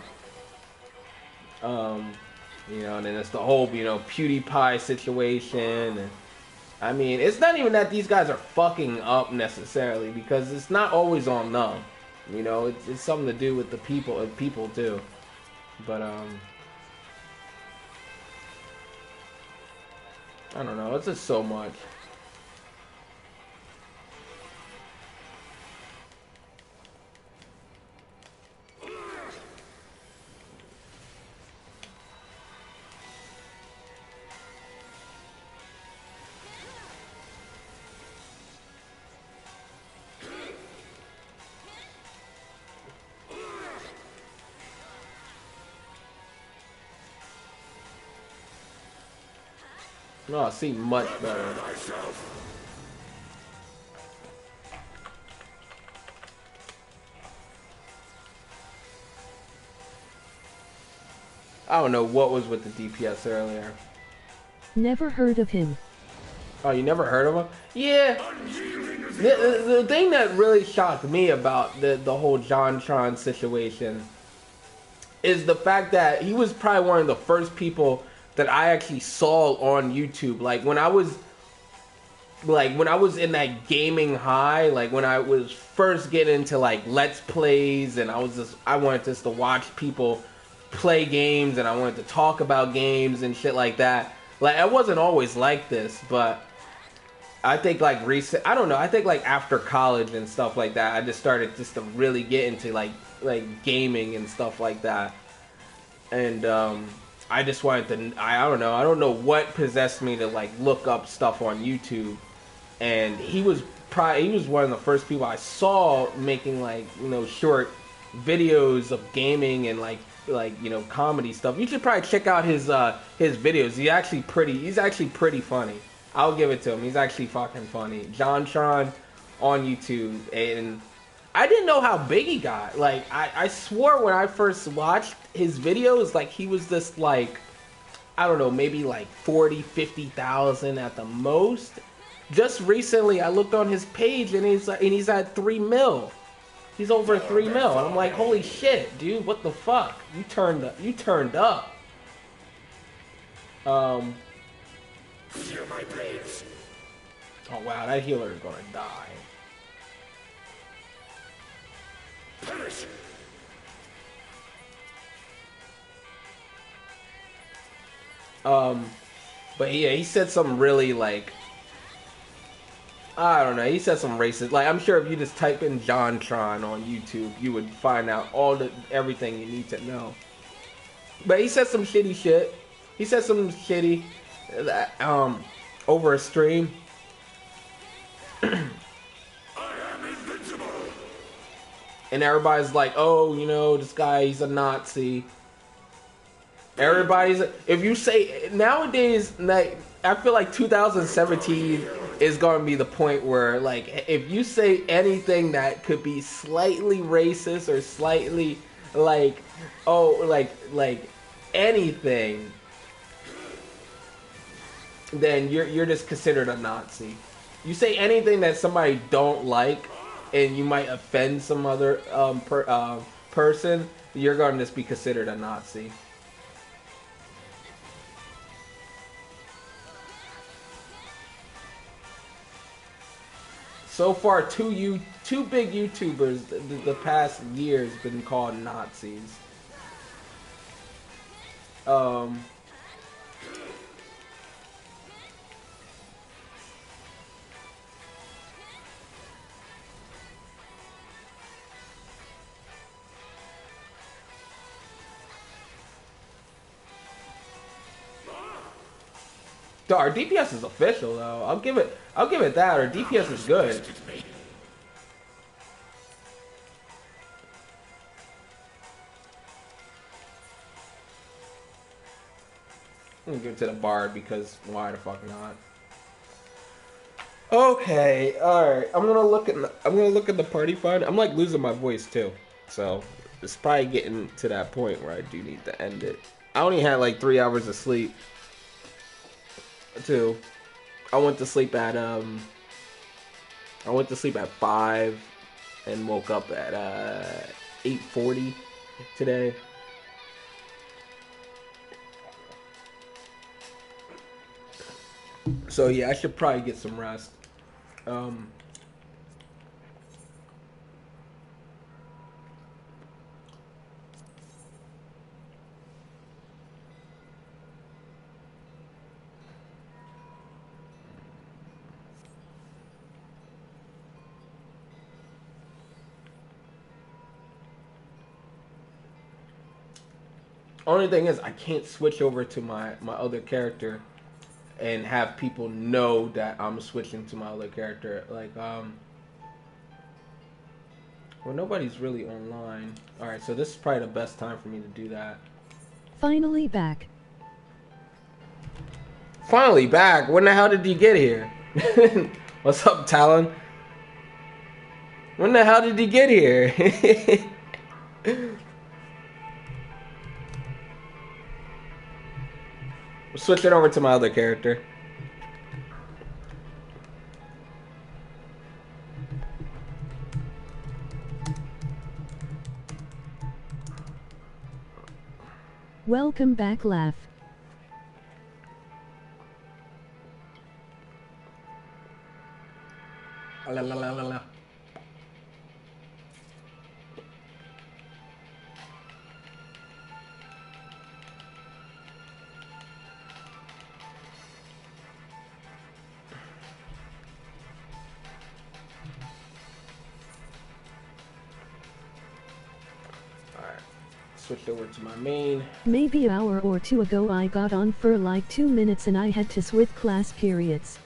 You know, and then it's the whole, you know, PewDiePie situation. And, I mean, it's not even that these guys are fucking up necessarily, because it's not always on them. You know, it's something to do with the people too. But I don't know. It's just so much. No, I see much better. I don't know what was with the DPS earlier. Never heard of him. Oh, you never heard of him? Yeah. The thing that really shocked me about the whole JonTron situation is the fact that he was probably one of the first people that I actually saw on YouTube. Like when I was in that gaming high, like when I was first getting into like Let's Plays, and I wanted just to watch people play games, and I wanted to talk about games and shit like that. Like I wasn't always like this, but I think like I don't know, I think like after college and stuff like that, I just started just to really get into like gaming and stuff like that. And I just wanted to, I don't know what possessed me to like look up stuff on YouTube. And he was one of the first people I saw making like, you know, short videos of gaming and like you know, comedy stuff. You should probably check out his videos. He's actually pretty funny. I'll give it to him. He's actually fucking funny. JonTron on YouTube. And I didn't know how big he got. Like, I swore when I first watched his videos, like, he was just, like, I don't know, maybe, like, 40, 50,000 at the most. Just recently, I looked on his page, and he's at 3 mil. He's over 3 mil. And I'm like, holy shit, dude, what the fuck? You turned up. Feel my blades. Oh, wow, that healer is gonna die. Perish. But yeah, he said something really like, I don't know, he said some racist, like I'm sure if you just type in JonTron on YouTube, you would find out everything you need to know. But he said some shitty shit. He said some shitty over a stream. I am invincible. And everybody's like, oh, you know, this guy, he's a Nazi. If you say, nowadays, like, I feel like 2017 is going to be the point where, like, if you say anything that could be slightly racist or slightly, like, oh, like anything, then you're just considered a Nazi. You say anything that somebody don't like, and you might offend some other person, you're going to just be considered a Nazi. So far, two big YouTubers the past years been called Nazis. Our DPS is official though. I'll give it that. Our DPS is good. I'm gonna give it to the Bard because why the fuck not? Okay, all right. I'm gonna look at the party find. I'm like losing my voice too, so it's probably getting to that point where I do need to end it. I only had like 3 hours of sleep. Too. I went to sleep at 5 and woke up at 8:40 today. So yeah, I should probably get some rest. Only thing is, I can't switch over to my other character and have people know that I'm switching to my other character. Like, well, nobody's really online. All right, so this is probably the best time for me to do that. Finally back. Finally back? When the hell did you get here? What's up, Talon? When the hell did you get here? Switch it over to my other character. Welcome back, Laugh. La, la, la, la, la. Switched over to my main. Maybe an hour or two ago I got on for like 2 minutes and I had to switch class periods.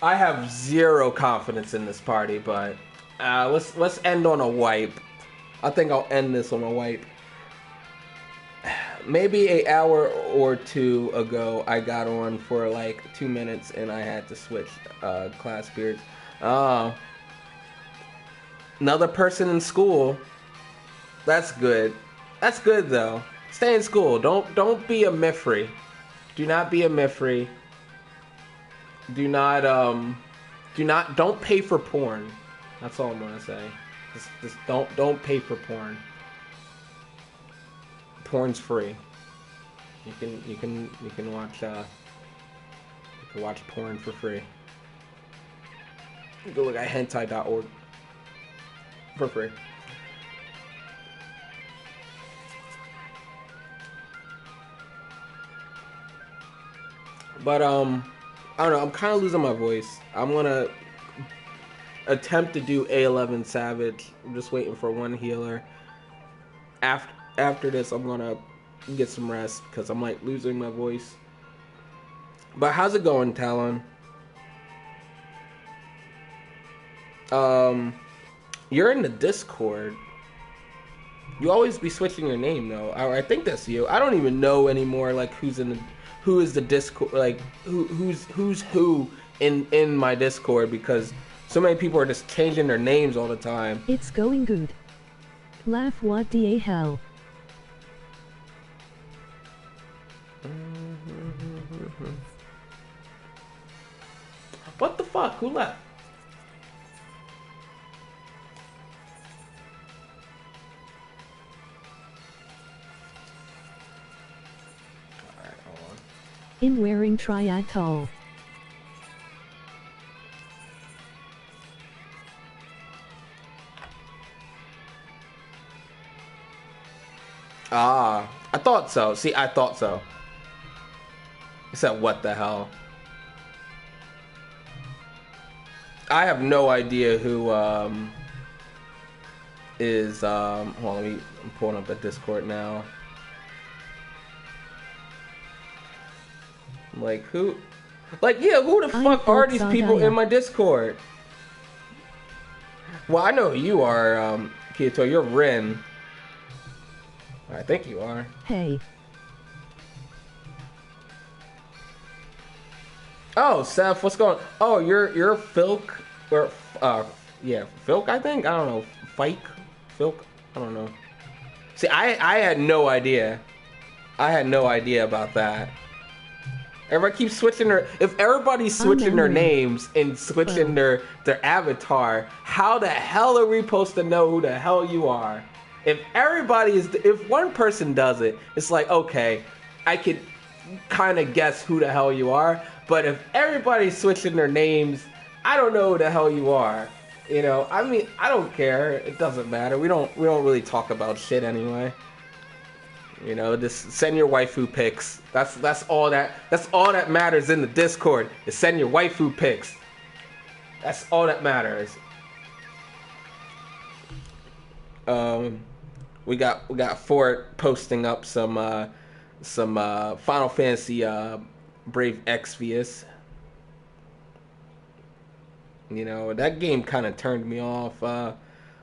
I have zero confidence in this party, but let's end on a wipe. I think I'll end this on a wipe. Maybe an hour or two ago, I got on for like 2 minutes and I had to switch class periods. Another person in school. That's good. That's good though. Stay in school. Don't be a Mifri. Do not be a Mifri. Don't pay for porn. That's all I'm gonna say. Just don't pay for porn. Porn's free. You can watch porn for free. You can look at hentai.org for free. But I don't know, I'm kind of losing my voice. I'm gonna attempt to do A11 Savage. I'm just waiting for one healer. After this, I'm gonna get some rest because I'm like losing my voice. But how's it going, Talon? You're in the Discord. You always be switching your name though. I think that's you. I don't even know anymore like who is the Discord, like who's who in my Discord, because so many people are just changing their names all the time. It's going good. Laugh, what the hell? What the fuck? Who left? Alright, hold on. In wearing triatol. Ah, I thought so. See, I thought so. I said, what the hell? I have no idea who is hold on, I'm pulling up the Discord now. Like who? Like yeah, who the fuck are these people in my Discord? Well, I know who you are, Kito. You're Rin. I think you are. Hey. Oh, Seth, what's going on? Oh, you're Filk or yeah, Filk, I think. I don't know. Fike? Filk? I don't know. See, I had no idea. I had no idea about that. Everybody keeps switching their... If everybody's switching their names and switching their avatar, how the hell are we supposed to know who the hell you are? If everybody is... If one person does it, it's like, okay, I could kind of guess who the hell you are. But if everybody's switching their names, I don't know who the hell you are. You know, I mean, I don't care. It doesn't matter. We don't really talk about shit anyway. You know, just send your waifu pics. That's all that matters in the Discord. Is send your waifu pics. That's all that matters. We got Fort posting up some Final Fantasy Brave Exvius. You know, that game kind of turned me off a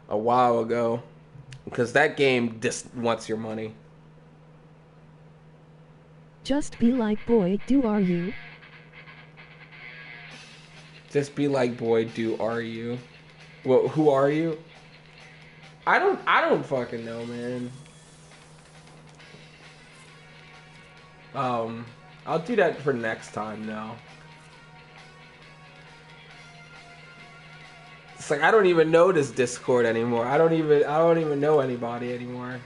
while ago because that game just wants your money. Just be like boy, do are you? Just be like boy, do are you? Well, who are you? I don't fucking know, man. I'll do that for next time now. It's like I don't even know this Discord anymore. I don't even know anybody anymore.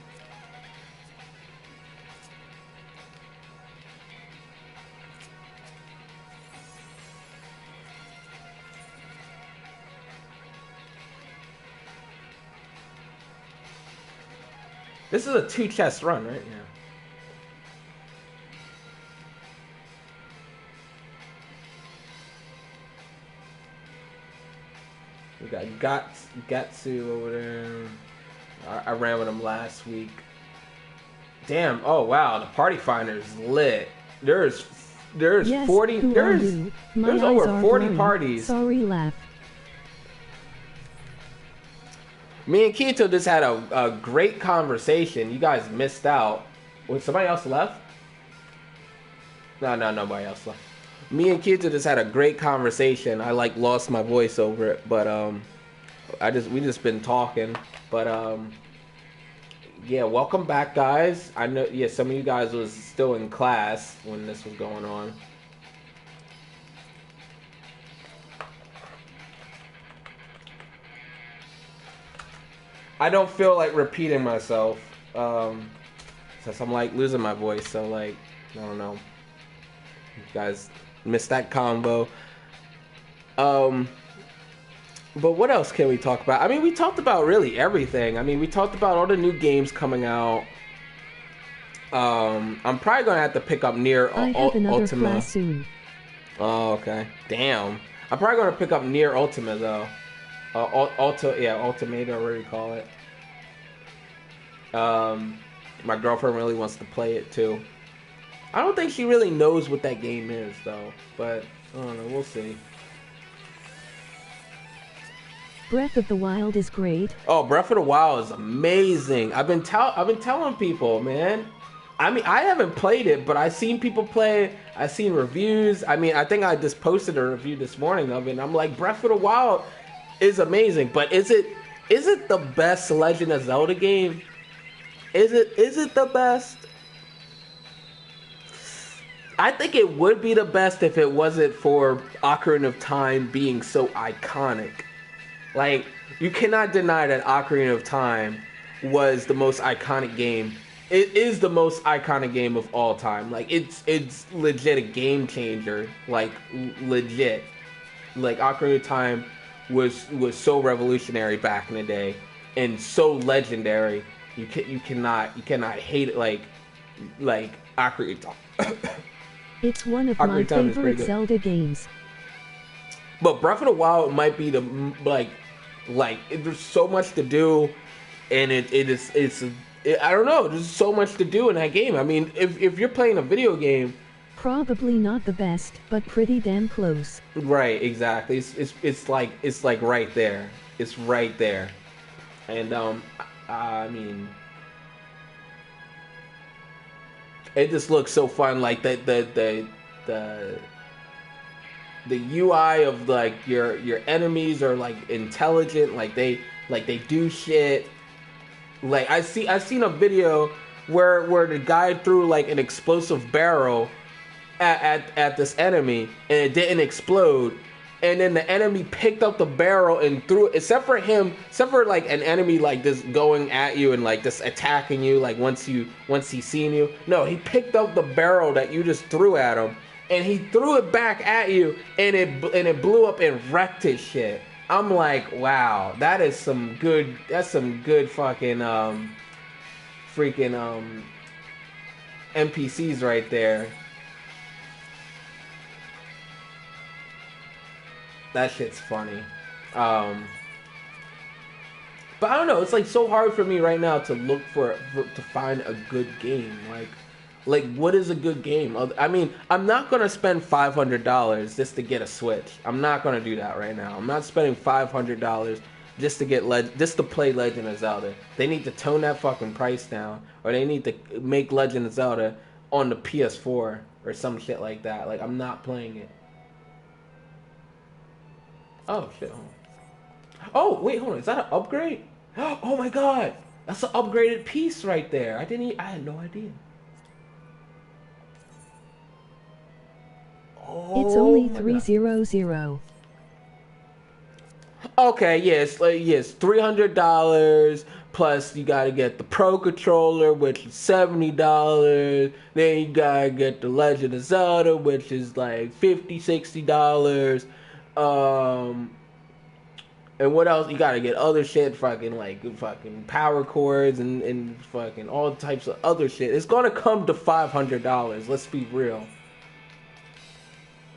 This is a 2-chest run, right? Yeah. We got Gatsu over there. I ran with him last week. Damn! Oh wow, the party finder's lit. There's yes, 40. There's over 40 blurry. parties. Sorry, laugh. Me and Kito just had a great conversation. You guys missed out. Wait, somebody else left? No, nobody else left. Me and Kito just had a great conversation. I like lost my voice over it, but we just been talking. But yeah, welcome back, guys. I know, yeah, some of you guys was still in class when this was going on. I don't feel like repeating myself, since I'm like losing my voice. So like, I don't know. You guys missed that combo. But what else can we talk about? I mean, we talked about really everything. I mean, we talked about all the new games coming out. I'm probably gonna have to pick up Nier Ultima. Soon. Oh, okay. Damn. I'm probably gonna pick up Nier Ultima though. Ultimate, or whatever you call it. My girlfriend really wants to play it too. I don't think she really knows what that game is though, but I don't know, we'll see. Breath of the Wild is great. Oh, Breath of the Wild is amazing. I've been telling people, man. I mean, I haven't played it, but I've seen people play it. I've seen reviews. I mean, I think I just posted a review this morning of it, and I'm like, Breath of the Wild is amazing, but is it the best Legend of Zelda game? Is it the best? I think it would be the best if it wasn't for Ocarina of Time being so iconic. Like, you cannot deny that Ocarina of Time was the most iconic game. It is the most iconic game of all time. Like, it's legit a game changer. Like, legit. Like, Ocarina of Time was so revolutionary back in the day and so legendary. You cannot hate it like Ocarina of Time. It's one of my favorite Zelda games. But Breath of the Wild might be the there's so much to do, and I don't know. There's so much to do in that game. I mean, if you're playing a video game, probably not the best, but pretty damn close. Right, exactly. It's like right there. It's right there, and I mean, it just looks so fun. Like the UI of like your enemies are like intelligent. Like they do shit. Like I've seen a video where the guy threw like an explosive barrel at this enemy and it didn't explode, and then the enemy picked up the barrel and threw it, except for like an enemy like this going at you and like just attacking you like once he's seen you. No, he picked up the barrel that you just threw at him and he threw it back at you, and it blew up and wrecked his shit. I'm like, wow, that's some good fucking freaking NPCs right there. That shit's funny. But I don't know, it's like so hard for me right now to look to find a good game. Like what is a good game? I mean, I'm not gonna spend $500 just to get a Switch. I'm not gonna do that right now. I'm not spending $500 just to play Legend of Zelda. They need to tone that fucking price down, or they need to make Legend of Zelda on the PS4 or some shit like that. Like, I'm not playing it. Oh shit! Oh wait, hold on. Is that an upgrade? Oh my god, that's an upgraded piece right there. I had no idea. It's only $300. Okay, yes, $300 plus you gotta get the Pro Controller, which is $70. Then you gotta get the Legend of Zelda, which is like $50-$60. And what else? You gotta get other shit, fucking power cords and fucking all types of other shit. It's gonna come to $500. Let's be real.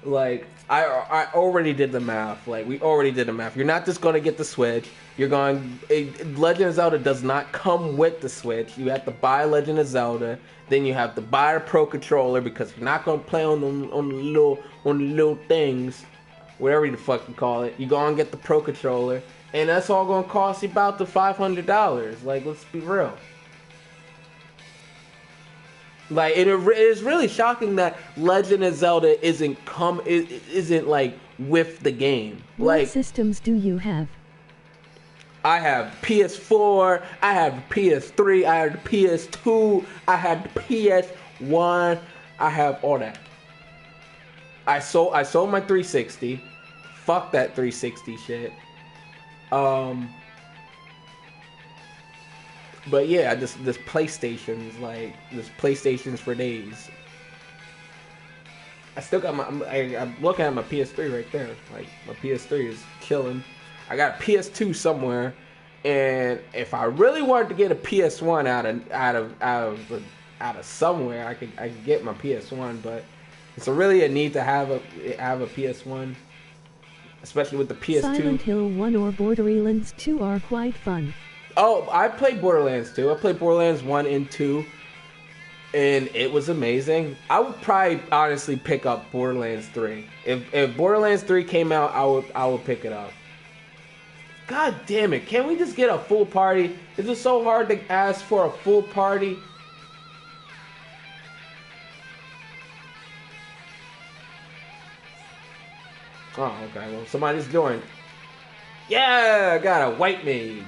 Like, I already did the math. Like, we already did the math. You're not just gonna get the Switch. Legend of Zelda does not come with the Switch. You have to buy Legend of Zelda. Then you have to buy a Pro Controller because you're not gonna play on the little things, whatever the fuck you call it. You go and get the Pro Controller, and that's all gonna cost you about the $500. Like, let's be real. Like, it is really shocking that Legend of Zelda isn't like with the game. What systems do you have? I have PS4, I have PS3, I have PS2, I have PS1, I have all that. I sold my 360. Fuck that 360 shit. But yeah, this PlayStation's for days. I still got I'm looking at my PS3 right there. Like, my PS3 is chilling. I got a PS2 somewhere, and if I really wanted to get a PS1 out of somewhere, I could get my PS1. But it's really a need to have a PS1, especially with the PS2. Silent Hill 1 or Borderlands 2 are quite fun. Oh, I played Borderlands 2. I played Borderlands 1 and 2, and it was amazing. I would probably honestly pick up Borderlands 3. If Borderlands 3 came out, I would pick it up. God damn it, can't we just get a full party? Is it so hard to ask for a full party? Oh, okay, well, somebody's joined. Yeah, I got a white mage.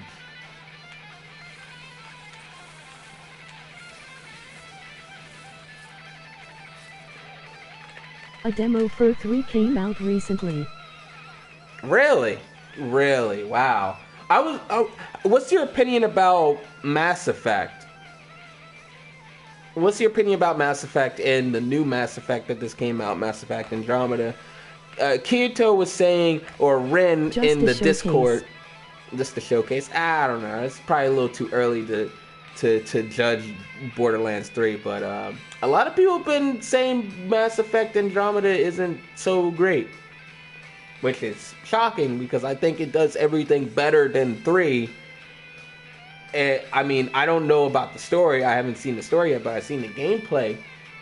A demo for 3 came out recently. Really? Really? Wow. What's your opinion about Mass Effect? What's your opinion about Mass Effect and the new Mass Effect that just came out, Mass Effect Andromeda? Kirito was saying, or Ren just in the showcase. Discord, just the showcase. I don't know. It's probably a little too early to judge Borderlands 3, but a lot of people have been saying Mass Effect Andromeda isn't so great. which is shocking because I think it does everything better than 3. And, I mean, I don't know about the story. I haven't seen the story yet, but I've seen the gameplay,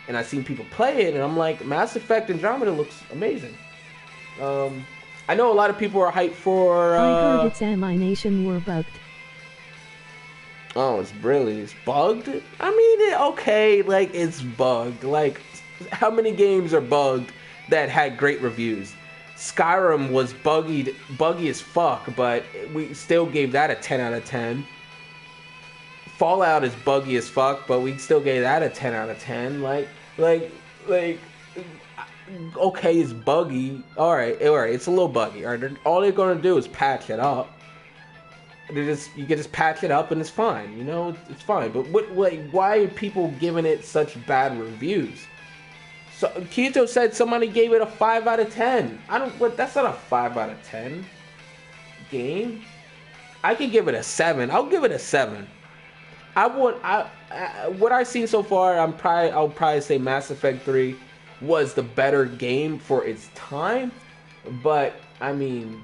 and I've seen people play it, and I'm like, Mass Effect Andromeda looks amazing. I know a lot of people are hyped for... I heard its animation were bugged. Oh, it's bugged? I mean, okay, like, it's bugged. Like, how many games are bugged that had great reviews? Skyrim was buggy as fuck, but we still gave that a 10 out of 10. Fallout is buggy as fuck, but we still gave that a 10 out of 10. Like, okay, it's buggy. All right, it's a little buggy. All right, all they're gonna do is patch it up. You can just patch it up and it's fine. You know, it's fine. But why are people giving it such bad reviews? So Kyoto said somebody gave it a 5 out of 10. That's not a 5 out of 10 game. I could give it a 7. I'll give it a 7. What I've seen so far, I'll probably say Mass Effect 3 was the better game for its time, but I mean,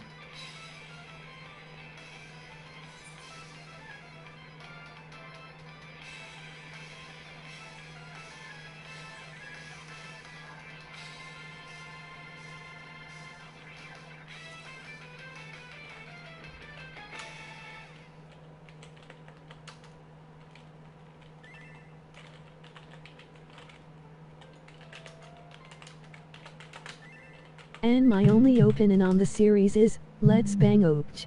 And my only opinion on the series is, let's bang OPJ.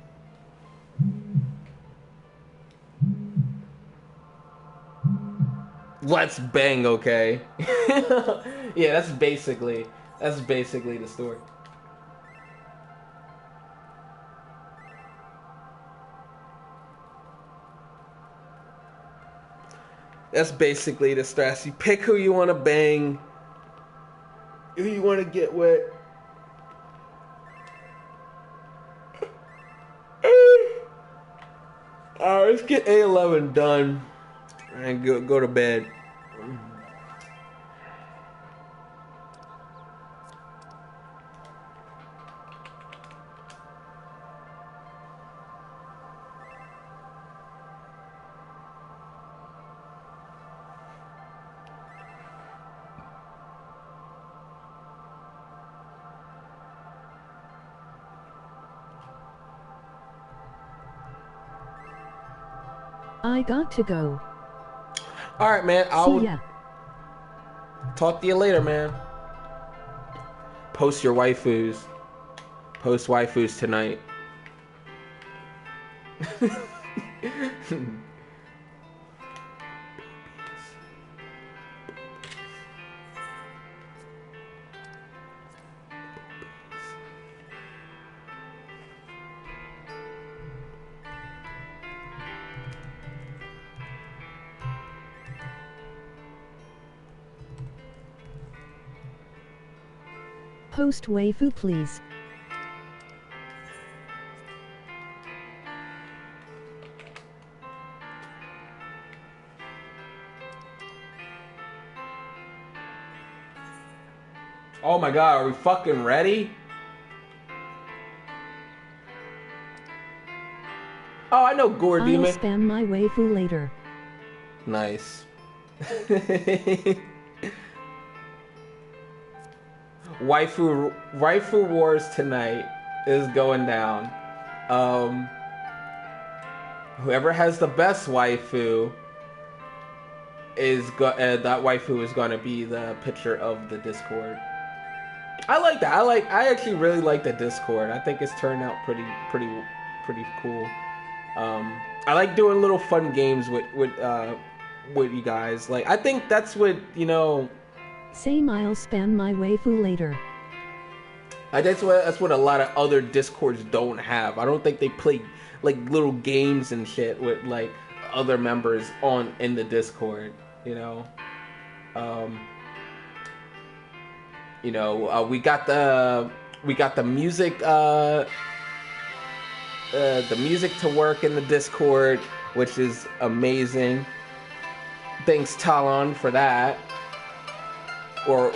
Let's bang, okay? Yeah, that's basically the story. That's basically the stress. You pick who you want to bang, who you want to get with. Alright, let's get A11 done and go to bed. I got to go. Alright, man. See ya. Talk to you later, man. Post your waifus. Post waifus tonight. Post waifu, please. Oh my god, are we fucking ready? Oh, I know Gore I'll Demon. spam my waifu later. Nice. Waifu Wars tonight is going down. Whoever has the best waifu that waifu is gonna be the picture of the Discord. I like that. I actually really like the Discord. I think it's turned out pretty cool. I like doing little fun games with you guys. Like, I think that's what, you know. Same, I'll spam my waifu later. That's what a lot of other Discords don't have. I don't think they play like little games and shit with like other members in the Discord. You know, we got the music the music to work in the Discord, which is amazing. Thanks Talon for that. Or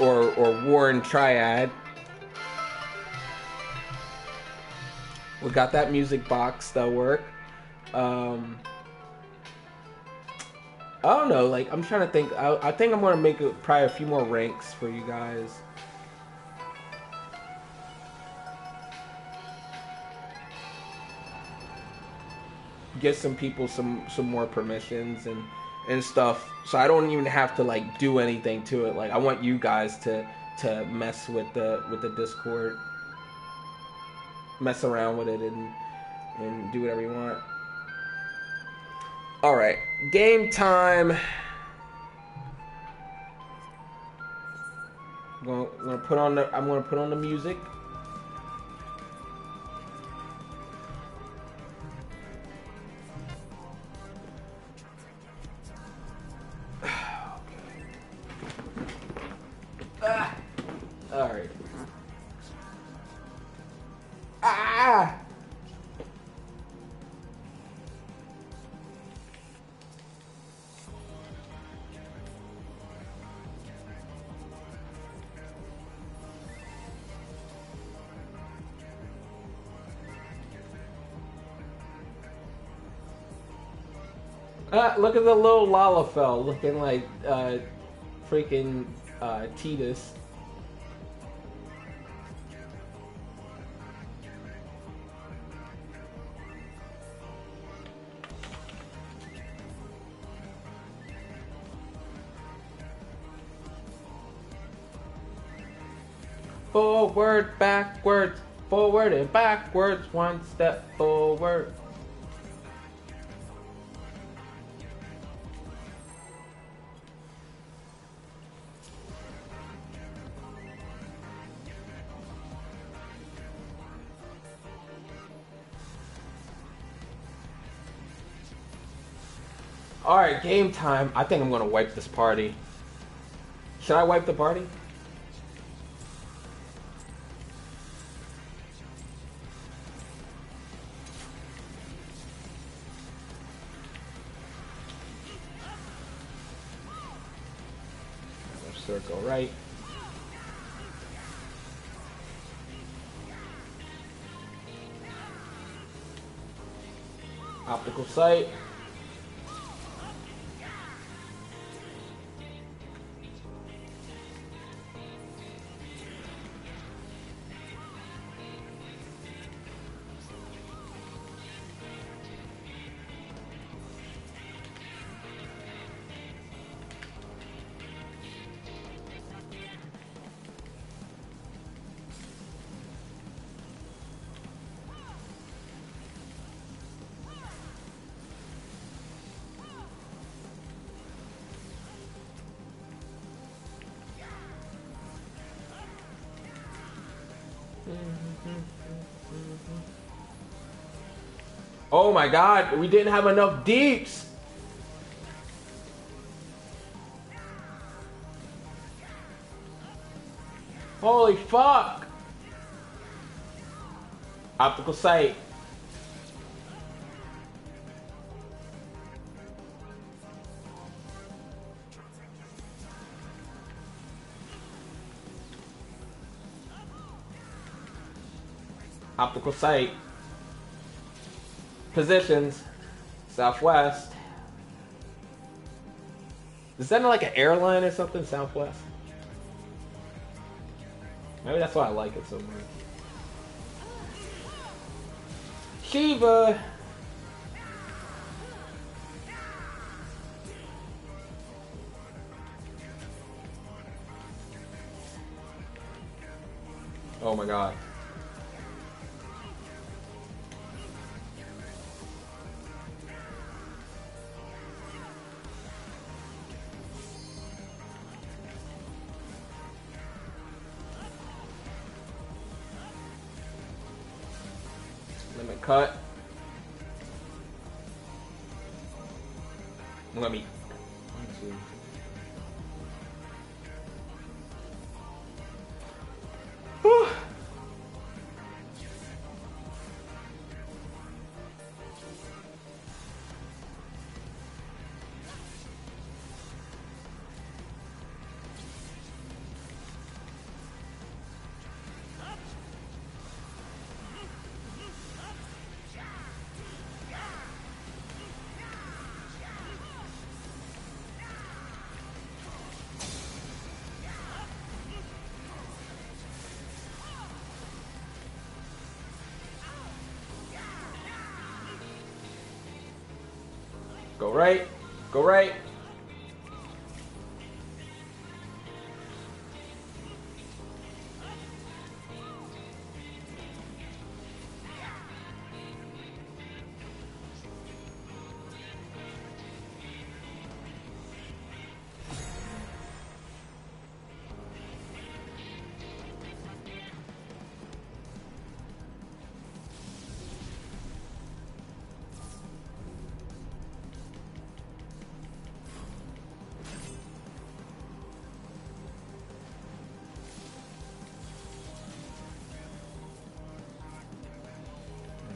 Warren Triad. We got that music box that work. I don't know. Like, I'm trying to think. I think I'm gonna make probably a few more ranks for you guys. Get some people some more permissions and stuff, so I don't even have to like do anything to it. Like, I want you guys to mess with the Discord, mess around with it, and do whatever you want. All right, game time. I'm gonna put on the music. All right. Ah! Look at the little Lalafell looking like freaking Titus. Forward, backwards, forward and backwards, one step forward. Alright, game time. I think I'm gonna wipe this party. Should I wipe the party? Circle right. Optical sight. Oh my god, we didn't have enough deeps. Holy fuck. Optical sight. Optical sight. Positions. Southwest. Is that like an airline or something? Southwest? Maybe that's why I like it so much. Shiva! Oh my god. Limit cut. Let me. Whew. Go right. Go right.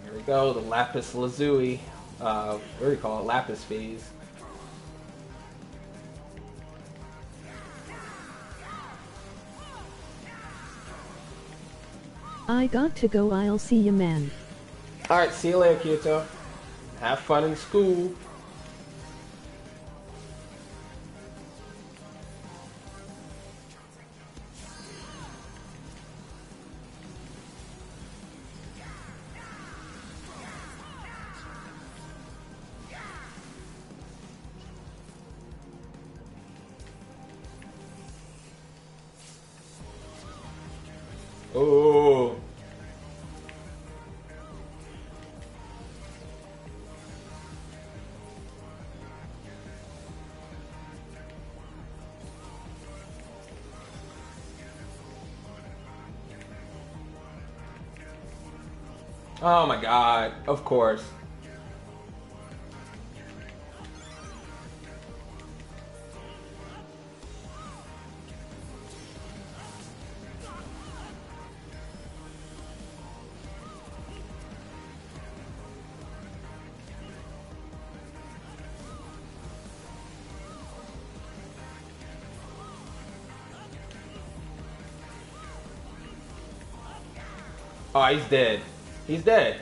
Here we go, the lapis lazuli. What do you call it? Lapis phase. I got to go, I'll see you, man. Alright, see you later, Kyoto. Have fun in school. Oh. Oh my god, of course. Oh, he's dead. He's dead.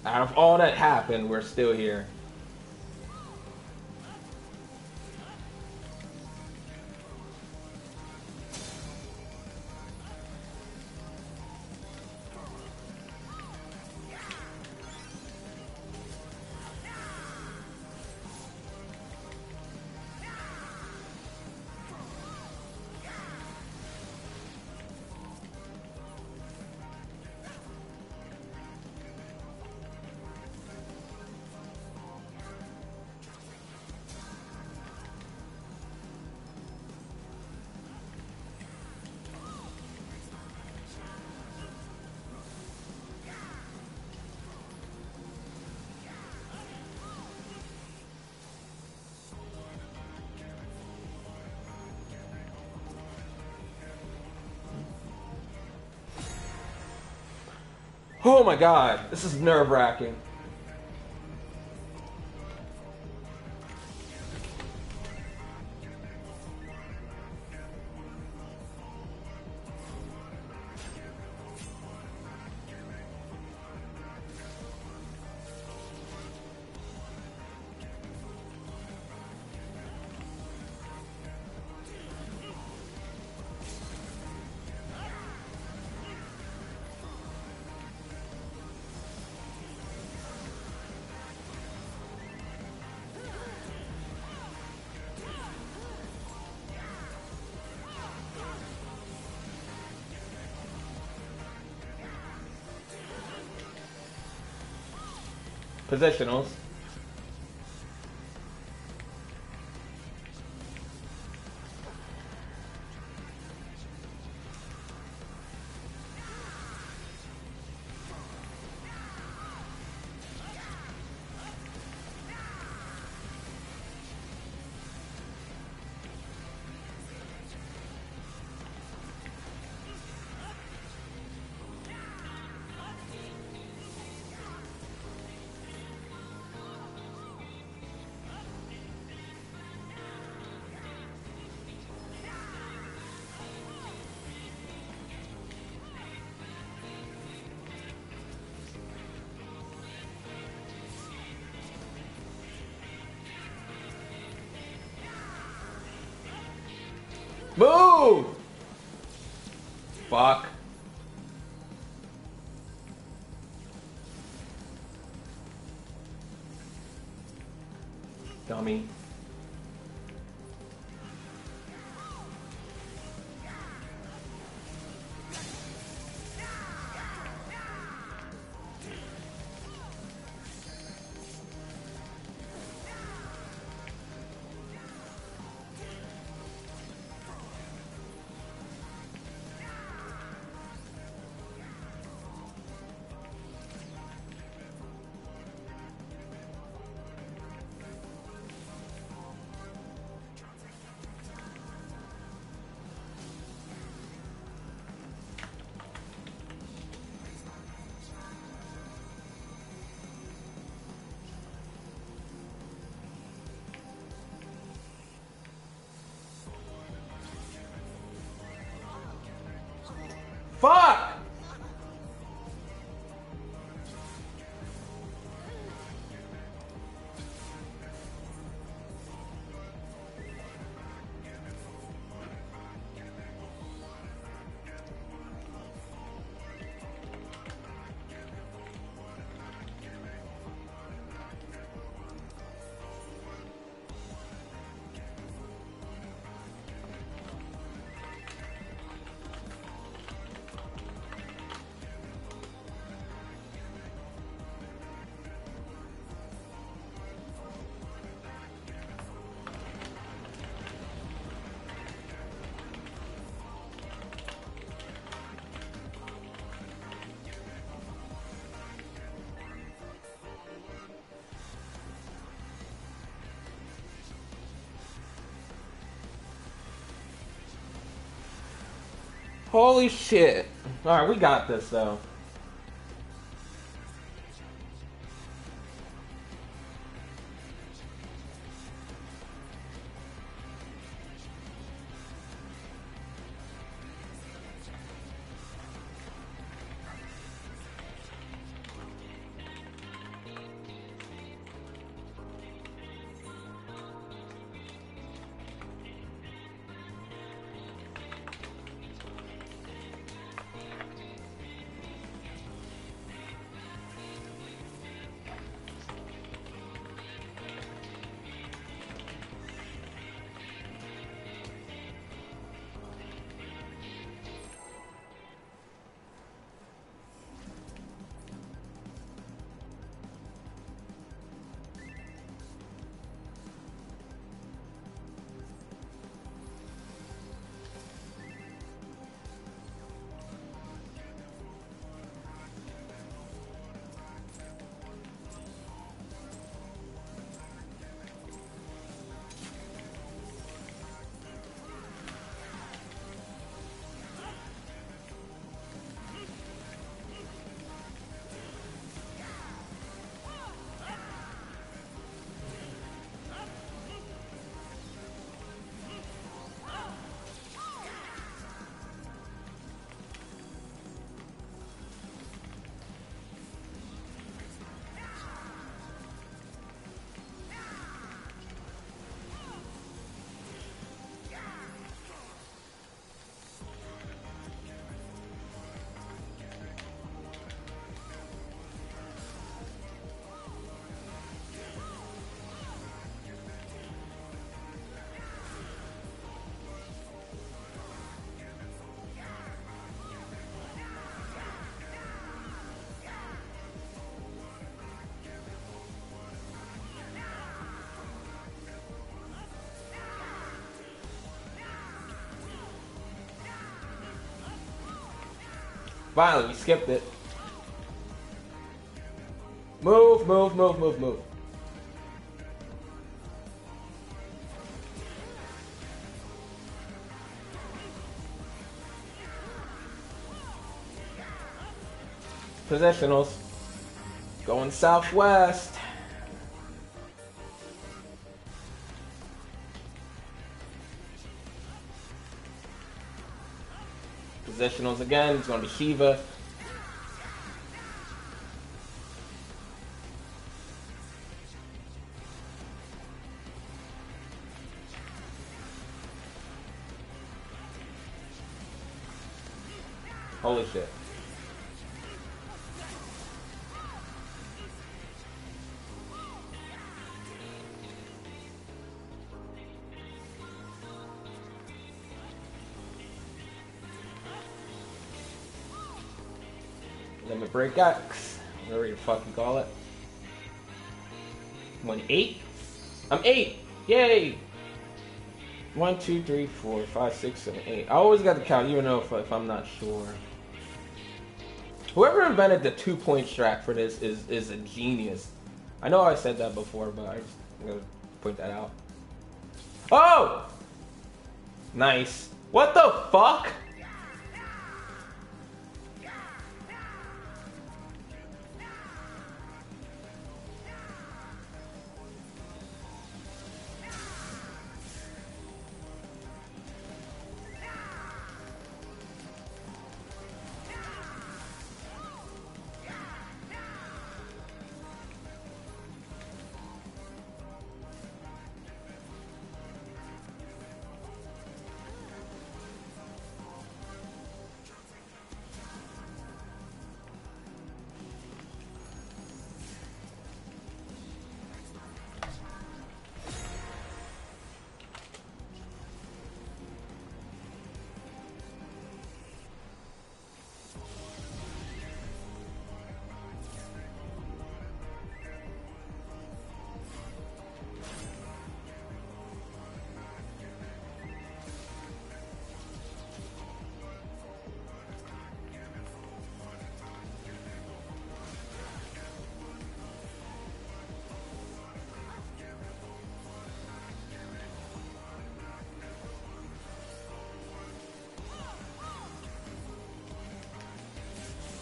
Out of all that happened, we're still here. Oh my god, this is nerve-wracking. Positionals. Move! Fuck. Dummy. Fuck! Holy shit. Alright, we got this though. Finally, we skipped it. Move, move, move, move, move. Positionals. Going southwest. Positionals again. It's going to be Shiva. Holy shit. Limit break X, whatever you fucking call it. 8? I'm 8! Yay! 1, 2, 3, 4, 5, 6, 7, 8. I always got to count, even though if I'm not sure. Whoever invented the 2-point strat for this is a genius. I know I said that before, but I'm gonna point that out. Oh! Nice. What the fuck?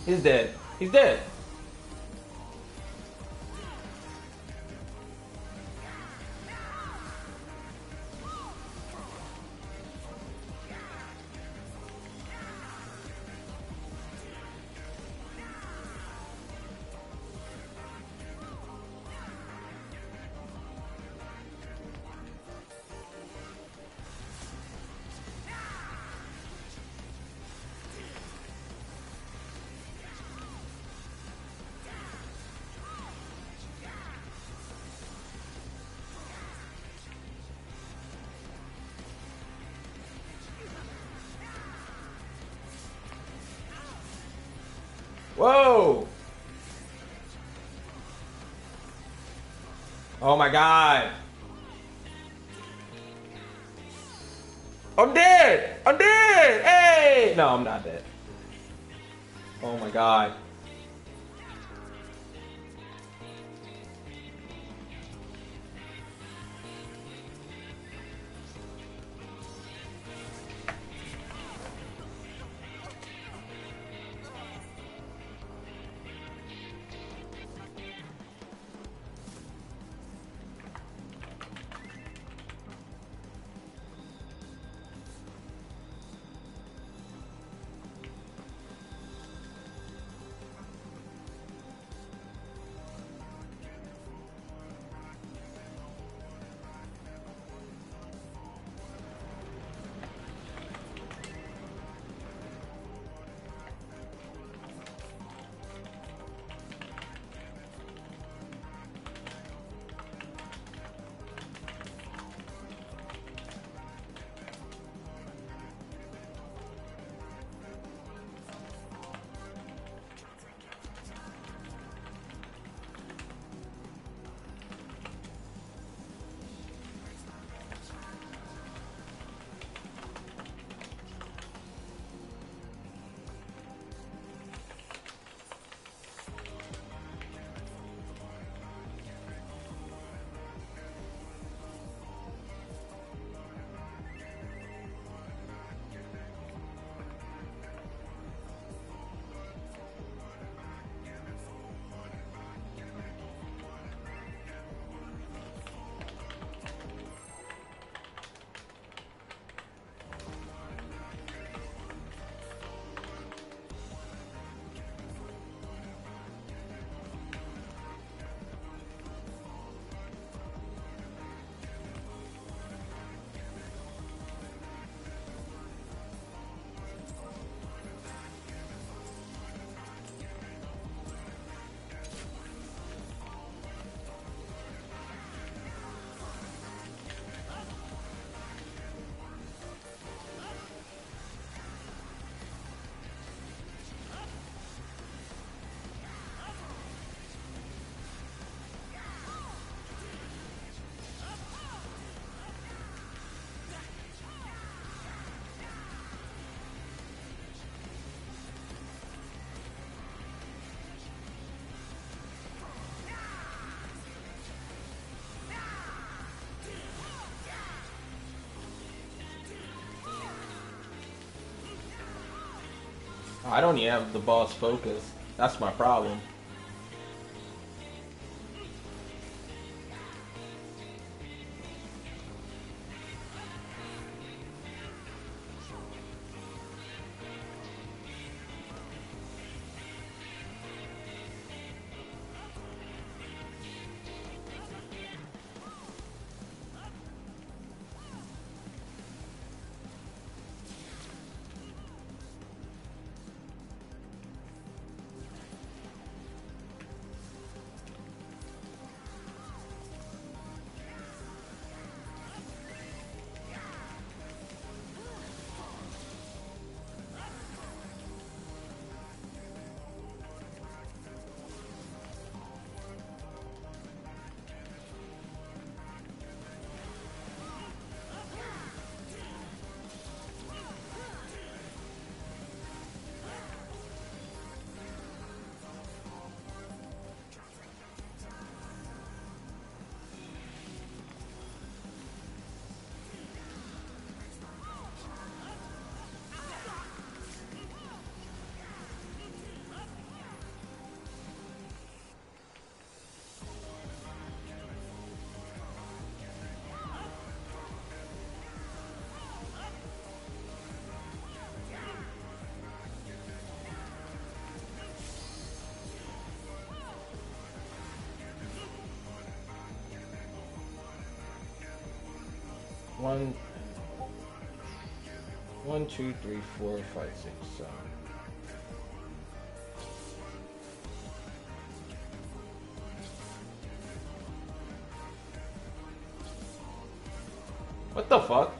He's dead. He's dead. Whoa! Oh my god! I'm dead! I'm dead! Hey! No, I'm not dead. Oh my god. I don't even have the boss focus. That's my problem. One, two, three, 4, 5, 6, 7. What the fuck?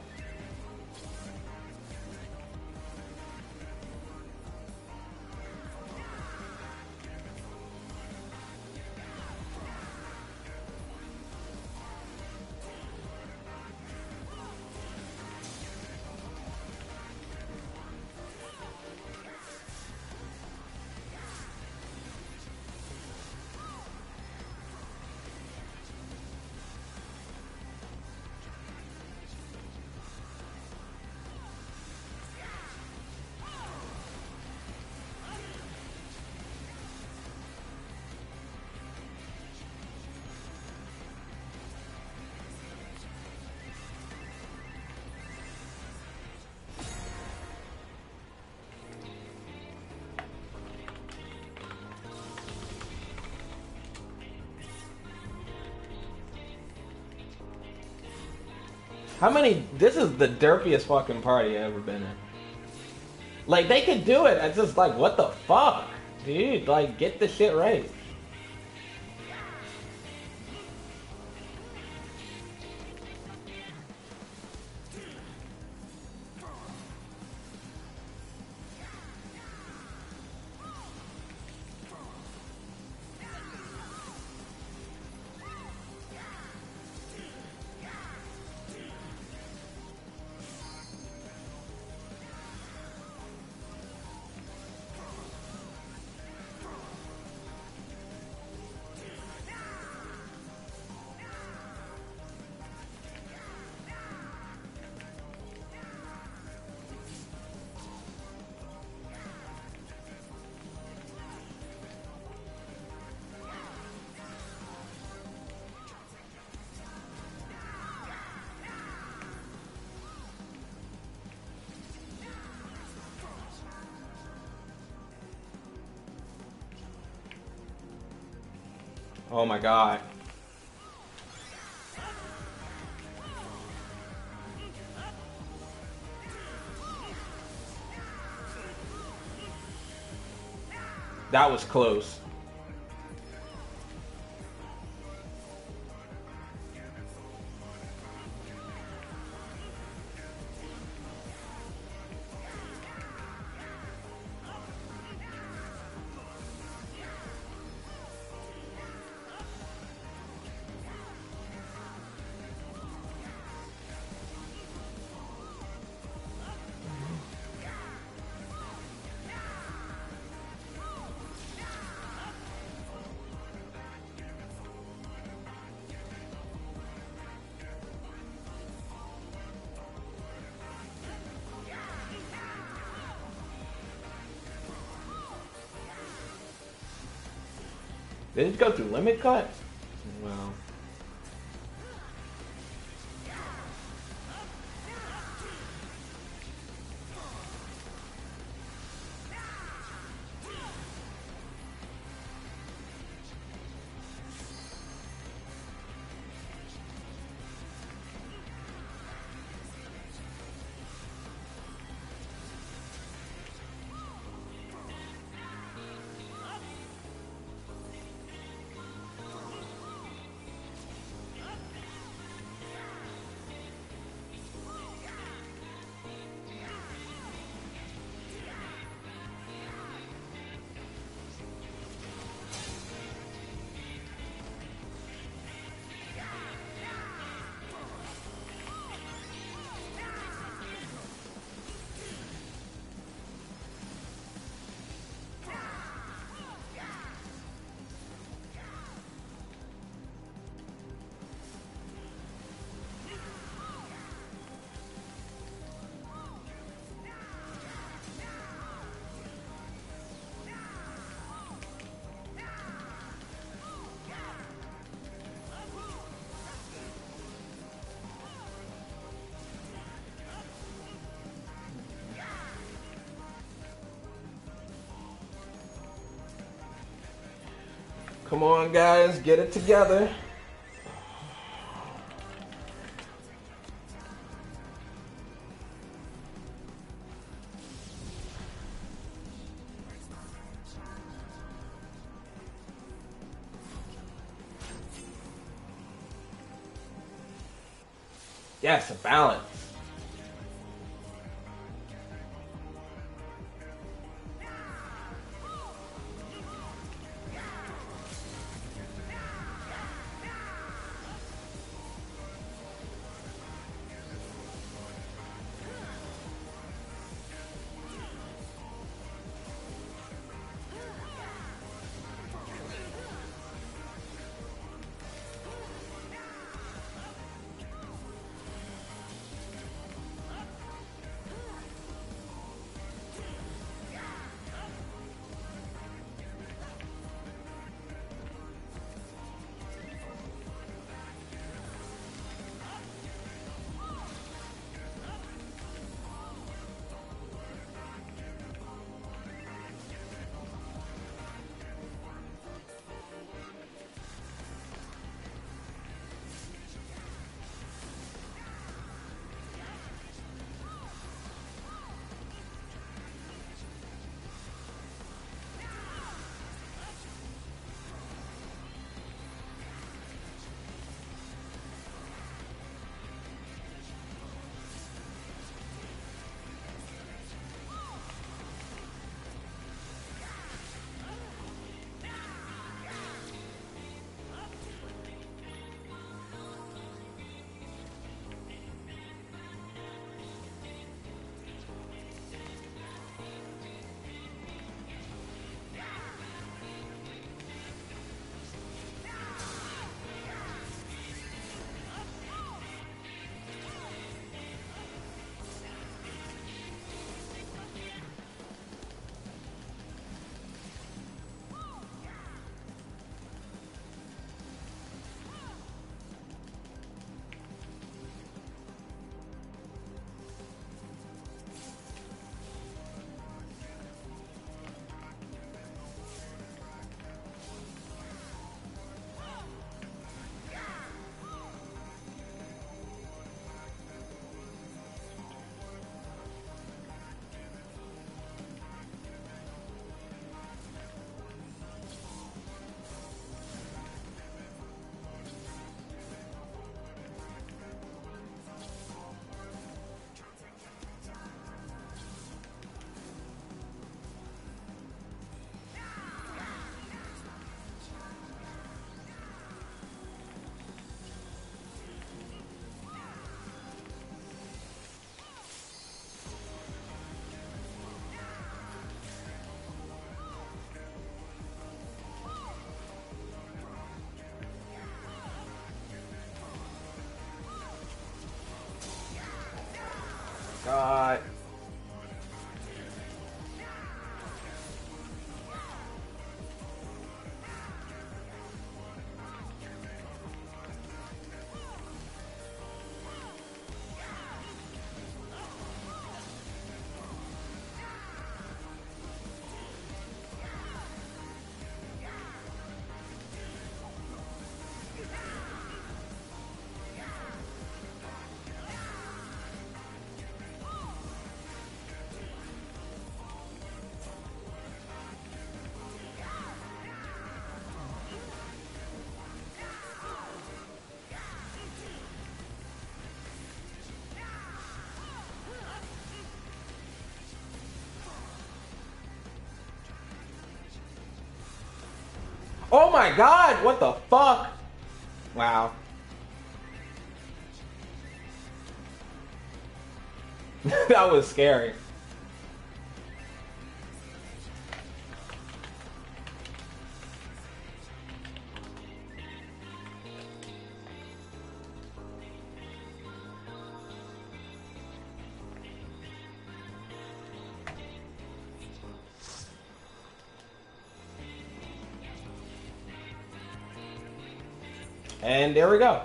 How many? This is the derpiest fucking party I've ever been in. Like, they could do it. It's just like, what the fuck? Dude, like, get the shit right. Oh my god. That was close. Did it go through limit cut? Wow. Come on, guys, get it together. Yes, a balance. Oh my god, what the fuck? Wow. That was scary. And there we go.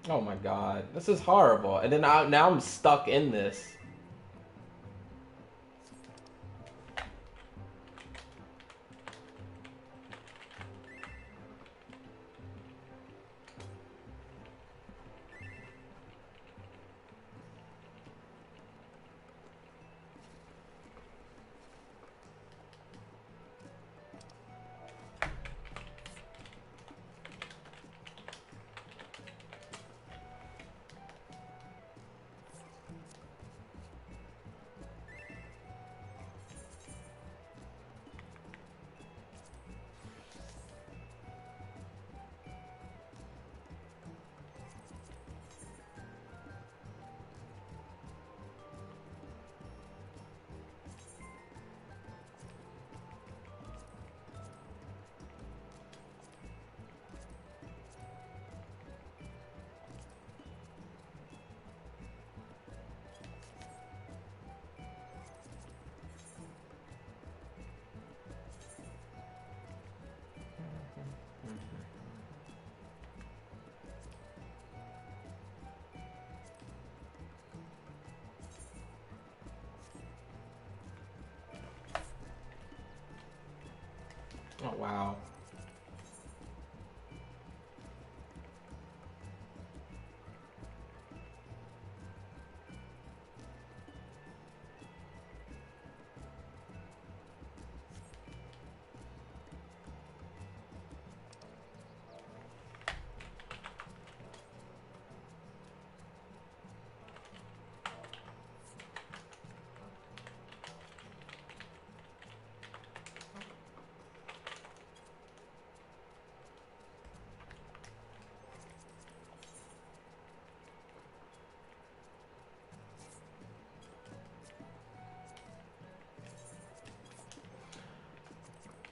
Oh my god, this is horrible. And then now I'm stuck in this. Oh, wow.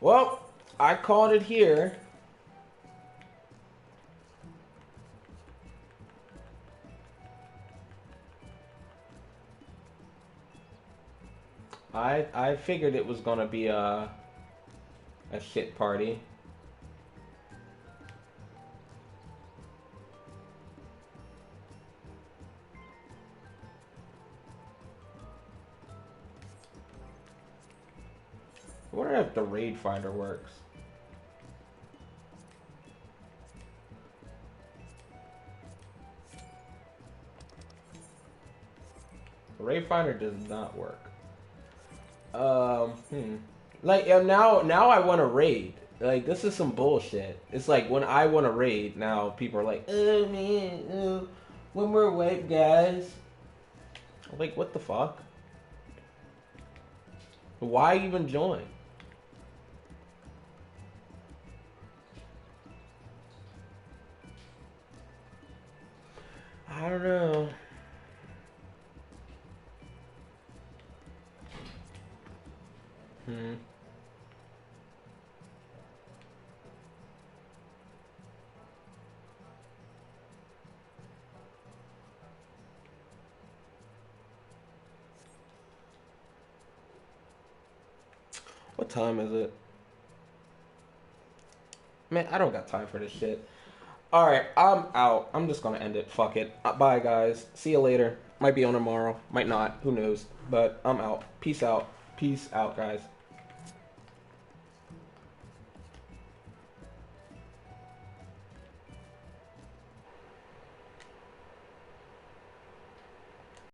Well, I called it here. I figured it was gonna be a shit party. I wonder if the raid finder works. The raid finder does not work. Like, now I want to raid. Like, this is some bullshit. It's like, when I want to raid, now people are like, oh, man, oh, one more wipe, guys. I'm like, what the fuck? Why even join? I don't know. What time is it? Man, I don't got time for this shit. Alright, I'm out. I'm just gonna end it. Fuck it. Bye, guys. See you later. Might be on tomorrow. Might not. Who knows? But I'm out. Peace out. Peace out, guys.